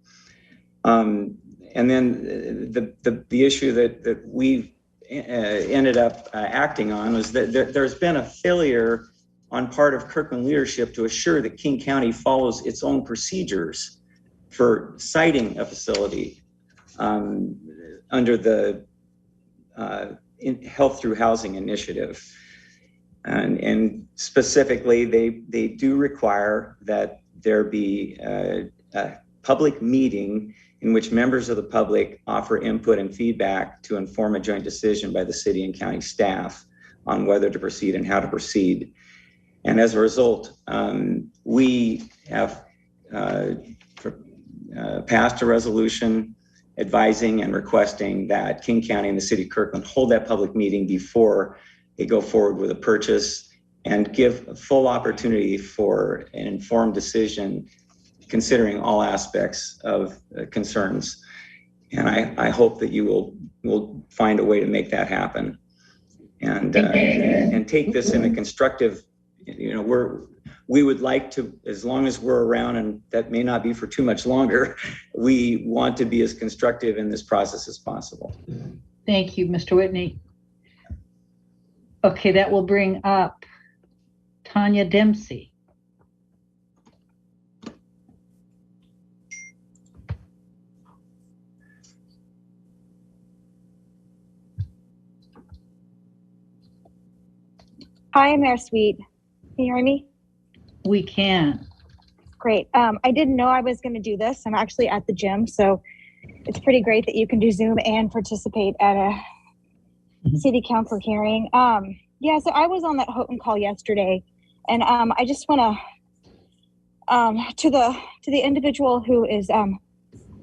And then the issue that we've ended up acting on was that there's been a failure on part of Kirkland leadership to assure that King County follows its own procedures for siting a facility under the Health Through Housing initiative. And specifically, they do require that there be a public meeting in which members of the public offer input and feedback to inform a joint decision by the city and county staff on whether to proceed and how to proceed. And as a result, we have passed a resolution advising and requesting that King County and the city of Kirkland hold that public meeting before they go forward with a purchase, and give a full opportunity for an informed decision considering all aspects of concerns. And I hope that you will find a way to make that happen, and take this in a constructive, we would like to, as long as we're around, and that may not be for too much longer, we want to be as constructive in this process as possible. Thank you, Mr. Whitney. Okay, that will bring up Tanya Dempsey. Hi, Mayor Sweet. Can you hear me? We can. Great. I didn't know I was going to do this. I'm actually at the gym, so it's pretty great that you can do Zoom and participate at a city council hearing. Yeah, so I was on that Houghton call yesterday, and I just want to the individual who is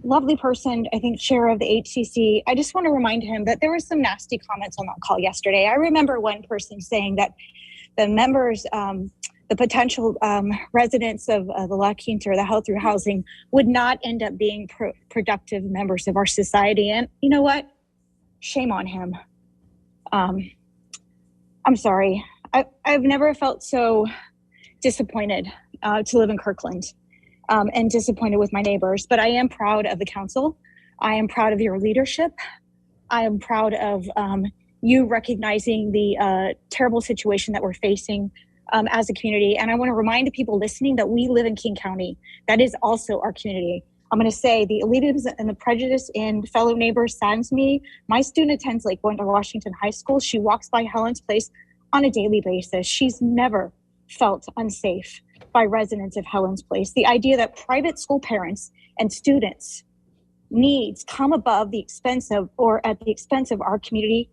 lovely person, I think chair of the HCC, I just want to remind him that there were some nasty comments on that call yesterday. I remember one person saying that the members the potential residents of the La Quinta or the Health Through Housing would not end up being productive members of our society. And you know what? Shame on him. I'm sorry. I've never felt so disappointed to live in Kirkland and disappointed with my neighbors, but I am proud of the council. I am proud of your leadership. I am proud of you recognizing the terrible situation that we're facing as a community. And I want to remind the people listening that we live in King County. That is also our community. I'm going to say the elitism and the prejudice in fellow neighbors saddens me. My student attends Lake Boynton Washington High School. She walks by Helen's Place on a daily basis. She's never felt unsafe by residents of Helen's Place. The idea that private school parents and students' needs come above the expense of, or at the expense of our community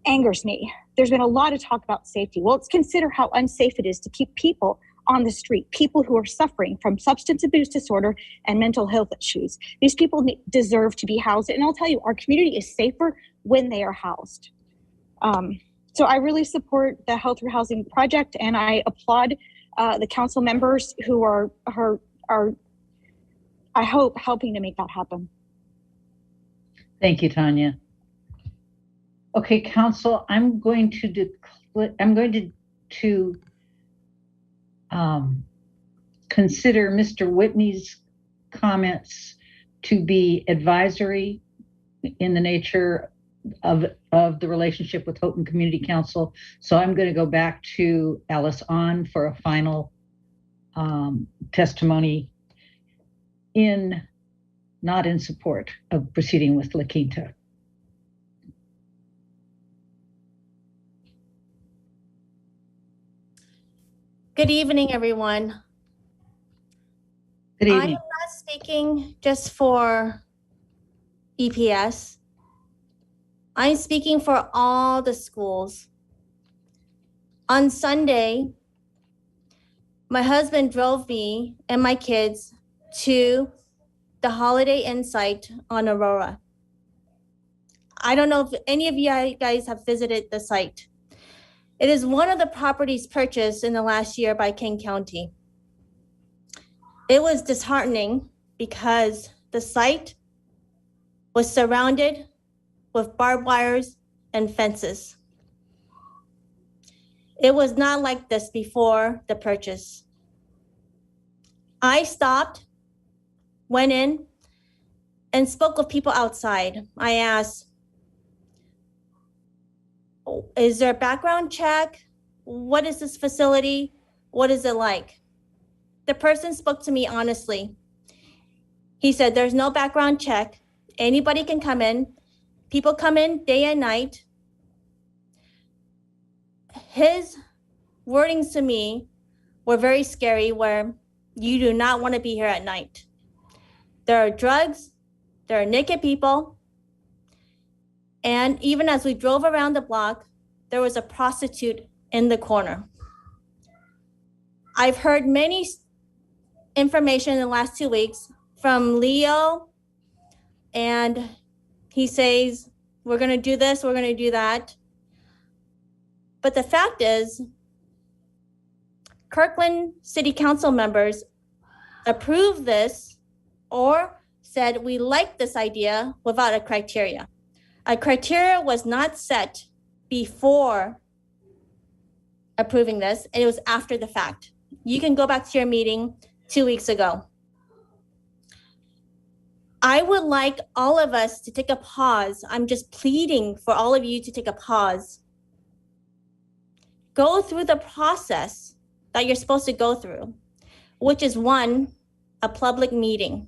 angers me. There's been a lot of talk about safety. Well, let's consider how unsafe it is to keep people on the street, people who are suffering from substance abuse disorder and mental health issues. These people deserve to be housed. And I'll tell you, our community is safer when they are housed. So I really support the Health Through Housing project, and I applaud the council members who are, I hope, helping to make that happen. Thank you, Tanya. Okay, council, I'm going to consider Mr. Whitney's comments to be advisory in the nature of the relationship with Houghton Community Council. So I'm going to go back to Alice On for a final testimony not in support of proceeding with La Quinta. Good evening, everyone. Good I am evening. not speaking just for EPS. I'm speaking for all the schools. On Sunday, my husband drove me and my kids to the Holiday Inn site on Aurora. I don't know if any of you guys have visited the site. It is one of the properties purchased in the last year by King County. It was disheartening because the site was surrounded with barbed wires and fences. It was not like this before the purchase. I stopped, went in, and spoke with people outside. I asked, is there a background check? What is this facility? What is it like? The person spoke to me honestly. He said, there's no background check. Anybody can come in. People come in day and night. His wordings to me were very scary, where you do not want to be here at night. There are drugs, there are naked people, and even as we drove around the block, there was a prostitute in the corner. I've heard many information in the last 2 weeks from Leo, and he says, we're going to do this, we're going to do that. But the fact is, Kirkland City Council members approved this or said we like this idea without a criteria. A criteria was not set before approving this, and it was after the fact. You can go back to your meeting 2 weeks ago. I would like all of us to take a pause. I'm just pleading for all of you to take a pause. Go through the process that you're supposed to go through, which is one, a public meeting.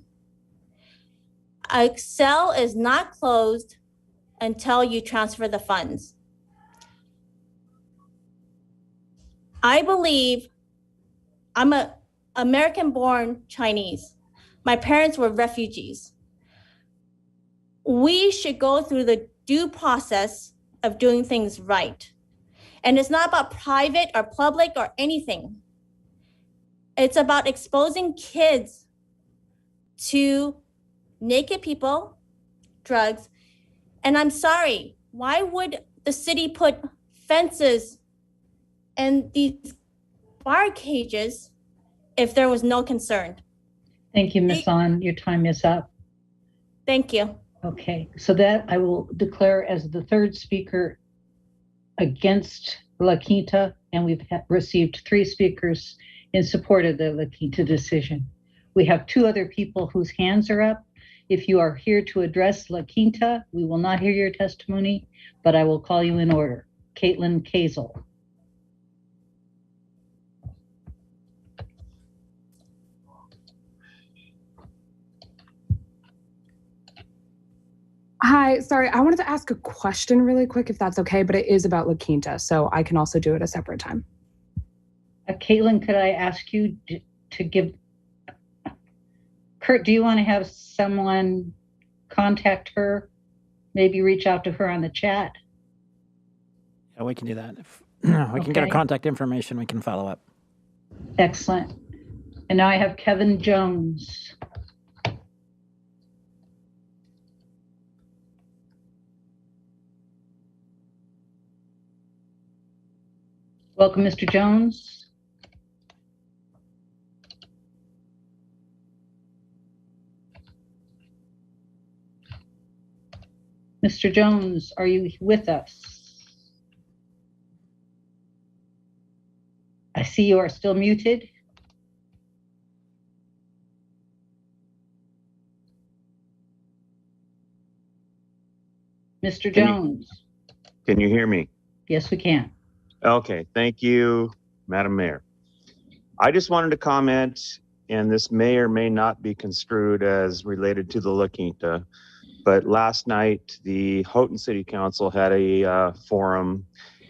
Excel is not closed until you transfer the funds. I believe I'm an American-born Chinese. My parents were refugees. We should go through the due process of doing things right. And it's not about private or public or anything. It's about exposing kids to naked people, drugs. And I'm sorry, why would the city put fences and these bar cages if there was no concern. Thank you, Ms. On. Your time is up. Thank you. Okay, so that I will declare as the third speaker against La Quinta, and we've received 3 speakers in support of the La Quinta decision. We have 2 other people whose hands are up. If you are here to address La Quinta, we will not hear your testimony, but I will call you in order. Caitlin Kazel. Hi, sorry, I wanted to ask a question really quick, if that's okay, but it is about La Quinta, so I can also do it a separate time. Caitlin, could I ask you to give, Kurt, do you want to have someone contact her? Maybe reach out to her on the chat? Yeah, we can do that. If we can get her contact information, we can follow up. Excellent. And now I have Kevin Jones. Welcome, Mr. Jones. Mr. Jones, are you with us? I see you are still muted. Mr. Jones. Can you hear me? Yes, we can. Okay, thank you, Madam Mayor. I just wanted to comment, and this may or may not be construed as related to the La Quinta, but last night the Houghton City Council had a forum,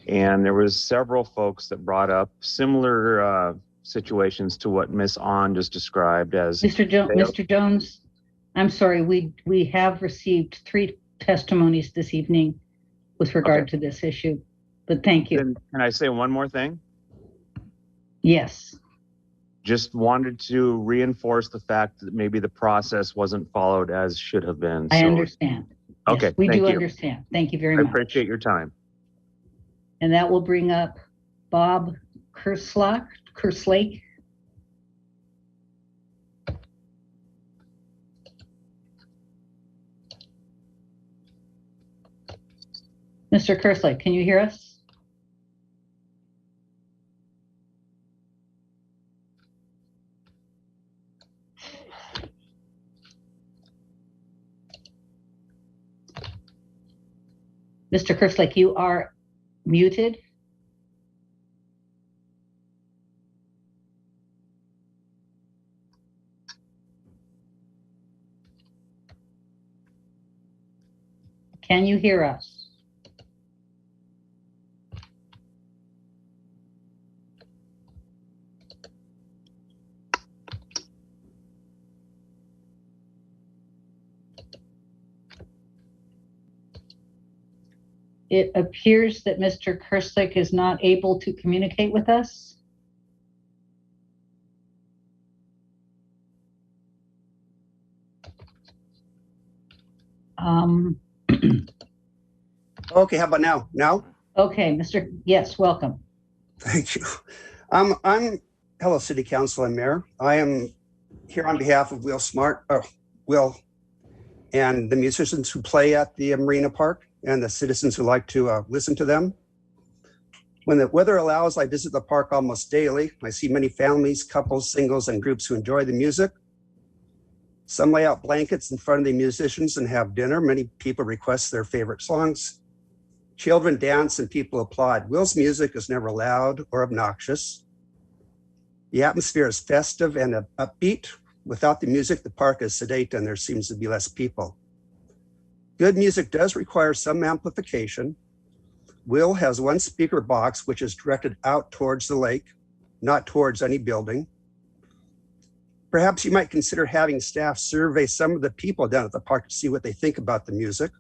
and there was several folks that brought up similar situations to what Ms. On just described as Mr. Jones, I'm sorry, we have received 3 testimonies this evening with regard to this issue. But thank you. Can I say one more thing? Yes. Just wanted to reinforce the fact that maybe the process wasn't followed as should have been. I understand. Okay. Yes, we do understand. Thank you very much. I appreciate your time. And that will bring up Bob Kerslake. Mr. Kerslake, can you hear us? Mr. Kerslake, you are muted. Can you hear us? It appears that Mr. Kerslake is not able to communicate with us. Okay, how about now? Now? Okay, yes, welcome. Thank you. Hello, City Council and Mayor. I am here on behalf of Will and the musicians who play at the Marina Park and the citizens who like to listen to them. When the weather allows, I visit the park almost daily. I see many families, couples, singles, and groups who enjoy the music. Some lay out blankets in front of the musicians and have dinner. Many people request their favorite songs. Children dance and people applaud. Will's music is never loud or obnoxious. The atmosphere is festive and upbeat. Without the music, the park is sedate and there seems to be less people. Good music does require some amplification. Will has one speaker box which is directed out towards the lake, not towards any building. Perhaps you might consider having staff survey some of the people down at the park to see what they think about the music.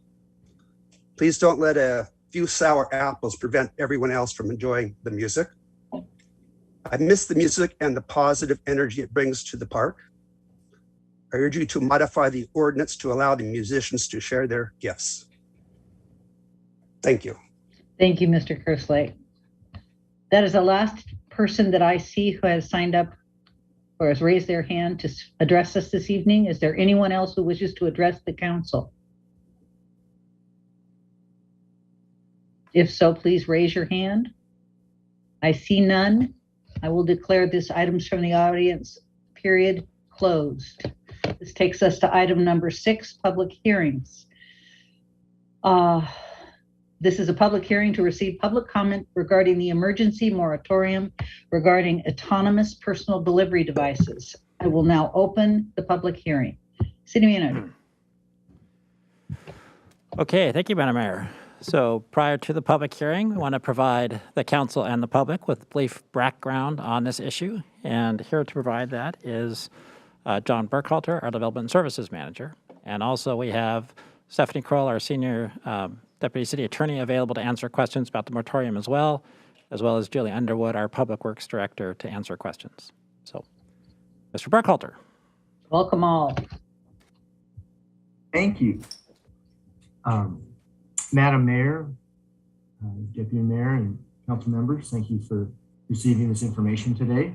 Please don't let a few sour apples prevent everyone else from enjoying the music. I miss the music and the positive energy it brings to the park. I urge you to modify the ordinance to allow the musicians to share their gifts. Thank you. Thank you, Mr. Kerslake. That is the last person that I see who has signed up or has raised their hand to address us this evening? Is there anyone else who wishes to address the council? If so, please raise your hand. I see none. I will declare this items from the audience period closed. This takes us to item number 6, public hearings. This is a public hearing to receive public comment regarding the emergency moratorium regarding autonomous personal delivery devices. I will now open the public hearing. City Manager. Okay, thank you, Madam Mayor. So prior to the public hearing, we want to provide the council and the public with brief background on this issue. And here to provide that is John Burkhalter, our Development Services Manager. And also we have Stephanie Kroll, our Senior Deputy City Attorney, available to answer questions about the moratorium as well as Julie Underwood, our Public Works Director, to answer questions. So, Mr. Burkhalter. Welcome all. Thank you. Madam Mayor, Deputy Mayor, and council members, thank you for receiving this information today.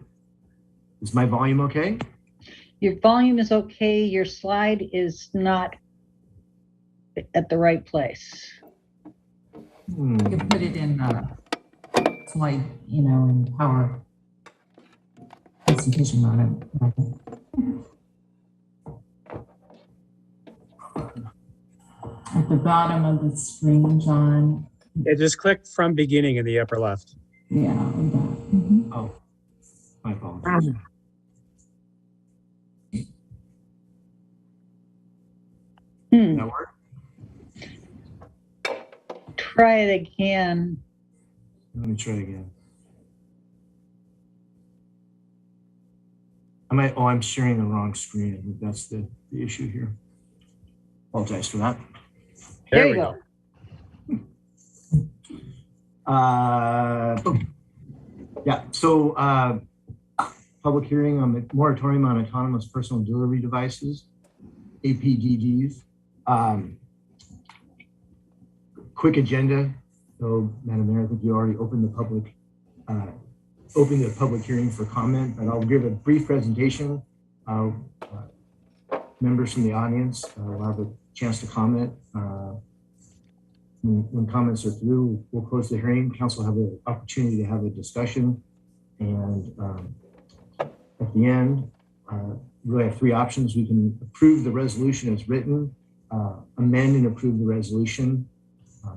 Is my volume okay? Your volume is okay. Your slide is not at the right place. You can put it in slide, in power presentation on it. At the bottom of the screen, John. Yeah, just click from beginning in the upper left. Yeah, like that. Mm-hmm. Oh, my apologies. That work? Try it again. Let me try again. I'm sharing the wrong screen. I think that's the issue here. Apologize for that. There you go. Boom. Yeah, so public hearing on the moratorium on autonomous personal delivery devices, APDDs. Quick agenda. So, Madam Mayor, I think you already opened the public hearing for comment, but I'll give a brief presentation. Members from the audience will have a chance to comment. When comments are through, we'll close the hearing. Council will have an opportunity to have a discussion. And at the end, we really have 3 options. We can approve the resolution as written, amend and approve the resolution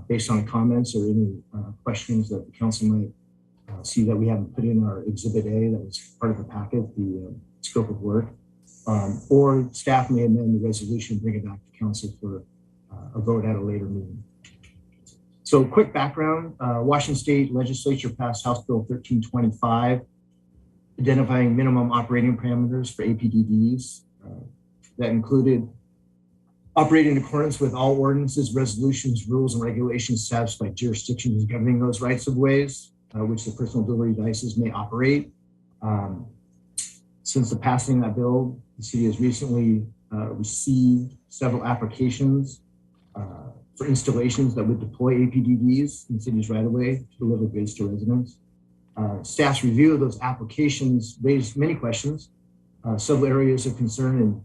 based on comments or any questions that the council might see that we haven't put in our Exhibit A that was part of the packet, the scope of work. Or staff may amend the resolution, bring it back to council for a vote at a later meeting. So quick background, Washington State Legislature passed House Bill 1325, identifying minimum operating parameters for APDDs. That included operating in accordance with all ordinances, resolutions, rules, and regulations established by jurisdictions governing those rights of ways, which the personal delivery devices may operate. Since the passing of that bill, the city has recently received several applications for installations that would deploy APDDs in the city's right-of-way to deliver goods to residents. Staff's review of those applications raised many questions, several areas of concern, and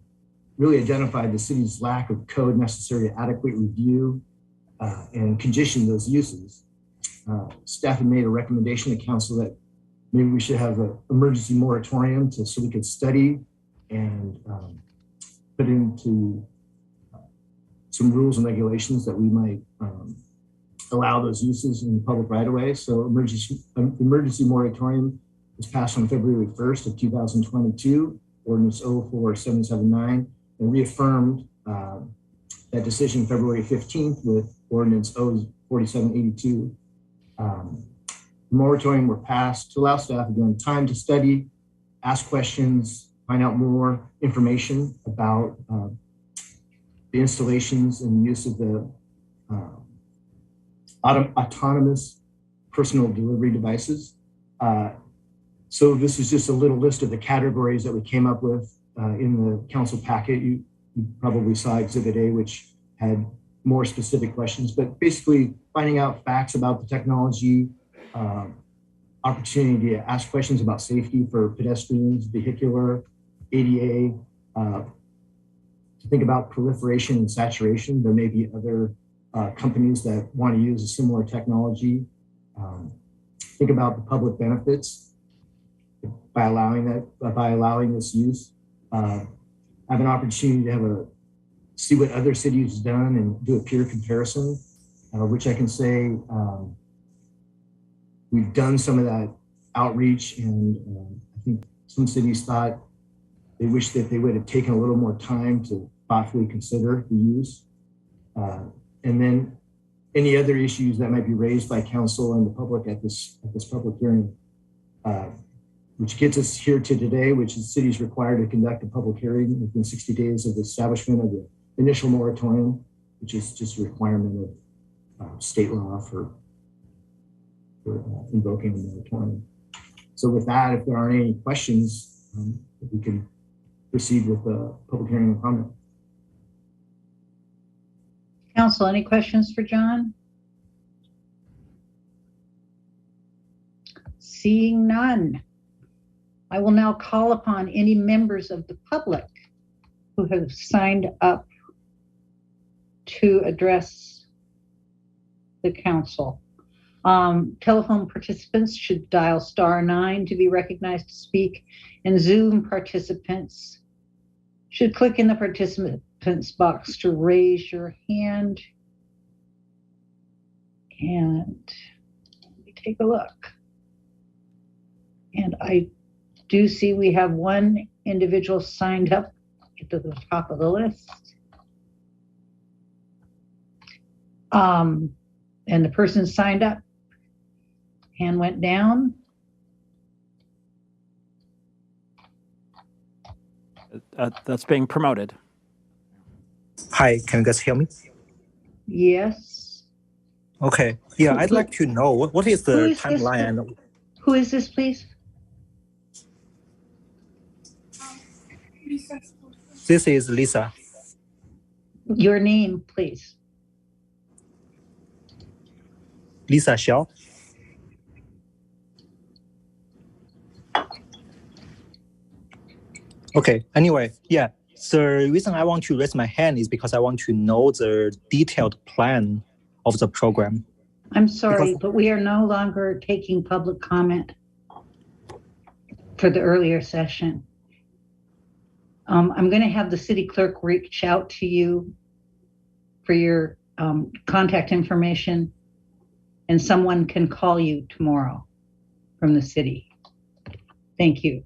really identified the city's lack of code necessary to adequately review and condition those uses. Staff had made a recommendation to council that maybe we should have an emergency moratorium so we could study and put into some rules and regulations that we might allow those uses in the public right of way. So emergency moratorium was passed on February 1st of 2022, ordinance 04779, and reaffirmed that decision February 15th with ordinance 04782. The moratorium were passed to allow staff, again, time to study, ask questions, find out more information about the installations and use of the autonomous personal delivery devices. So this is just a little list of the categories that we came up with in the council packet. You probably saw Exhibit A, which had more specific questions, but basically finding out facts about the technology, opportunity to ask questions about safety for pedestrians, vehicular, ADA, to think about proliferation and saturation. There may be other companies that want to use a similar technology. Think about the public benefits by allowing this use. Have an opportunity to see what other cities have done and do a peer comparison, which I can say we've done some of that outreach, and I think some cities thought they wish that they would have taken a little more time to thoughtfully consider the use. And then any other issues that might be raised by council and the public at this public hearing, which gets us here to today, which is cities required to conduct a public hearing within 60 days of the establishment of the initial moratorium, which is just a requirement of state law for invoking a moratorium. So with that, if there aren't any questions, we can proceed with the public hearing and comment. Council, any questions for John? Seeing none, I will now call upon any members of the public who have signed up to address the council. Telephone participants should dial *9 to be recognized to speak, and Zoom participants should click in the participants box to raise your hand. And let me take a look. And I do see we have one individual signed up at the top of the list. And the person signed up, hand went down. That's being promoted. Hi, can you guys hear me? Yes. Okay. Yeah, I'd like to know what is the timeline? Who is this, please? This is Lisa. Your name, please. Lisa Xiao. Okay, anyway, yeah. The reason I want to raise my hand is because I want to know the detailed plan of the program. I'm sorry, but we are no longer taking public comment for the earlier session. I'm going to have the city clerk reach out to you for your contact information, and someone can call you tomorrow from the city. Thank you.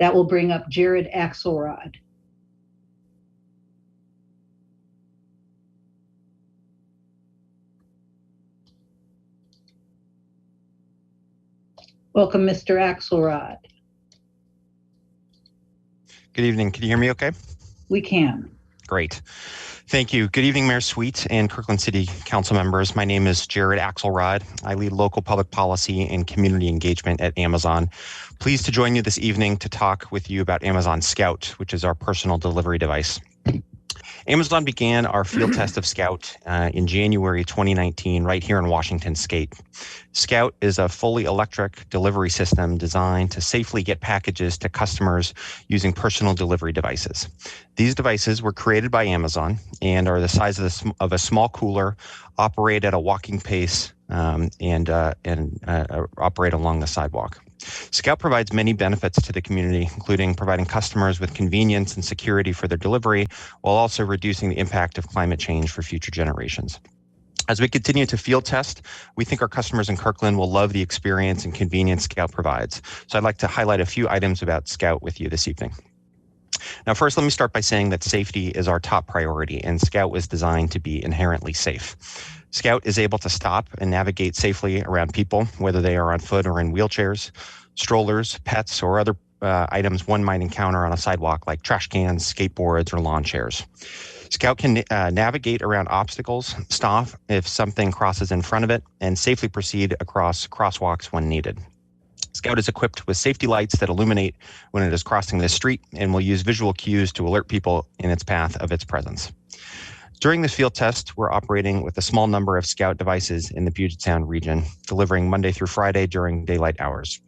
That will bring up Jared Axelrod. Welcome, Mr. Axelrod. Good evening. Can you hear me okay? We can. Great. Thank you. Good evening, Mayor Sweet and Kirkland City Council members. My name is Jared Axelrod. I lead local public policy and community engagement at Amazon. Pleased to join you this evening to talk with you about Amazon Scout, which is our personal delivery device. Amazon began our field test of Scout in January 2019 right here in Washington State. Scout is a fully electric delivery system designed to safely get packages to customers using personal delivery devices. These devices were created by Amazon and are the size of a small cooler, operate at a walking pace, and operate along the sidewalk. Scout provides many benefits to the community, including providing customers with convenience and security for their delivery, while also reducing the impact of climate change for future generations. As we continue to field test, we think our customers in Kirkland will love the experience and convenience Scout provides. So I'd like to highlight a few items about Scout with you this evening. Now, first, let me start by saying that safety is our top priority, and Scout was designed to be inherently safe. Scout is able to stop and navigate safely around people, whether they are on foot or in wheelchairs, strollers, pets, or other items one might encounter on a sidewalk like trash cans, skateboards, or lawn chairs. Scout can navigate around obstacles, stop if something crosses in front of it, and safely proceed across crosswalks when needed. Scout is equipped with safety lights that illuminate when it is crossing the street and will use visual cues to alert people in its path of its presence. During this field test, we're operating with a small number of Scout devices in the Puget Sound region, delivering Monday through Friday during daylight hours.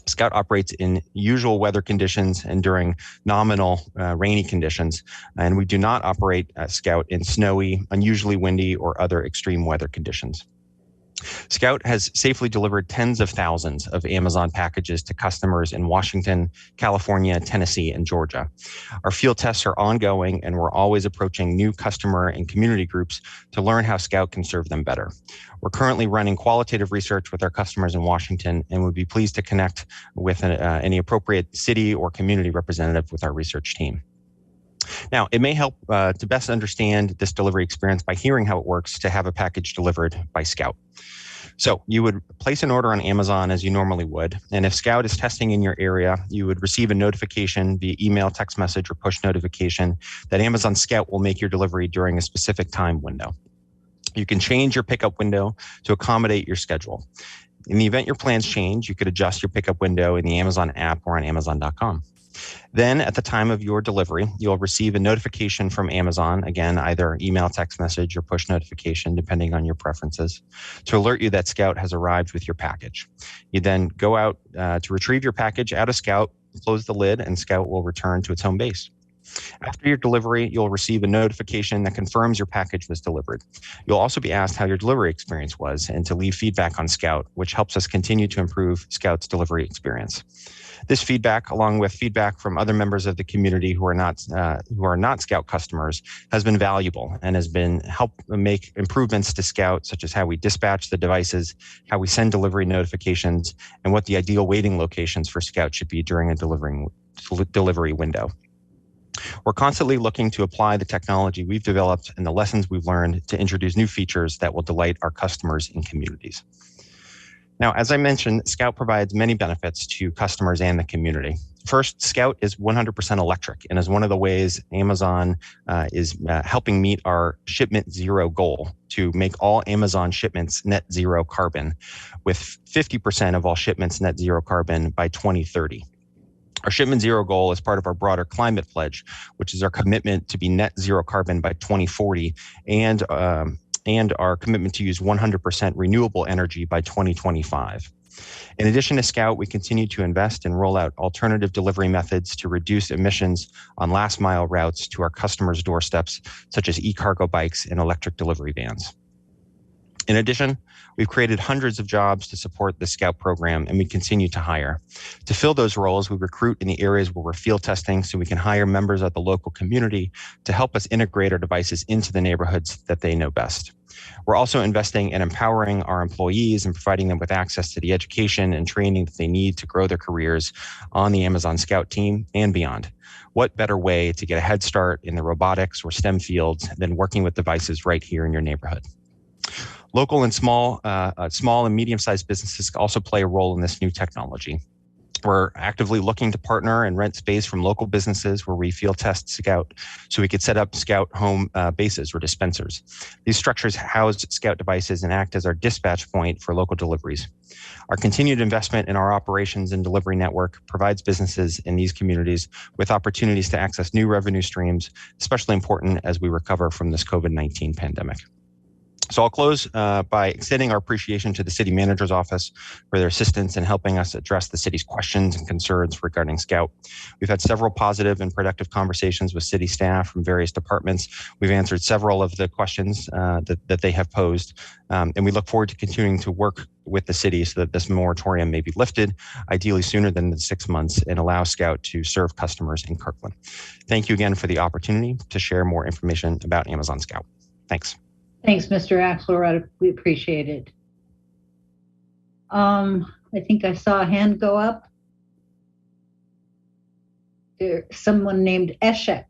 Scout operates in usual weather conditions and during nominal rainy conditions, and we do not operate Scout in snowy, unusually windy, or other extreme weather conditions. Scout has safely delivered tens of thousands of Amazon packages to customers in Washington, California, Tennessee, and Georgia. Our field tests are ongoing, and we're always approaching new customer and community groups to learn how Scout can serve them better. We're currently running qualitative research with our customers in Washington and would be pleased to connect with any appropriate city or community representative with our research team. Now, it may help to best understand this delivery experience by hearing how it works to have a package delivered by Scout. So you would place an order on Amazon as you normally would, and if Scout is testing in your area, you would receive a notification via email, text message, or push notification that Amazon Scout will make your delivery during a specific time window. You can change your pickup window to accommodate your schedule. In the event your plans change, you could adjust your pickup window in the Amazon app or on Amazon.com. Then at the time of your delivery, you'll receive a notification from Amazon, again, either email, text message, or push notification, depending on your preferences, to alert you that Scout has arrived with your package. You then go out to retrieve your package out of Scout, close the lid, and Scout will return to its home base. After your delivery, you'll receive a notification that confirms your package was delivered. You'll also be asked how your delivery experience was and to leave feedback on Scout, which helps us continue to improve Scout's delivery experience. This feedback, along with feedback from other members of the community who are not Scout customers, has been valuable and has been help make improvements to Scout, such as how we dispatch the devices, how we send delivery notifications, and what the ideal waiting locations for Scout should be during a delivery window. We're constantly looking to apply the technology we've developed and the lessons we've learned to introduce new features that will delight our customers and communities. Now, as I mentioned, Scout provides many benefits to customers and the community. First, Scout is 100% electric and is one of the ways Amazon is helping meet our shipment zero goal to make all Amazon shipments net zero carbon, with 50% of all shipments net zero carbon by 2030. Our shipment zero goal is part of our broader climate pledge, which is our commitment to be net zero carbon by 2040 and our commitment to use 100% renewable energy by 2025. In addition to Scout, we continue to invest and roll out alternative delivery methods to reduce emissions on last mile routes to our customers' doorsteps, such as e-cargo bikes and electric delivery vans. In addition, we've created hundreds of jobs to support the Scout program, and we continue to hire. To fill those roles, we recruit in the areas where we're field testing so we can hire members of the local community to help us integrate our devices into the neighborhoods that they know best. We're also investing in empowering our employees and providing them with access to the education and training that they need to grow their careers on the Amazon Scout team and beyond. What better way to get a head start in the robotics or STEM fields than working with devices right here in your neighborhood? Local and small and medium-sized businesses also play a role in this new technology. We're actively looking to partner and rent space from local businesses where we field test Scout so we could set up Scout home bases or dispensers. These structures house Scout devices and act as our dispatch point for local deliveries. Our continued investment in our operations and delivery network provides businesses in these communities with opportunities to access new revenue streams, especially important as we recover from this COVID-19 pandemic. So I'll close by extending our appreciation to the City Manager's Office for their assistance in helping us address the city's questions and concerns regarding Scout. We've had several positive and productive conversations with city staff from various departments. We've answered several of the questions that they have posed, and we look forward to continuing to work with the city so that this moratorium may be lifted, ideally sooner than the 6 months, and allow Scout to serve customers in Kirkland. Thank you again for the opportunity to share more information about Amazon Scout. Thanks. Thanks, Mr. Axelrod. We appreciate it. I think I saw a hand go up. There's someone named Eshek.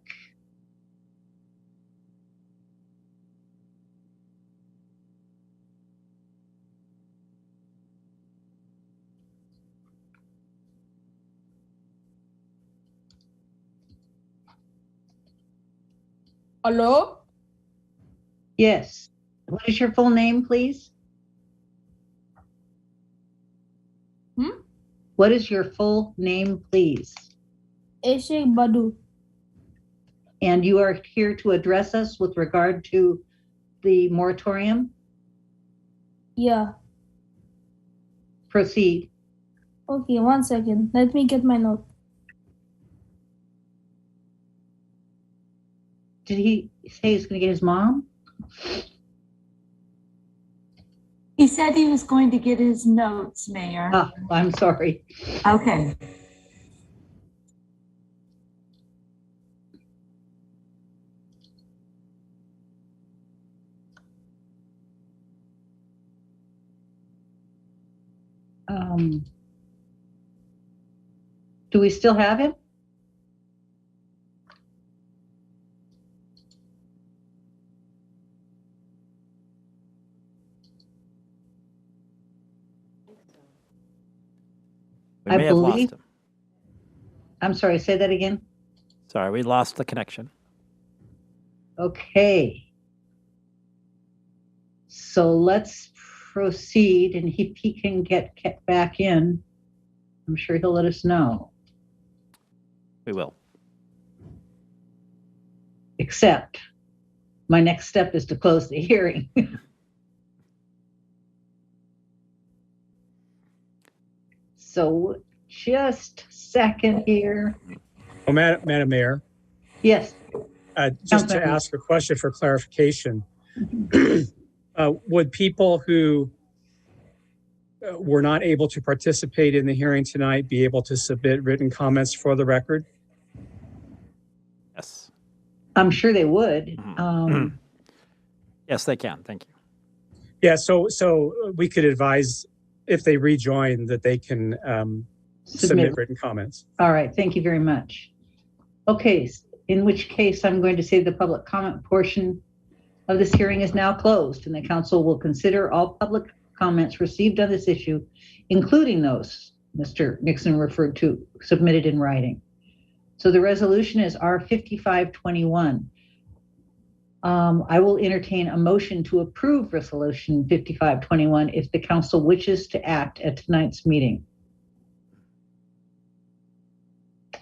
Hello? Yes. What is your full name, please? What is your full name, please? Eshek Badu. And you are here to address us with regard to the moratorium? Yeah. Proceed. Okay, 1 second. Let me get my note. Did he say he's going to get his mom? He said he was going to get his notes, Mayor. Oh, I'm sorry. Okay. Do we still have him? We may have lost him. I'm sorry, say that again. Sorry, we lost the connection. Okay. So let's proceed, and if he can get back in, I'm sure he'll let us know. We will. Except my next step is to close the hearing. So just a second here. Well, Madam Mayor. Yes. Just to ask a question for clarification. Would people who were not able to participate in the hearing tonight be able to submit written comments for the record? Yes. I'm sure they would. Yes, they can. Thank you. Yeah, so we could advise if they rejoin that they can submit written comments. All right, thank you very much. Okay, in which case I'm going to say the public comment portion of this hearing is now closed, and the council will consider all public comments received on this issue, including those Mr. Nixon referred to, submitted in writing. So the resolution is R5521. I will entertain a motion to approve resolution 5521 if the council wishes to act at tonight's meeting.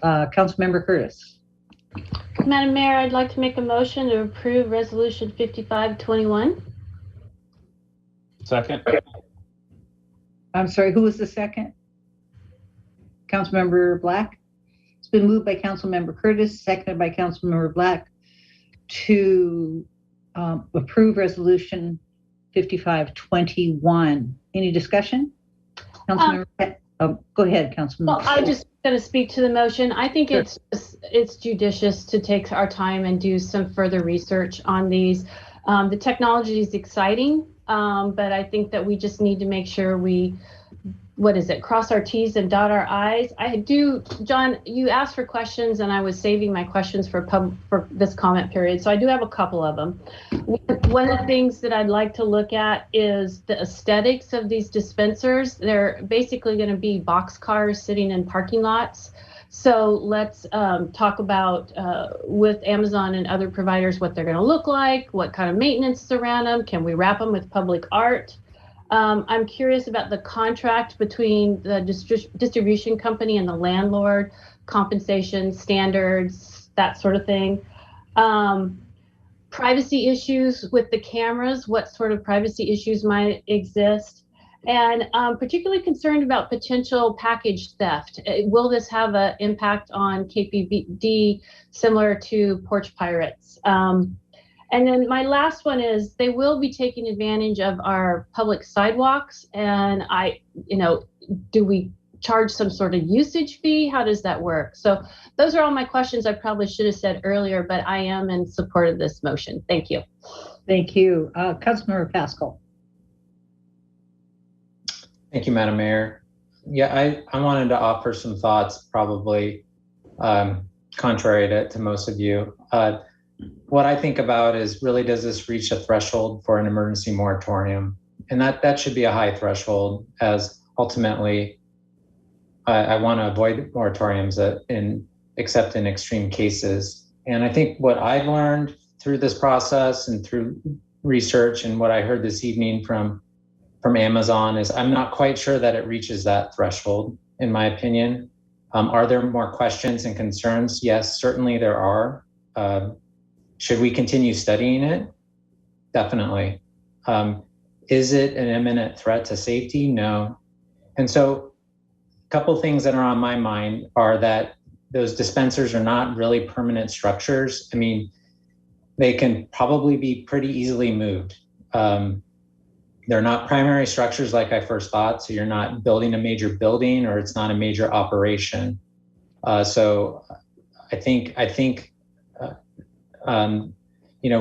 Councilmember Curtis. Madam Mayor, I'd like to make a motion to approve resolution 5521. Second. I'm sorry, who was the second? Councilmember Black. It's been moved by Councilmember Curtis, seconded by Councilmember Black to approve resolution 5521. Any discussion? Councilmember, go ahead, Councilmember. Well, I just going to speak to the motion. I think Sure. it's judicious to take our time and do some further research on these. The technology is exciting, but I think that we just need to make sure we, cross our T's and dot our I's. John, you asked for questions and I was saving my questions for this comment period. So I do have a couple of them. One of the things that I'd like to look at is the aesthetics of these dispensers. They're basically going to be box cars sitting in parking lots. So let's talk about with Amazon and other providers, what they're going to look like, what kind of maintenance is around them. Can we wrap them with public art? I'm curious about the contract between the distribution company and the landlord, compensation standards, that sort of thing. Privacy issues with the cameras, what sort of privacy issues might exist? And I'm particularly concerned about potential package theft. Will this have an impact on KPD similar to porch pirates? And then my last one is they will be taking advantage of our public sidewalks. And do we charge some sort of usage fee? How does that work? So those are all my questions I probably should have said earlier, but I am in support of this motion. Thank you. Thank you. Councilmember Pascal. Thank you, Madam Mayor. Yeah, I wanted to offer some thoughts, probably contrary to most of you. What I think about is really, does this reach a threshold for an emergency moratorium? And that should be a high threshold, as ultimately I want to avoid moratoriums except in extreme cases. And I think what I've learned through this process and through research and what I heard this evening from Amazon is I'm not quite sure that it reaches that threshold, in my opinion. Are there more questions and concerns? Yes, certainly there are. Should we continue studying it? Definitely. Is it an imminent threat to safety? No. And so a couple things that are on my mind are that those dispensers are not really permanent structures. I mean, they can probably be pretty easily moved. They're not primary structures like I first thought. So you're not building a major building, or it's not a major operation. So I think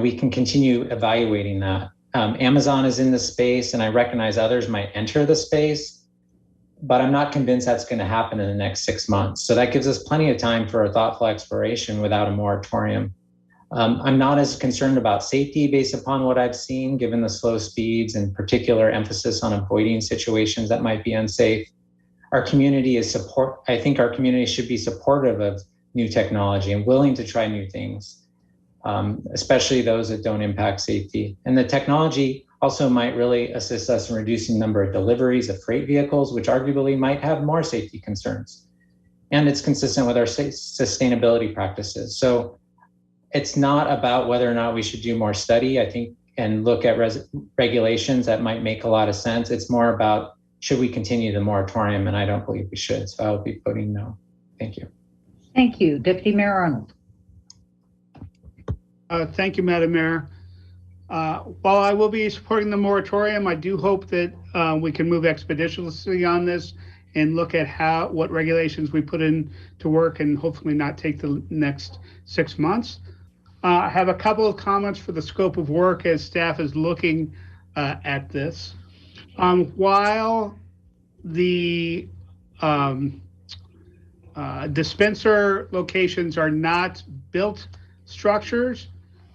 we can continue evaluating that. Amazon is in the space, and I recognize others might enter the space, but I'm not convinced that's going to happen in the next 6 months. So that gives us plenty of time for a thoughtful exploration without a moratorium. I'm not as concerned about safety based upon what I've seen, given the slow speeds and particular emphasis on avoiding situations that might be unsafe. I think our community should be supportive of new technology and willing to try new things, especially those that don't impact safety. And the technology also might really assist us in reducing the number of deliveries of freight vehicles, which arguably might have more safety concerns. And it's consistent with our sustainability practices. So it's not about whether or not we should do more study, I think, and look at regulations that might make a lot of sense. It's more about, should we continue the moratorium? And I don't believe we should. So I'll be voting no. Thank you. Thank you. Deputy Mayor Arnold. Thank you, Madam Mayor. While I will be supporting the moratorium, I do hope that we can move expeditiously on this and look at what regulations we put in to work, and hopefully not take the next 6 months. I have a couple of comments for the scope of work as staff is looking at this. While the dispenser locations are not built structures,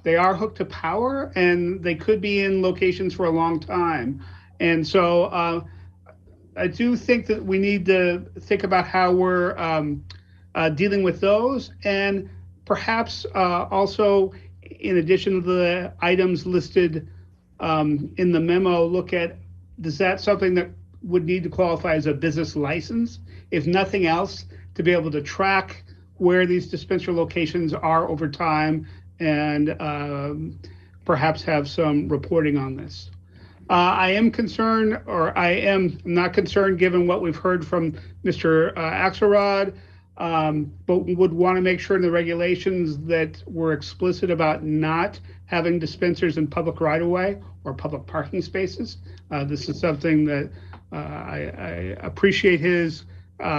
they are hooked to power, and they could be in locations for a long time. And so I do think that we need to think about how we're dealing with those, and perhaps also, in addition to the items listed in the memo, look at, is that something that would need to qualify as a business license, if nothing else, to be able to track where these dispenser locations are over time, and perhaps have some reporting on this. I am concerned, or I am not concerned given what we've heard from Mr. Axelrod, but we would want to make sure in the regulations that we're explicit about not having dispensers in public right-of-way or public parking spaces. This is something that I appreciate his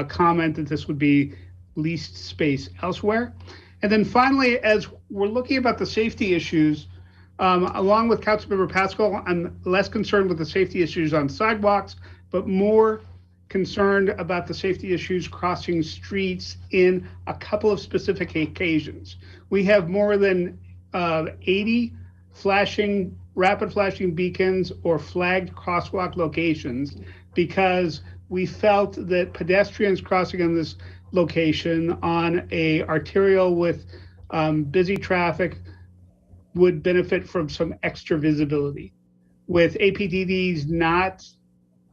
comment that this would be leased space elsewhere. And then finally, as we're looking about the safety issues, along with Councilmember Pascal, I'm less concerned with the safety issues on sidewalks, but more concerned about the safety issues crossing streets in a couple of specific occasions. We have more than 80 rapid flashing beacons or flagged crosswalk locations, because we felt that pedestrians crossing on this location on a arterial with busy traffic would benefit from some extra visibility. With APDDs not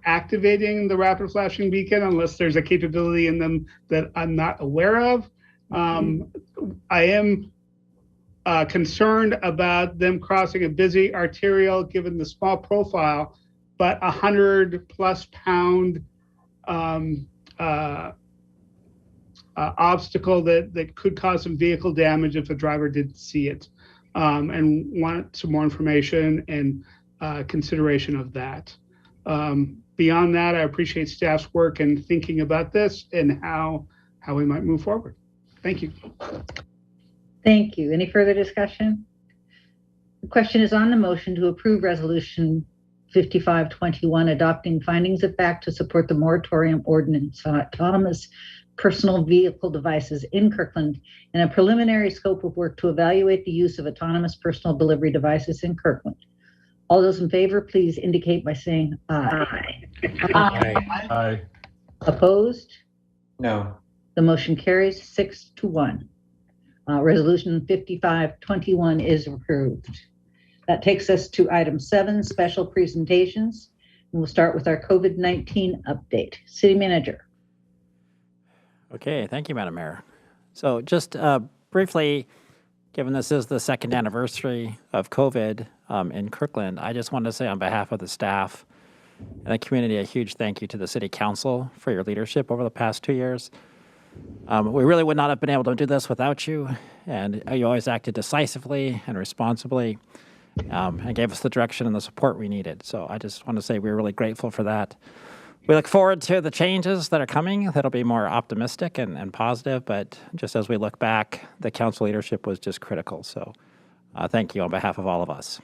activating the rapid flashing beacon unless there's a capability in them that I'm not aware of, I am concerned about them crossing a busy arterial given the small profile, but 100+ pound obstacle that could cause some vehicle damage if a driver didn't see it, and want some more information and consideration of that. Beyond that, I appreciate staff's work in thinking about this and how we might move forward. Thank you. Thank you. Any further discussion? The question is on the motion to approve Resolution 5521, adopting findings of fact to support the moratorium ordinance on autonomous personal vehicle devices in Kirkland, and a preliminary scope of work to evaluate the use of autonomous personal delivery devices in Kirkland. All those in favor, please indicate by saying aye. Aye. Aye. Opposed? No. The motion carries 6-1. Resolution 5521 is approved. That takes us to item 7, special presentations. And we'll start with our COVID-19 update. City Manager. Okay, thank you, Madam Mayor. So just briefly, given this is the second anniversary of COVID in Kirkland, I just wanted to say on behalf of the staff and the community, a huge thank you to the City Council for your leadership over the past 2 years. We really would not have been able to do this without you, and you always acted decisively and responsibly and gave us the direction and the support we needed. So I just want to say we're really grateful for that. We look forward to the changes that are coming that'll be more optimistic and positive, but just as we look back, the council leadership was just critical. So thank you on behalf of all of us.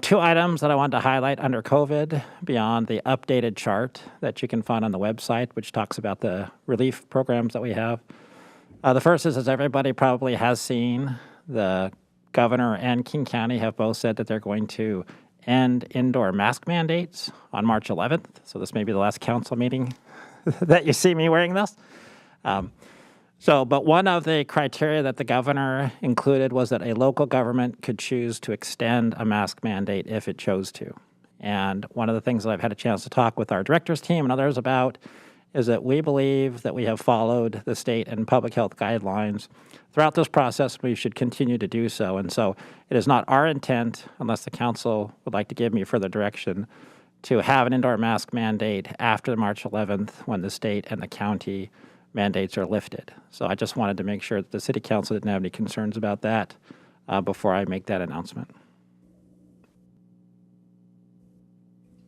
Two items that I wanted to highlight under COVID beyond the updated chart that you can find on the website, which talks about the relief programs that we have. The first is, as everybody probably has seen, the governor and King County have both said that they're going to end indoor mask mandates on March 11th. So this may be the last council meeting that you see me wearing this. But one of the criteria that the governor included was that a local government could choose to extend a mask mandate if it chose to. And one of the things that I've had a chance to talk with our directors team and others about is that we believe that we have followed the state and public health guidelines throughout this process. We should continue to do so. And so it is not our intent, unless the council would like to give me further direction, to have an indoor mask mandate after March 11th when the state and the county mandates are lifted. So I just wanted to make sure that the City Council didn't have any concerns about that before I make that announcement.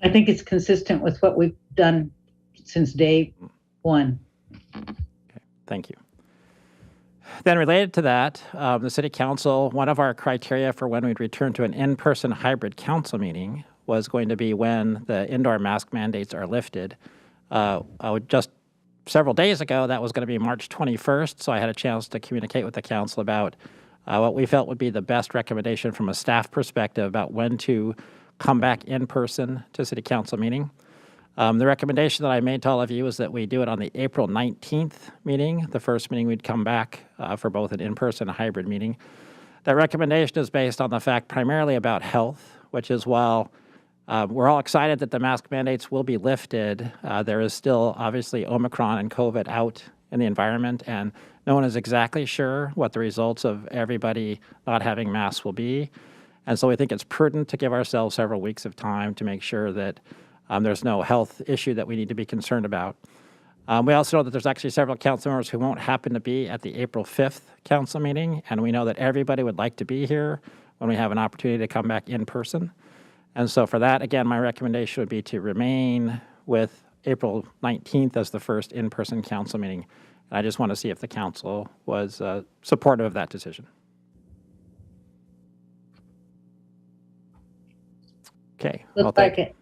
I think it's consistent with what we've done since day one. Okay, thank you. Then related to that, the City Council, one of our criteria for when we'd return to an in-person hybrid council meeting was going to be when the indoor mask mandates are lifted. Just several days ago, that was going to be March 21st, so I had a chance to communicate with the council about what we felt would be the best recommendation from a staff perspective about when to come back in person to City Council meeting. The recommendation that I made to all of you is that we do it on the April 19th meeting, the first meeting we'd come back for both an in-person and a hybrid meeting. That recommendation is based on the fact primarily about health, which is while we're all excited that the mask mandates will be lifted, there is still obviously Omicron and COVID out in the environment, and no one is exactly sure what the results of everybody not having masks will be. And so we think it's prudent to give ourselves several weeks of time to make sure that there's no health issue that we need to be concerned about. We also know that there's actually several council members who won't happen to be at the April 5th council meeting, and we know that everybody would like to be here when we have an opportunity to come back in person. And so for that, again, my recommendation would be to remain with April 19th as the first in-person council meeting. And I just want to see if the council was supportive of that decision. Okay. Looks like it.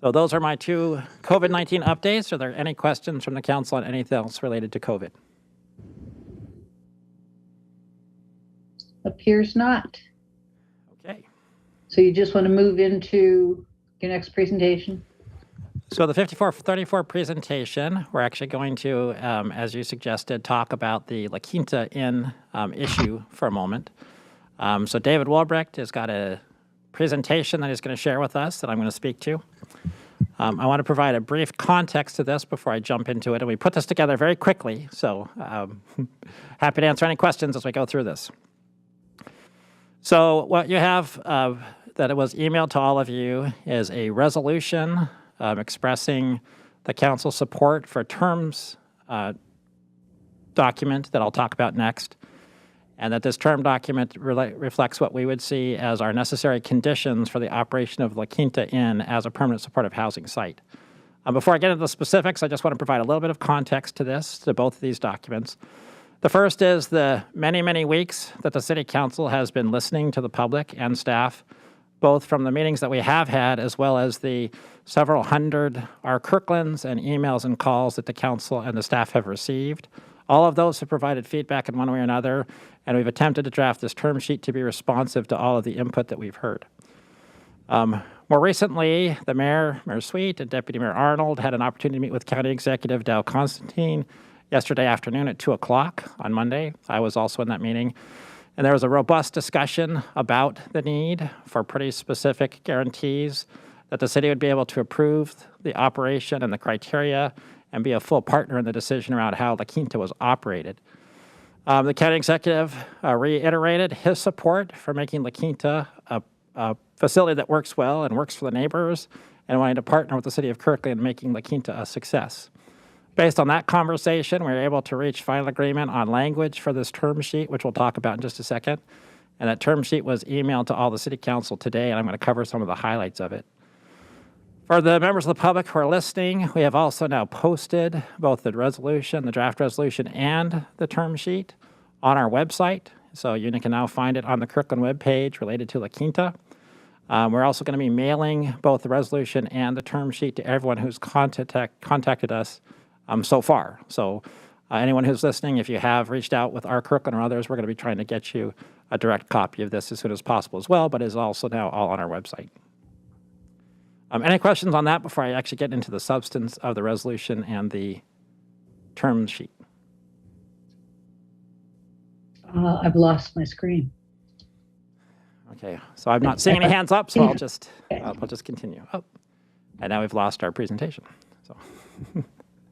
So those are my two COVID-19 updates. Are there any questions from the council on anything else related to COVID? Appears not. Okay. So you just want to move into your next presentation? So the 5434 presentation, we're actually going to, as you suggested, talk about the La Quinta Inn issue for a moment. So David Walbrecht has got a presentation that he's going to share with us that I'm going to speak to. I want to provide a brief context to this before I jump into it. And we put this together very quickly, so happy to answer any questions as we go through this. So what you have that it was emailed to all of you is a resolution expressing the council's support for terms document that I'll talk about next, and that this term document reflects what we would see as our necessary conditions for the operation of La Quinta Inn as a permanent supportive housing site. Before I get into the specifics, I just want to provide a little bit of context to this, to both of these documents. The first is the many, many weeks that the City Council has been listening to the public and staff, both from the meetings that we have had as well as the several hundred our Kirklands and emails and calls that the council and the staff have received. All of those have provided feedback in one way or another, and we've attempted to draft this term sheet to be responsive to all of the input that we've heard. More recently, the Mayor Sweet, and Deputy Mayor Arnold had an opportunity to meet with County Executive Dow Constantine yesterday afternoon at 2 o'clock on Monday. I was also in that meeting. And there was a robust discussion about the need for pretty specific guarantees that the city would be able to approve the operation and the criteria and be a full partner in the decision around how La Quinta was operated. The county executive reiterated his support for making La Quinta a facility that works well and works for the neighbors, and wanting to partner with the city of Kirkland in making La Quinta a success. Based on that conversation, we were able to reach final agreement on language for this term sheet, which we'll talk about in just a second. And that term sheet was emailed to all the city council today, and I'm going to cover some of the highlights of it. For the members of the public who are listening, we have also now posted both the resolution, the draft resolution, and the term sheet on our website. So you can now find it on the Kirkland webpage related to La Quinta. We're also going to be mailing both the resolution and the term sheet to everyone who's contacted us so far. So anyone who's listening, if you have reached out with our Kirkland or others, we're going to be trying to get you a direct copy of this as soon as possible as well, but is also now all on our website. Any questions on that before I actually get into the substance of the resolution and the term sheet? I've lost my screen. Okay, so I'm not seeing any hands up, so I'll just continue. Oh, and now we've lost our presentation. So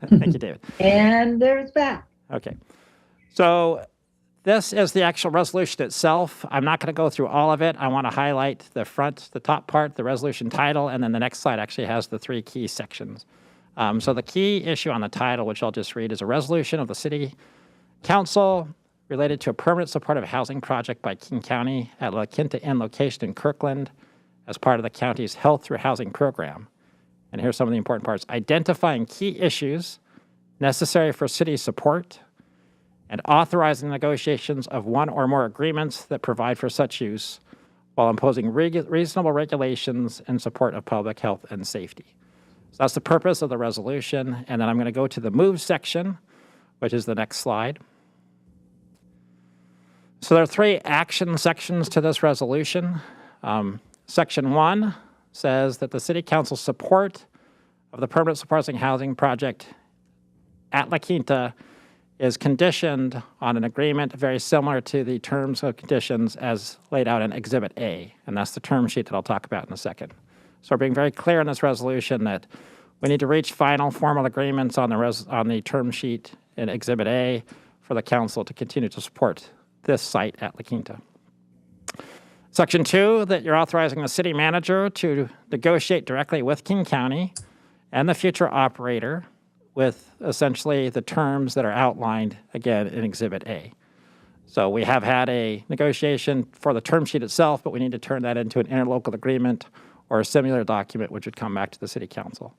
thank you, David. And there's back. Okay, so this is the actual resolution itself. I'm not going to go through all of it. I want to highlight the top part, the resolution title, and then the next slide actually has the 3 key sections. So the key issue on the title, which I'll just read, is a resolution of the City Council related to a permanent supportive housing project by King County at La Quinta Inn location in Kirkland as part of the county's Health Through Housing program. And here's some of the important parts. Identifying key issues necessary for city support and authorizing negotiations of one or more agreements that provide for such use while imposing reasonable regulations in support of public health and safety. So that's the purpose of the resolution. And then I'm going to go to the move section, which is the next slide. So there are 3 action sections to this resolution. Section 1 says that the City Council's support of the permanent supporting housing project at La Quinta is conditioned on an agreement very similar to the terms of conditions as laid out in Exhibit A, and that's the term sheet that I'll talk about in a second. So we're being very clear in this resolution that we need to reach final formal agreements on the term sheet in Exhibit A for the council to continue to support this site at La Quinta. Section 2, that you're authorizing the city manager to negotiate directly with King County and the future operator with essentially the terms that are outlined, again, in Exhibit A. So we have had a negotiation for the term sheet itself, but we need to turn that into an interlocal agreement or a similar document, which would come back to the City Council.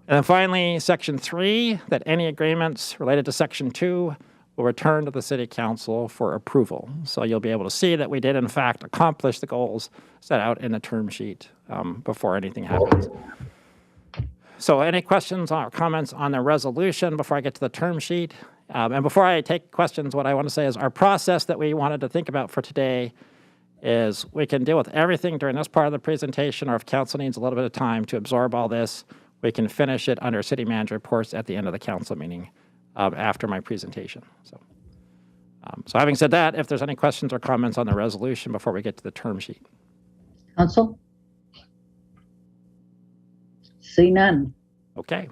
And then finally, Section 3, that any agreements related to Section 2 will return to the City Council for approval. So you'll be able to see that we did, in fact, accomplish the goals set out in the term sheet before anything happens. So any questions or comments on the resolution before I get to the term sheet? And before I take questions, what I want to say is our process that we wanted to think about for today is we can deal with everything during this part of the presentation, or if council needs a little bit of time to absorb all this, we can finish it under city manager reports at the end of the council meeting after my presentation. So having said that, if there's any questions or comments on the resolution before we get to the term sheet. Council? See none. Okay.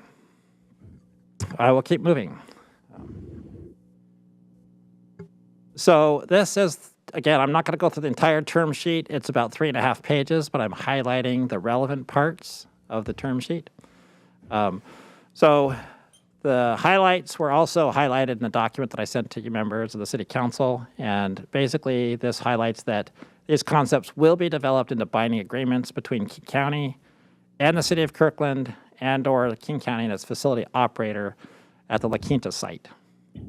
I will keep moving. So this is, again, I'm not going to go through the entire term sheet. It's about 3.5 pages, but I'm highlighting the relevant parts of the term sheet. So the highlights were also highlighted in the document that I sent to you members of the City Council. And basically, this highlights that these concepts will be developed into binding agreements between King County and the City of Kirkland and or the King County and its facility operator at the La Quinta site.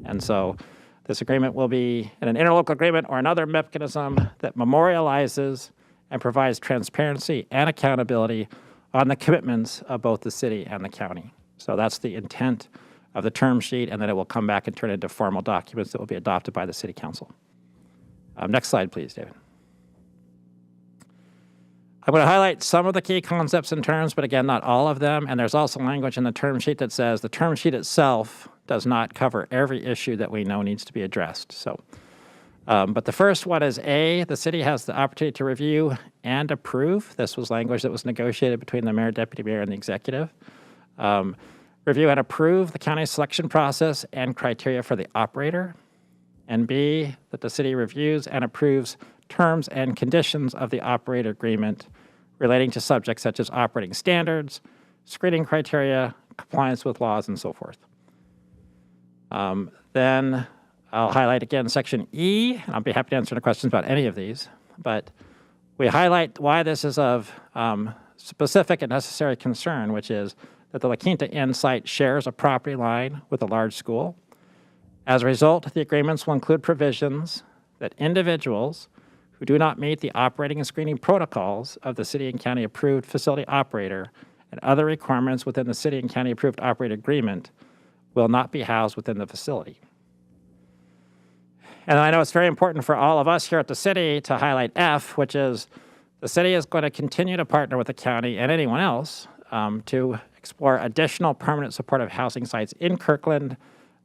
And so this agreement will be an interlocal agreement or another mechanism that memorializes and provides transparency and accountability on the commitments of both the city and the county. So that's the intent of the term sheet, and then it will come back and turn into formal documents that will be adopted by the City Council. Next slide, please, David. I'm going to highlight some of the key concepts and terms, but again, not all of them. And there's also language in the term sheet that says the term sheet itself does not cover every issue that we know needs to be addressed. So, but the first one is A, the city has the opportunity to review and approve. This was language that was negotiated between the mayor, deputy mayor, and the executive. Review and approve the county selection process and criteria for the operator, And B, that the city reviews and approves terms and conditions of the operator agreement relating to subjects such as operating standards, screening criteria, compliance with laws, and so forth. Then I'll highlight again section E, and I'll be happy to answer any questions about any of these, but we highlight why this is of specific and necessary concern, which is that the La Quinta Inn site shares a property line with a large school. As a result, the agreements will include provisions that individuals who do not meet the operating and screening protocols of the city and county approved facility operator and other requirements within the city and county approved operator agreement will not be housed within the facility. And I know it's very important for all of us here at the city to highlight F, which is the city is going to continue to partner with the county and anyone else to explore additional permanent supportive housing sites in Kirkland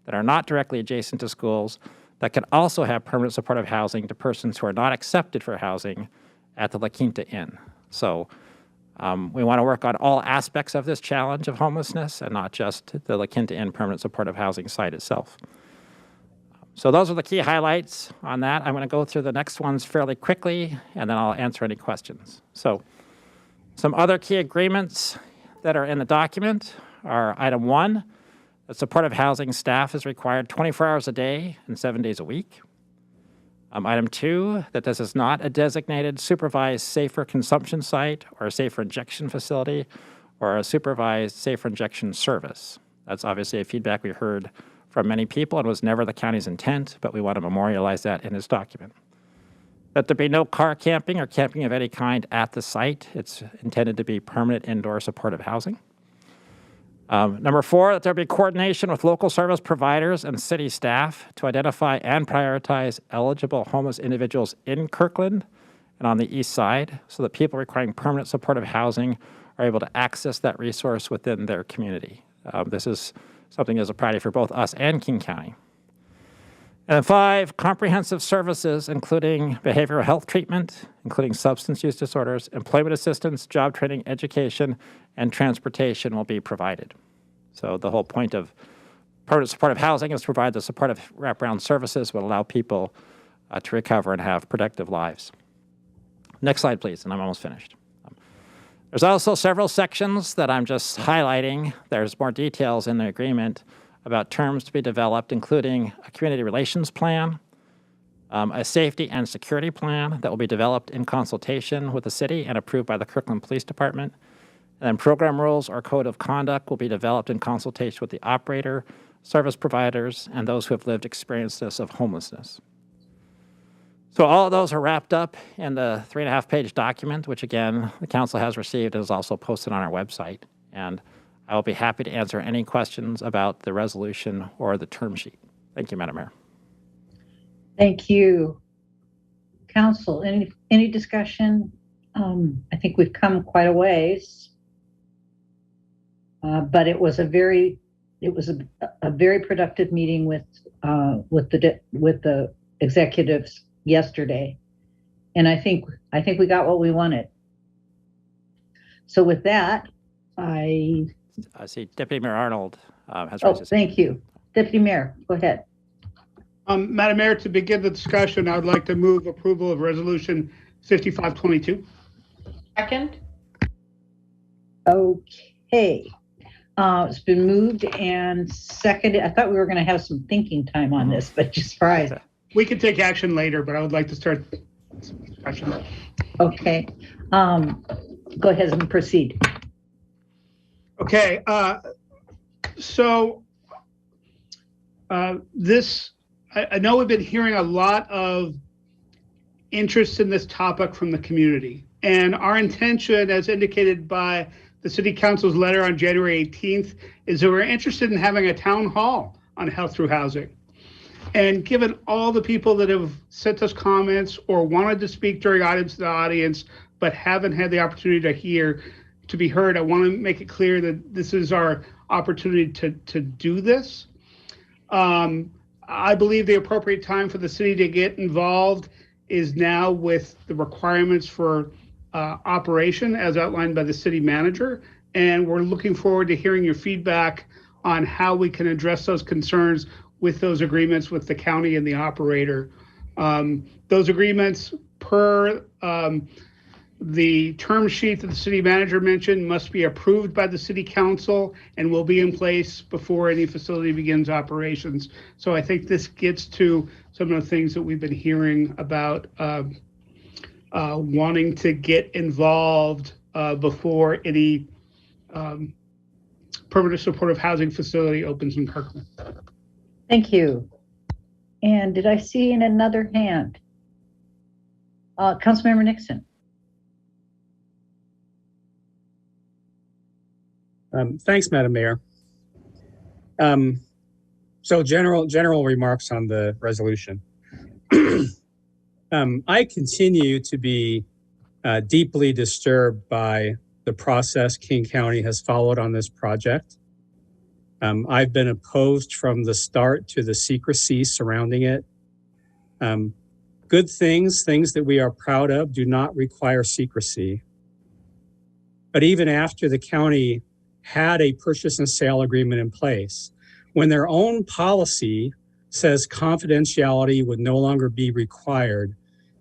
that are not directly adjacent to schools that can also have permanent supportive housing to persons who are not accepted for housing at the La Quinta Inn. So we want to work on all aspects of this challenge of homelessness and not just the La Quinta Inn permanent supportive housing site itself. So those are the key highlights on that. I'm going to go through the next ones fairly quickly, and then I'll answer any questions. So some other key agreements that are in the document are item 1, that supportive housing staff is required 24 hours a day and 7 days a week. Item 2, that this is not a designated supervised safer consumption site or a safer injection facility or a supervised safer injection service. That's obviously a feedback we heard from many people and was never the county's intent, but we want to memorialize that in this document. That there be no car camping or camping of any kind at the site. It's intended to be permanent indoor supportive housing. Number 4, that there be coordination with local service providers and city staff to identify and prioritize eligible homeless individuals in Kirkland and on the east side so that people requiring permanent supportive housing are able to access that resource within their community. This is something that's a priority for both us and King County. And 5, comprehensive services, including behavioral health treatment, including substance use disorders, employment assistance, job training, education, and transportation will be provided. So the whole point of permanent supportive housing is to provide the supportive wraparound services that will allow people to recover and have productive lives. Next slide, please, and I'm almost finished. There's also several sections that I'm just highlighting. There's more details in the agreement about terms to be developed, including a community relations plan, a safety and security plan that will be developed in consultation with the city and approved by the Kirkland Police Department. And then program rules or code of conduct will be developed in consultation with the operator, service providers, and those who have lived experiences of homelessness. So all of those are wrapped up in the 3.5-page document, which again, the council has received and is also posted on our website. And I will be happy to answer any questions about the resolution or the term sheet. Thank you, Madam Mayor. Thank you. Council, any discussion? I think we've come quite a ways, but it was a very productive meeting with the executives yesterday, and I think we got what we wanted. So with that, I see Deputy Mayor Arnold has raised his hand. Thank you. Deputy Mayor, go ahead. Madam Mayor, to begin the discussion, I would like to move approval of Resolution 5522. Second. Okay. It's been moved and seconded. I thought we were going to have some thinking time on this, but just fries. We can take action later, but I would like to start some discussion. Okay. Go ahead and proceed. Okay. I know we've been hearing a lot of interest in this topic from the community, and our intention, as indicated by the City Council's letter on January 18th, is that we're interested in having a town hall on health through housing. And given all the people that have sent us comments or wanted to speak during items to the audience, but haven't had the opportunity to be heard, I want to make it clear that this is our opportunity to do this. I believe the appropriate time for the city to get involved is now with the requirements for operation as outlined by the city manager. And we're looking forward to hearing your feedback on how we can address those concerns with those agreements with the county and the operator. Those agreements, per the term sheet that the city manager mentioned, must be approved by the city council and will be in place before any facility begins operations. So I think this gets to some of the things that we've been hearing about wanting to get involved before any permanent supportive housing facility opens in Kirkland. Thank you. And did I see in another hand? Councilmember Nixon. Thanks, Madam Mayor. So general remarks on the resolution. I continue to be deeply disturbed by the process King County has followed on this project. I've been opposed from the start to the secrecy surrounding it. Good things that we are proud of, do not require secrecy. But even after the county had a purchase and sale agreement in place, when their own policy says confidentiality would no longer be required,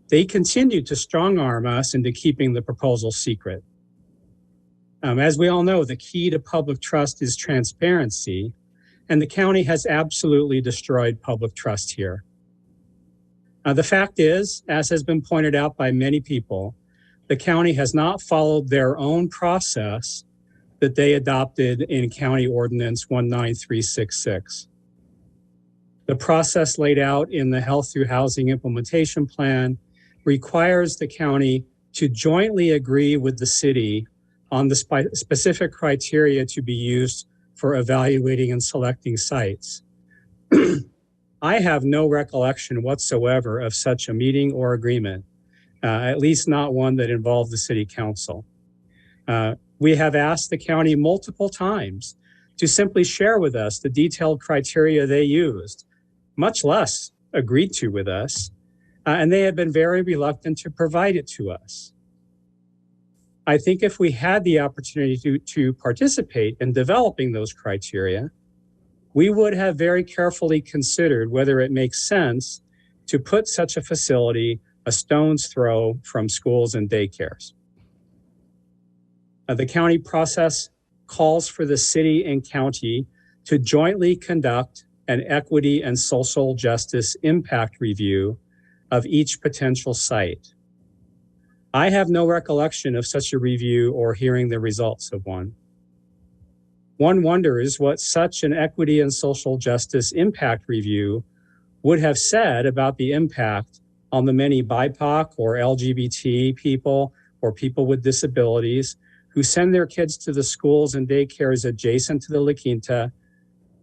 they continued to strong-arm us into keeping the proposal secret. As we all know, the key to public trust is transparency, and the county has absolutely destroyed public trust here. The fact is, as has been pointed out by many people, the county has not followed their own process that they adopted in County Ordinance 19366. The process laid out in the Health Through Housing Implementation Plan requires the county to jointly agree with the city on the specific criteria to be used for evaluating and selecting sites. I have no recollection whatsoever of such a meeting or agreement, at least not one that involved the city council. We have asked the county multiple times to simply share with us the detailed criteria they used, much less agreed to with us, and they have been very reluctant to provide it to us. I think if we had the opportunity to participate in developing those criteria, we would have very carefully considered whether it makes sense to put such a facility a stone's throw from schools and daycares. The county process calls for the city and county to jointly conduct an equity and social justice impact review of each potential site. I have no recollection of such a review or hearing the results of one. One wonders what such an equity and social justice impact review would have said about the impact on the many BIPOC or LGBT people or people with disabilities who send their kids to the schools and daycares adjacent to the La Quinta,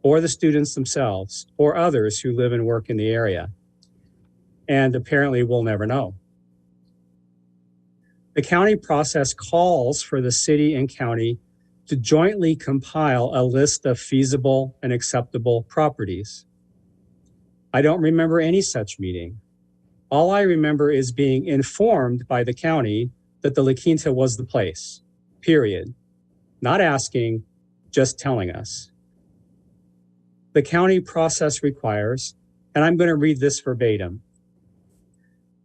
or the students themselves, or others who live and work in the area. And apparently we'll never know. The county process calls for the city and county to jointly compile a list of feasible and acceptable properties. I don't remember any such meeting. All I remember is being informed by the county that the La Quinta was the place, period. Not asking, just telling us. The county process requires, and I'm going to read this verbatim,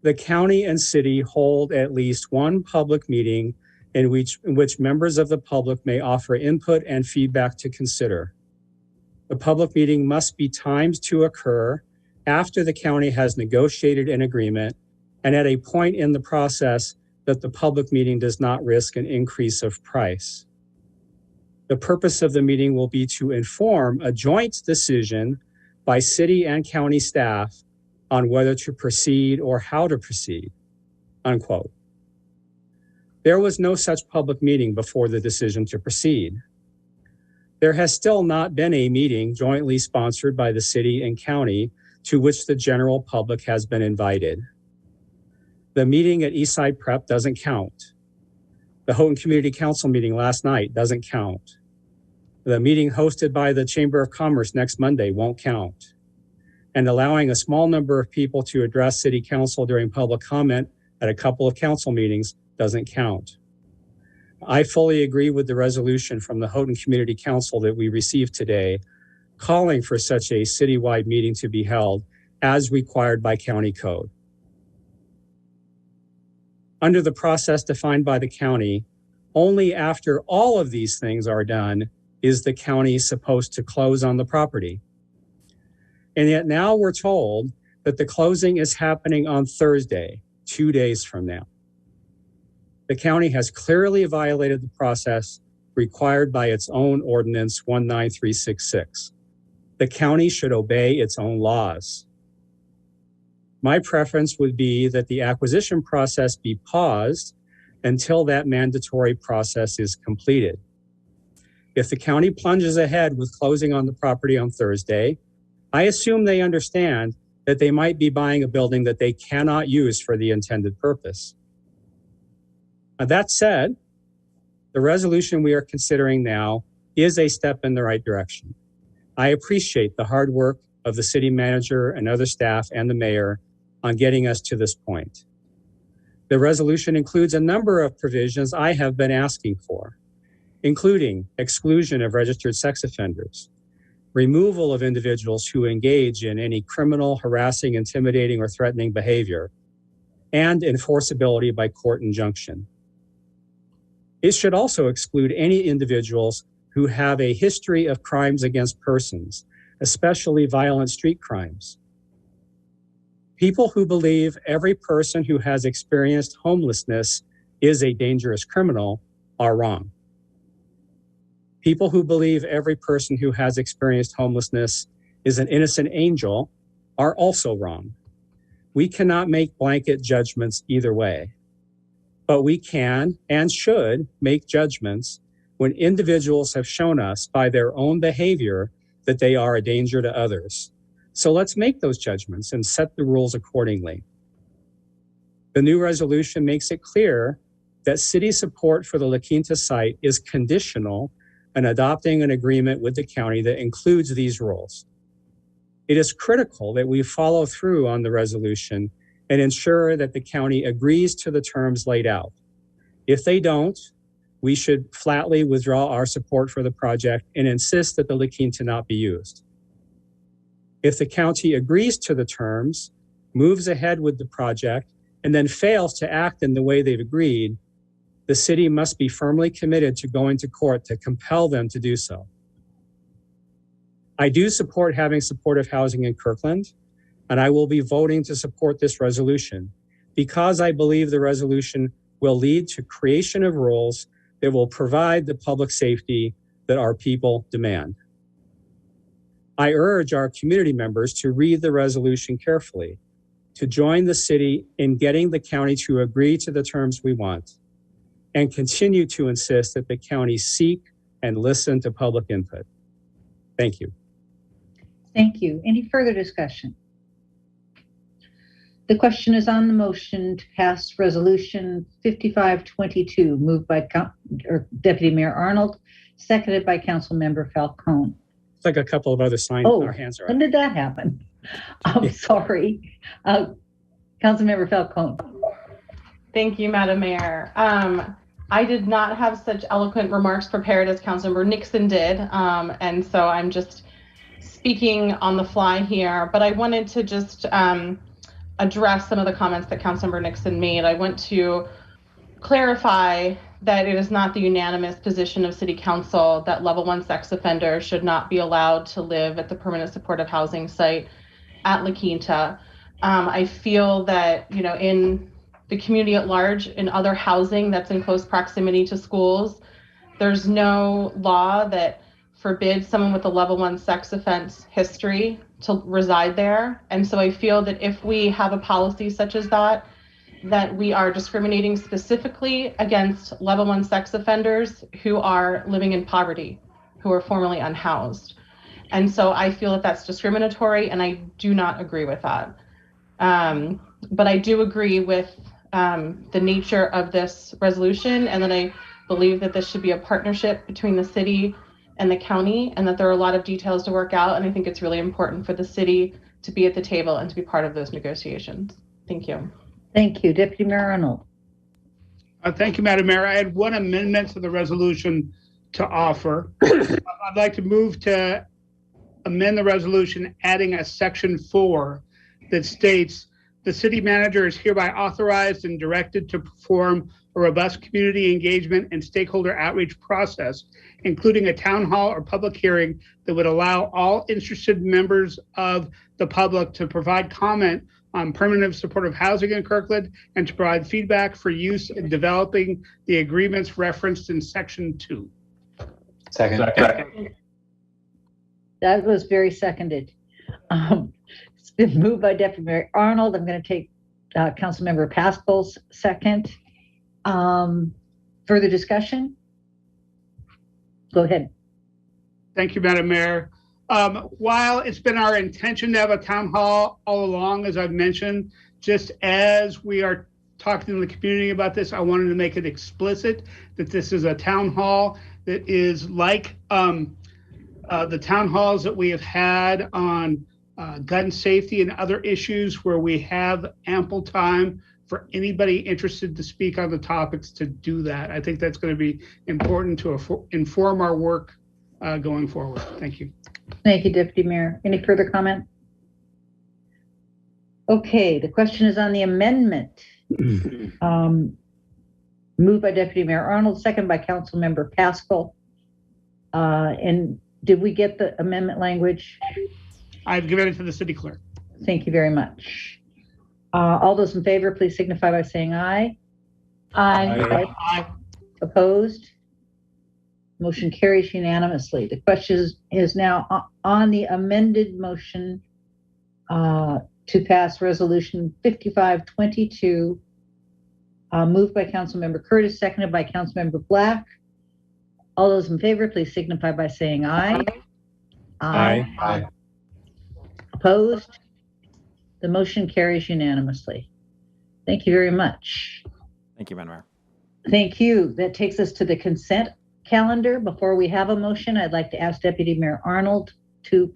the county and city hold at least one public meeting in which members of the public may offer input and feedback to consider. The public meeting must be timed to occur after the county has negotiated an agreement and at a point in the process that the public meeting does not risk an increase of price. The purpose of the meeting will be to inform a joint decision by city and county staff on whether to proceed or how to proceed, unquote. There was no such public meeting before the decision to proceed. There has still not been a meeting jointly sponsored by the city and county to which the general public has been invited. The meeting at Eastside Prep doesn't count. The Houghton Community Council meeting last night doesn't count. The meeting hosted by the Chamber of Commerce next Monday won't count. And allowing a small number of people to address city council during public comment at a couple of council meetings doesn't count. I fully agree with the resolution from the Houghton Community Council that we received today calling for such a citywide meeting to be held as required by county code. Under the process defined by the county, only after all of these things are done is the county supposed to close on the property. And yet now we're told that the closing is happening on Thursday, 2 days from now. The county has clearly violated the process required by its own ordinance 19366. The county should obey its own laws. My preference would be that the acquisition process be paused until that mandatory process is completed. If the county plunges ahead with closing on the property on Thursday, I assume they understand that they might be buying a building that they cannot use for the intended purpose. Now, that said, the resolution we are considering now is a step in the right direction. I appreciate the hard work of the city manager and other staff and the mayor on getting us to this point. The resolution includes a number of provisions I have been asking for, including exclusion of registered sex offenders, removal of individuals who engage in any criminal, harassing, intimidating, or threatening behavior, and enforceability by court injunction. It should also exclude any individuals who have a history of crimes against persons, especially violent street crimes. People who believe every person who has experienced homelessness is a dangerous criminal are wrong. People who believe every person who has experienced homelessness is an innocent angel are also wrong. We cannot make blanket judgments either way, but we can and should make judgments when individuals have shown us by their own behavior that they are a danger to others. So let's make those judgments and set the rules accordingly. The new resolution makes it clear that city support for the La Quinta site is conditional on adopting an agreement with the county that includes these rules. It is critical that we follow through on the resolution and ensure that the county agrees to the terms laid out. If they don't, we should flatly withdraw our support for the project and insist that the La Quinta not be used. If the county agrees to the terms, moves ahead with the project, and then fails to act in the way they've agreed, the city must be firmly committed to going to court to compel them to do so. I do support having supportive housing in Kirkland, and I will be voting to support this resolution because I believe the resolution will lead to creation of rules that will provide the public safety that our people demand. I urge our community members to read the resolution carefully, to join the city in getting the county to agree to the terms we want, and continue to insist that the county seek and listen to public input. Thank you. Thank you. Any further discussion? The question is on the motion to pass resolution 5522, moved by Deputy Mayor Arnold, seconded by Council Member Falcone. It's like a couple of other signs. Our hands are up. When did that happen? I'm sorry. Councilmember Falcone. Thank you, Madam Mayor. I did not have such eloquent remarks prepared as Councilmember Nixon did, and so I'm just speaking on the fly here, but I wanted to just address some of the comments that Councilmember Nixon made. I want to clarify that it is not the unanimous position of City Council that level 1 sex offenders should not be allowed to live at the permanent supportive housing site at La Quinta. I feel that, you know, in the community at large, in other housing that's in close proximity to schools, there's no law that forbids someone with a level 1 sex offense history to reside there. And so I feel that if we have a policy such as that we are discriminating specifically against level 1 sex offenders who are living in poverty, who are formerly unhoused. And so I feel that that's discriminatory, and I do not agree with that. But I do agree with the nature of this resolution, and that I believe that this should be a partnership between the city and the county, and that there are a lot of details to work out. And I think it's really important for the city to be at the table and to be part of those negotiations. Thank you. Thank you. Deputy Mayor Arnold. Thank you, Madam Mayor. I had one amendment to the resolution to offer. I'd like to move to amend the resolution, adding a section 4 that states the city manager is hereby authorized and directed to perform a robust community engagement and stakeholder outreach process, including a town hall or public hearing that would allow all interested members of the public to provide comment on permanent supportive housing in Kirkland and to provide feedback for use in developing the agreements referenced in section 2. Second. That was very seconded. It's been moved by Deputy Mayor Arnold. I'm going to take Councilmember Pascal's second. Further discussion? Go ahead. Thank you, Madam Mayor. While it's been our intention to have a town hall all along, as I've mentioned, just as we are talking to the community about this, I wanted to make it explicit that this is a town hall that is like the town halls that we have had on gun safety and other issues where we have ample time for anybody interested to speak on the topics to do that. I think that's going to be important to inform our work going forward. Thank you. Thank you, Deputy Mayor. Any further comment? Okay, the question is on the amendment. Moved by Deputy Mayor Arnold, second by Councilmember Pascal. And did we get the amendment language? I've given it to the city clerk. Thank you very much. All those in favor, please signify by saying aye. Aye. Opposed? Motion carries unanimously. The question is now on the amended motion to pass resolution 5522, moved by Councilmember Curtis, seconded by Councilmember Black. All those in favor, please signify by saying aye. Aye. Opposed? The motion carries unanimously. Thank you very much. Thank you, Madam Mayor. Thank you. That takes us to the consent calendar. Before we have a motion, I'd like to ask Deputy Mayor Arnold to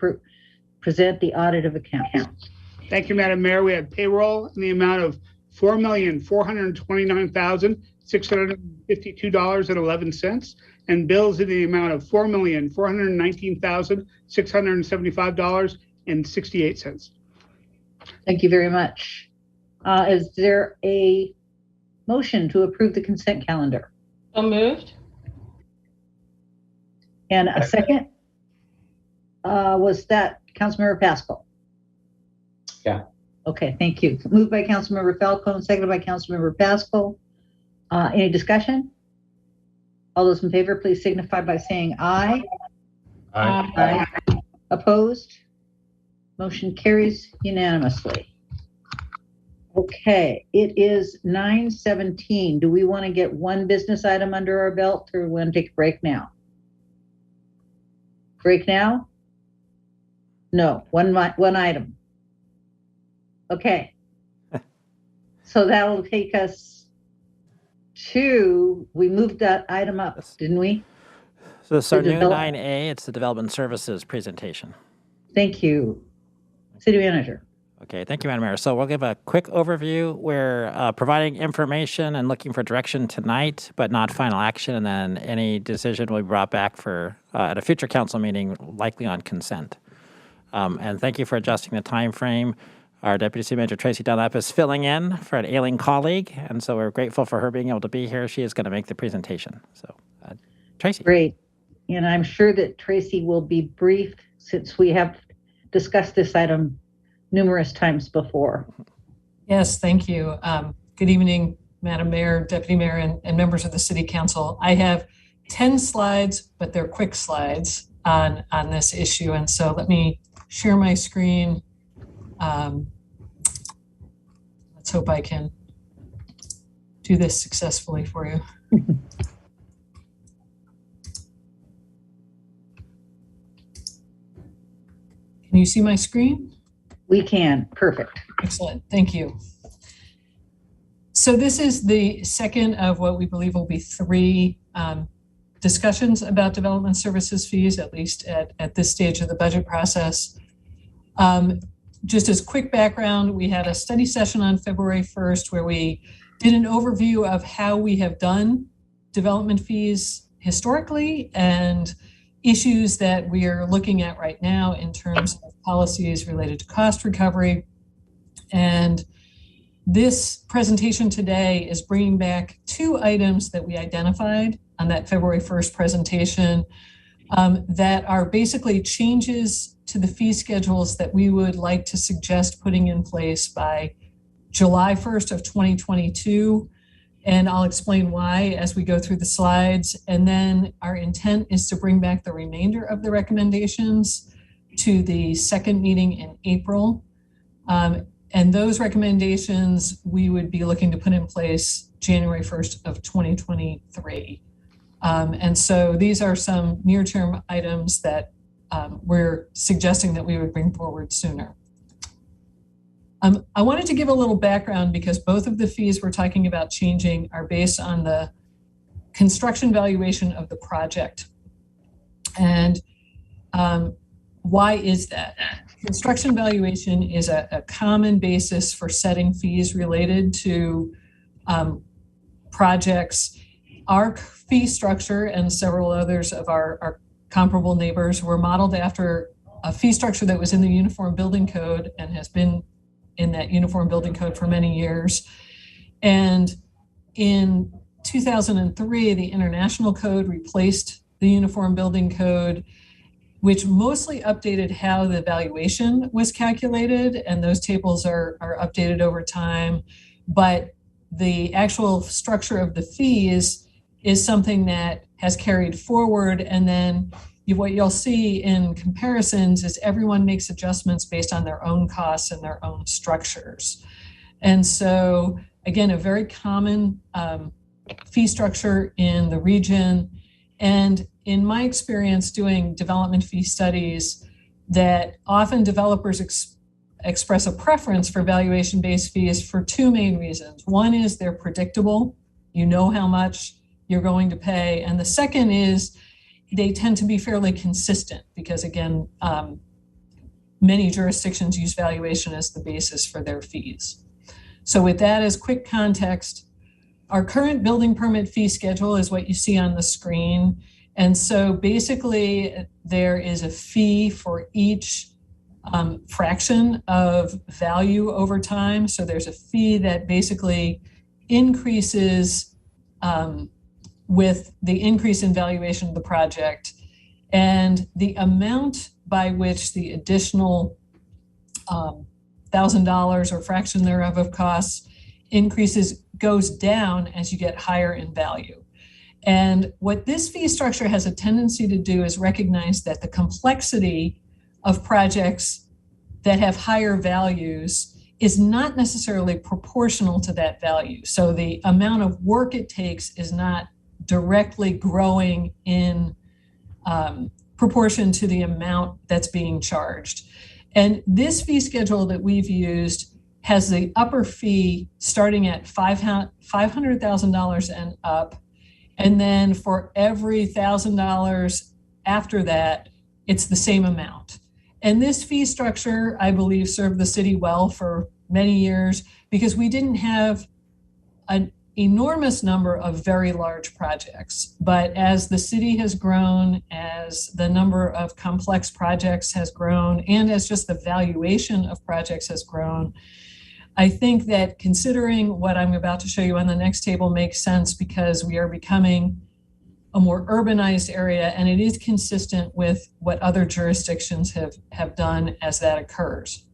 present the audit of accounts. Thank you, Madam Mayor. We had payroll in the amount of $4,429,652.11 and bills in the amount of $4,419,675.68. Thank you very much. Is there a motion to approve the consent calendar? So moved. And a second? Was that Councilmember Pascal? Yeah. Okay, thank you. Moved by Councilmember Falcone, seconded by Councilmember Pascal. Any discussion? All those in favor, please signify by saying aye. Aye. Opposed? Motion carries unanimously. Okay, it is 9:17. Do we want to get one business item under our belt, or we want to take a break now? Break now? No, one item. Okay. So that'll take us to, we moved that item up, didn't we? So this is our new 9A. It's the Development Services presentation. Thank you. City Manager. Okay, thank you, Madam Mayor. So we'll give a quick overview. We're providing information and looking for direction tonight, but not final action. And then any decision will be brought back for at a future council meeting, likely on consent. And thank you for adjusting the time frame. Our Deputy City Manager, Tracy Dunlap, is filling in for an ailing colleague. And so we're grateful for her being able to be here. She is going to make the presentation. So, Tracy. Great. And I'm sure that Tracy will be brief since we have discussed this item numerous times before. Yes, thank you. Good evening, Madam Mayor, Deputy Mayor, and members of the City Council. I have 10 slides, but they're quick slides on this issue. And so let me share my screen. Let's hope I can do this successfully for you. Can you see my screen? We can. Perfect. Excellent. Thank you. So this is the second of what we believe will be 3 discussions about development services fees, at least at this stage of the budget process. Just as quick background, we had a study session on February 1st where we did an overview of how we have done development fees historically and issues that we are looking at right now in terms of policies related to cost recovery. And this presentation today is bringing back 2 items that we identified on that February 1st presentation that are basically changes to the fee schedules that we would like to suggest putting in place by July 1st of 2022. And I'll explain why as we go through the slides. And then our intent is to bring back the remainder of the recommendations to the second meeting in April. And those recommendations we would be looking to put in place January 1st of 2023. And so these are some near-term items that we're suggesting that we would bring forward sooner. I wanted to give a little background because both of the fees we're talking about changing are based on the construction valuation of the project. And why is that? Construction valuation is a common basis for setting fees related to projects. Our fee structure and several others of our comparable neighbors were modeled after a fee structure that was in the Uniform Building Code and has been in that Uniform Building Code for many years. And in 2003, the International Code replaced the Uniform Building Code, which mostly updated how the valuation was calculated, and those tables are updated over time. But the actual structure of the fees is something that has carried forward, and then what you'll see in comparisons is everyone makes adjustments based on their own costs and their own structures. And so, again, a very common fee structure in the region. And in my experience doing development fee studies, that often developers express a preference for valuation-based fees for 2 main reasons. One is they're predictable. You know how much you're going to pay. And the second is they tend to be fairly consistent because, again, many jurisdictions use valuation as the basis for their fees. So with that as quick context, our current building permit fee schedule is what you see on the screen. And so basically there is a fee for each fraction of value over time. So there's a fee that basically increases with the increase in valuation of the project, and the amount by which the additional $1,000 or fraction thereof of costs increases goes down as you get higher in value. And what this fee structure has a tendency to do is recognize that the complexity of projects that have higher values is not necessarily proportional to that value. So the amount of work it takes is not directly growing in proportion to the amount that's being charged. And this fee schedule that we've used has the upper fee starting at $500,000 and up. And then for every $1,000 after that, it's the same amount. And this fee structure, I believe, served the city well for many years because we didn't have an enormous number of very large projects. But as the city has grown, as the number of complex projects has grown, and as just the valuation of projects has grown, I think that considering what I'm about to show you on the next table makes sense because we are becoming a more urbanized area, and it is consistent with what other jurisdictions have done as that occurs.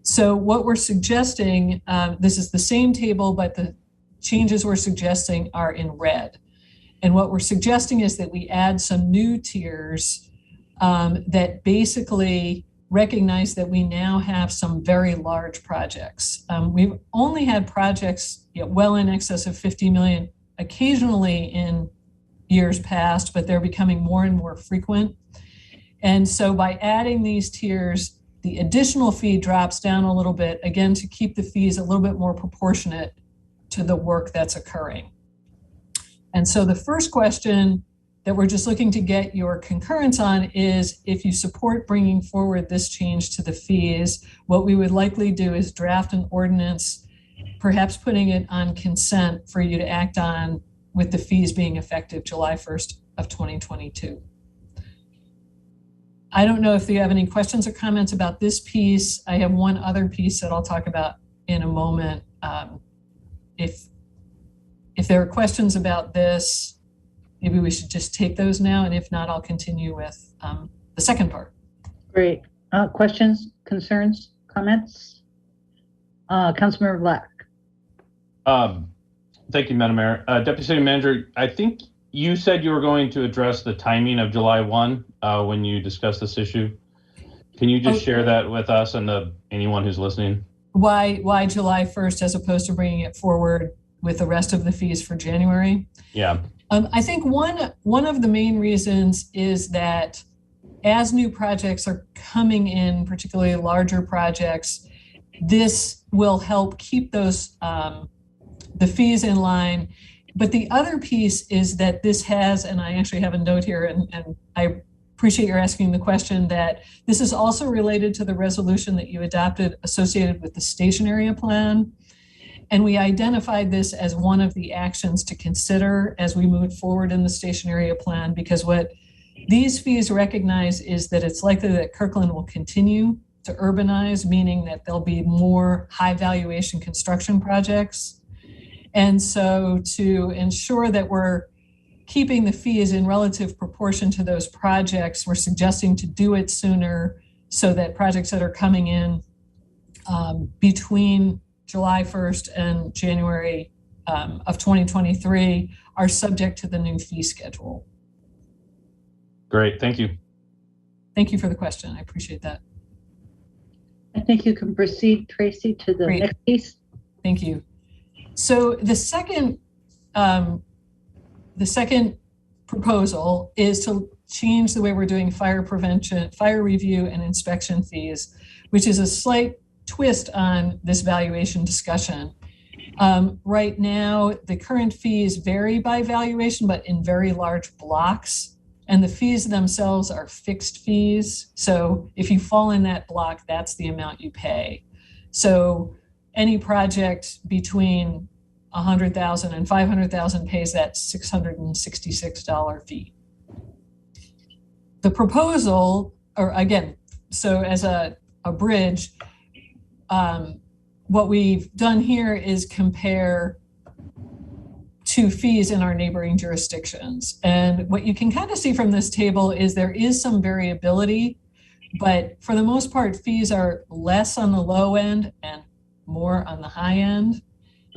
So what we're suggesting, this is the same table, but the changes we're suggesting are in red. And what we're suggesting is that we add some new tiers that basically recognize that we now have some very large projects. We've only had projects well in excess of 50 million occasionally in years past, but they're becoming more and more frequent. And so by adding these tiers, the additional fee drops down a little bit, again, to keep the fees a little bit more proportionate to the work that's occurring. And so the first question that we're just looking to get your concurrence on is if you support bringing forward this change to the fees, what we would likely do is draft an ordinance, perhaps putting it on consent for you to act on with the fees being effective July 1st of 2022. I don't know if you have any questions or comments about this piece. I have one other piece that I'll talk about in a moment. If there are questions about this, maybe we should just take those now. And if not, I'll continue with the second part. Great. Questions, concerns, comments? Councilmember Black. Thank you, Madam Mayor. Deputy City Manager, I think you said you were going to address the timing of July 1 when you discussed this issue. Can you just share that with us and anyone who's listening? Why July 1st as opposed to bringing it forward with the rest of the fees for January? Yeah. I think one of the main reasons is that as new projects are coming in, particularly larger projects, this will help keep those the fees in line. But the other piece is that this has, and I actually have a note here, and I appreciate your asking the question, that this is also related to the resolution that you adopted associated with the station area plan. And we identified this as one of the actions to consider as we move forward in the station area plan, because what these fees recognize is that it's likely that Kirkland will continue to urbanize, meaning that there'll be more high valuation construction projects. And so to ensure that we're keeping the fees in relative proportion to those projects, we're suggesting to do it sooner so that projects that are coming in between July 1st and January of 2023 are subject to the new fee schedule. Great, thank you. Thank you for the question, I appreciate that. I think you can proceed, Tracy, to the next piece. Thank you. So the second proposal is to change the way we're doing fire prevention, fire review, and inspection fees, which is a slight twist on this valuation discussion. Right now, the current fees vary by valuation, but in very large blocks, and the fees themselves are fixed fees. So if you fall in that block, that's the amount you pay. So any project between $100,000 and $500,000 pays that $666 fee. The proposal, or again, so as a bridge, what we've done here is compare two fees in our neighboring jurisdictions. And what you can kind of see from this table is there is some variability, but for the most part, fees are less on the low end and more on the high end.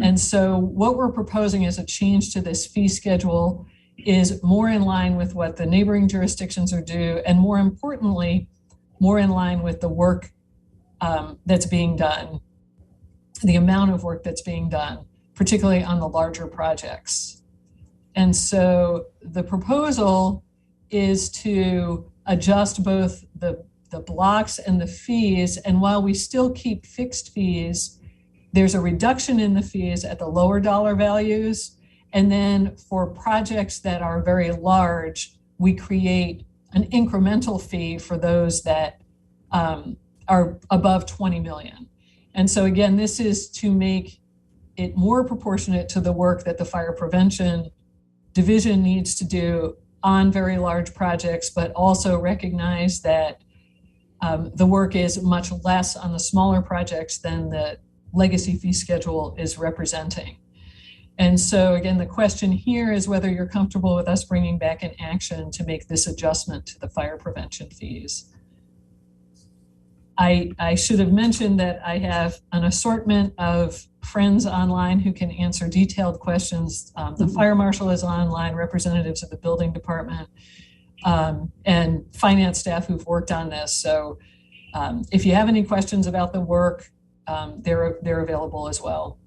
And so what we're proposing as a change to this fee schedule is more in line with what the neighboring jurisdictions are due, and more importantly, more in line with the work that's being done, the amount of work that's being done, particularly on the larger projects. And so the proposal is to adjust both the blocks and the fees, and while we still keep fixed fees, there's a reduction in the fees at the lower dollar values. And then for projects that are very large, we create an incremental fee for those that are above 20 million. And so again, this is to make it more proportionate to the work that the fire prevention division needs to do on very large projects, but also recognize that the work is much less on the smaller projects than the legacy fee schedule is representing. And so again, the question here is whether you're comfortable with us bringing back an action to make this adjustment to the fire prevention fees. I should have mentioned that I have an assortment of friends online who can answer detailed questions. The fire marshal is online, representatives of the building department, and finance staff who've worked on this. So if you have any questions about the work, they're available as well.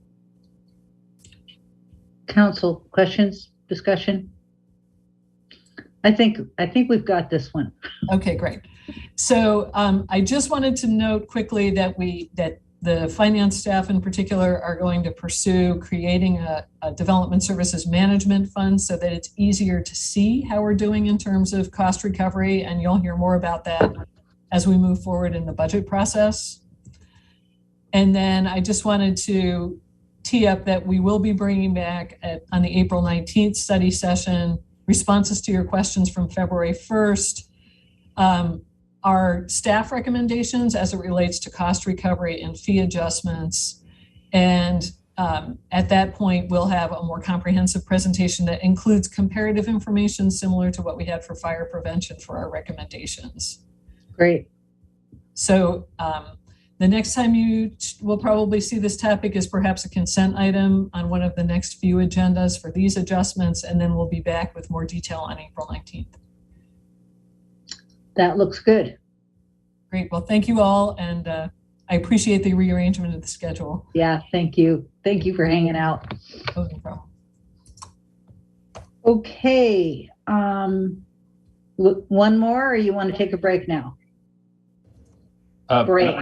Council, questions, discussion? I think we've got this one. Okay, great. So I just wanted to note quickly that the finance staff in particular are going to pursue creating a development services management fund so that it's easier to see how we're doing in terms of cost recovery, and you'll hear more about that as we move forward in the budget process. And then I just wanted to tee up that we will be bringing back on the April 19th study session responses to your questions from February 1st. our staff recommendations as it relates to cost recovery and fee adjustments. And at that point, we'll have a more comprehensive presentation that includes comparative information similar to what we had for fire prevention for our recommendations. Great. So the next time you will probably see this topic is perhaps a consent item on one of the next few agendas for these adjustments, and then we'll be back with more detail on April 19th. That looks good. Great. Well, thank you all, and I appreciate the rearrangement of the schedule. Yeah, thank you. Thank you for hanging out. Oh, no problem. Okay. One more, or you want to take a break now? Break.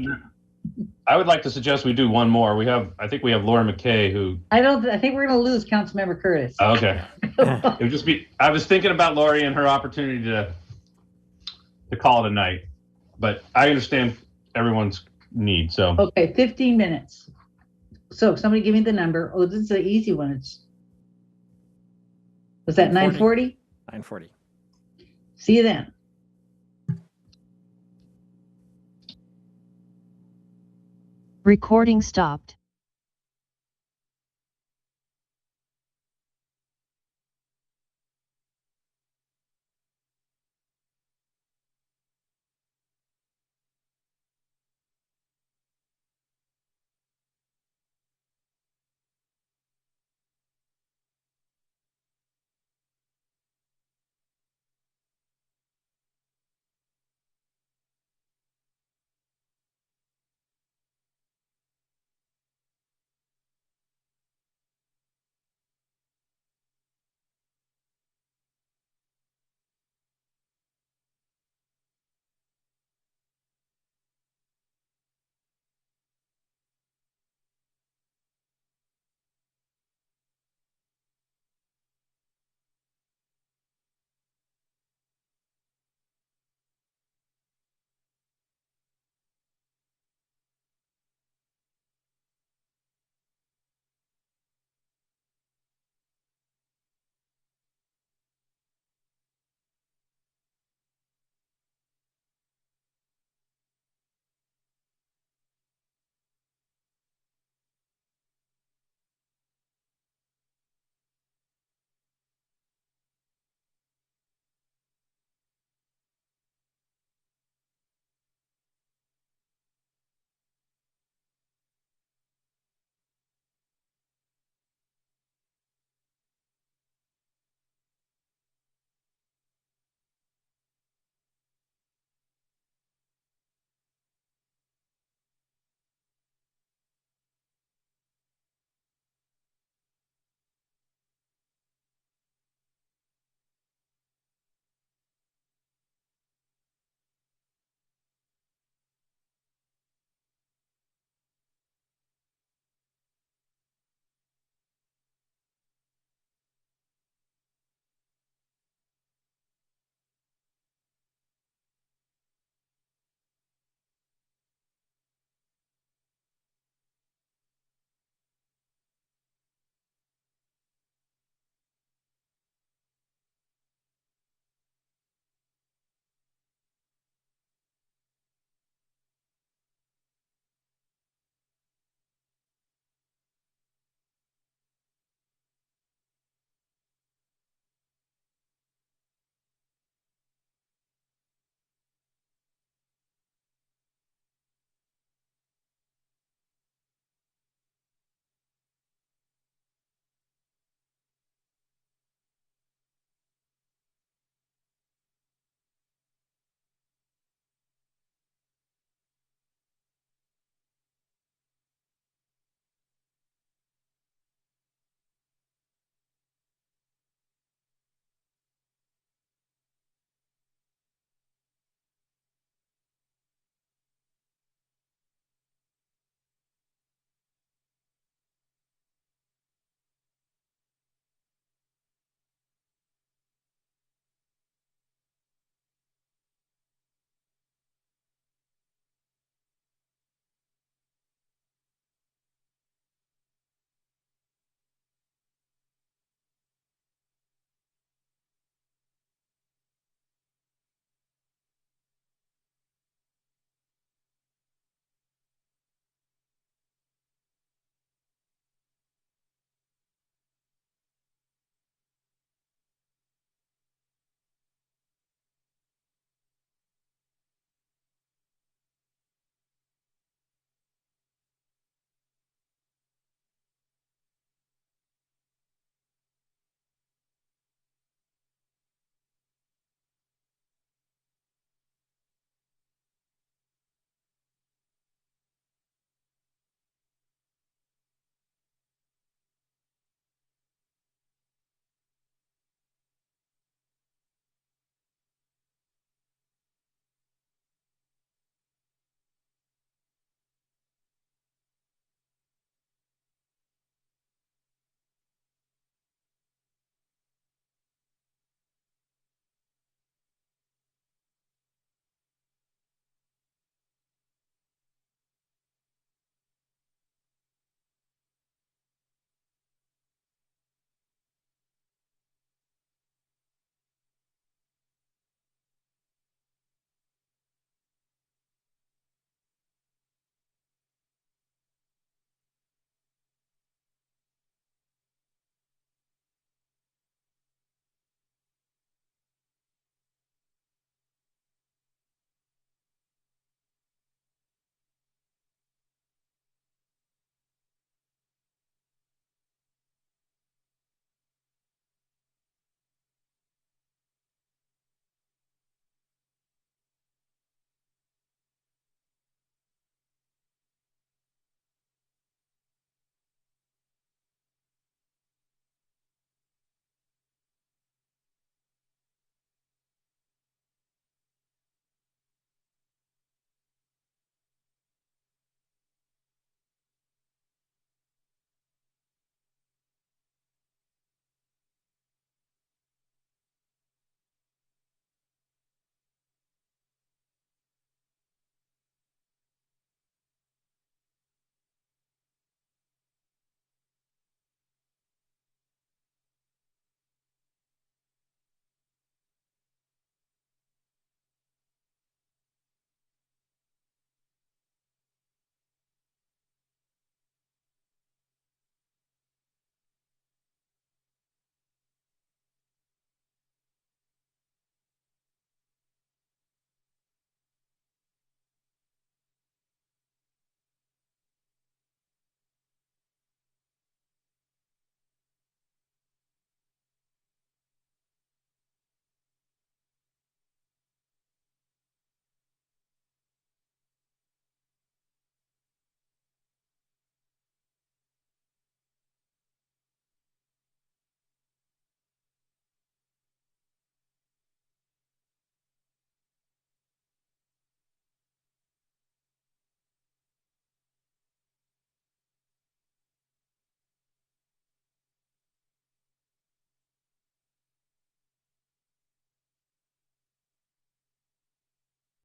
I would like to suggest we do one more. I think we have Laura McKay who. I think we're going to lose Councilmember Curtis. Okay. It would just be. I was thinking about Lori and her opportunity to call it a night, but I understand everyone's need. So. Okay, 15 minutes. So somebody give me the number. Oh, this is an easy one. Was that 9:40? 9:40. See you then. Recording stopped.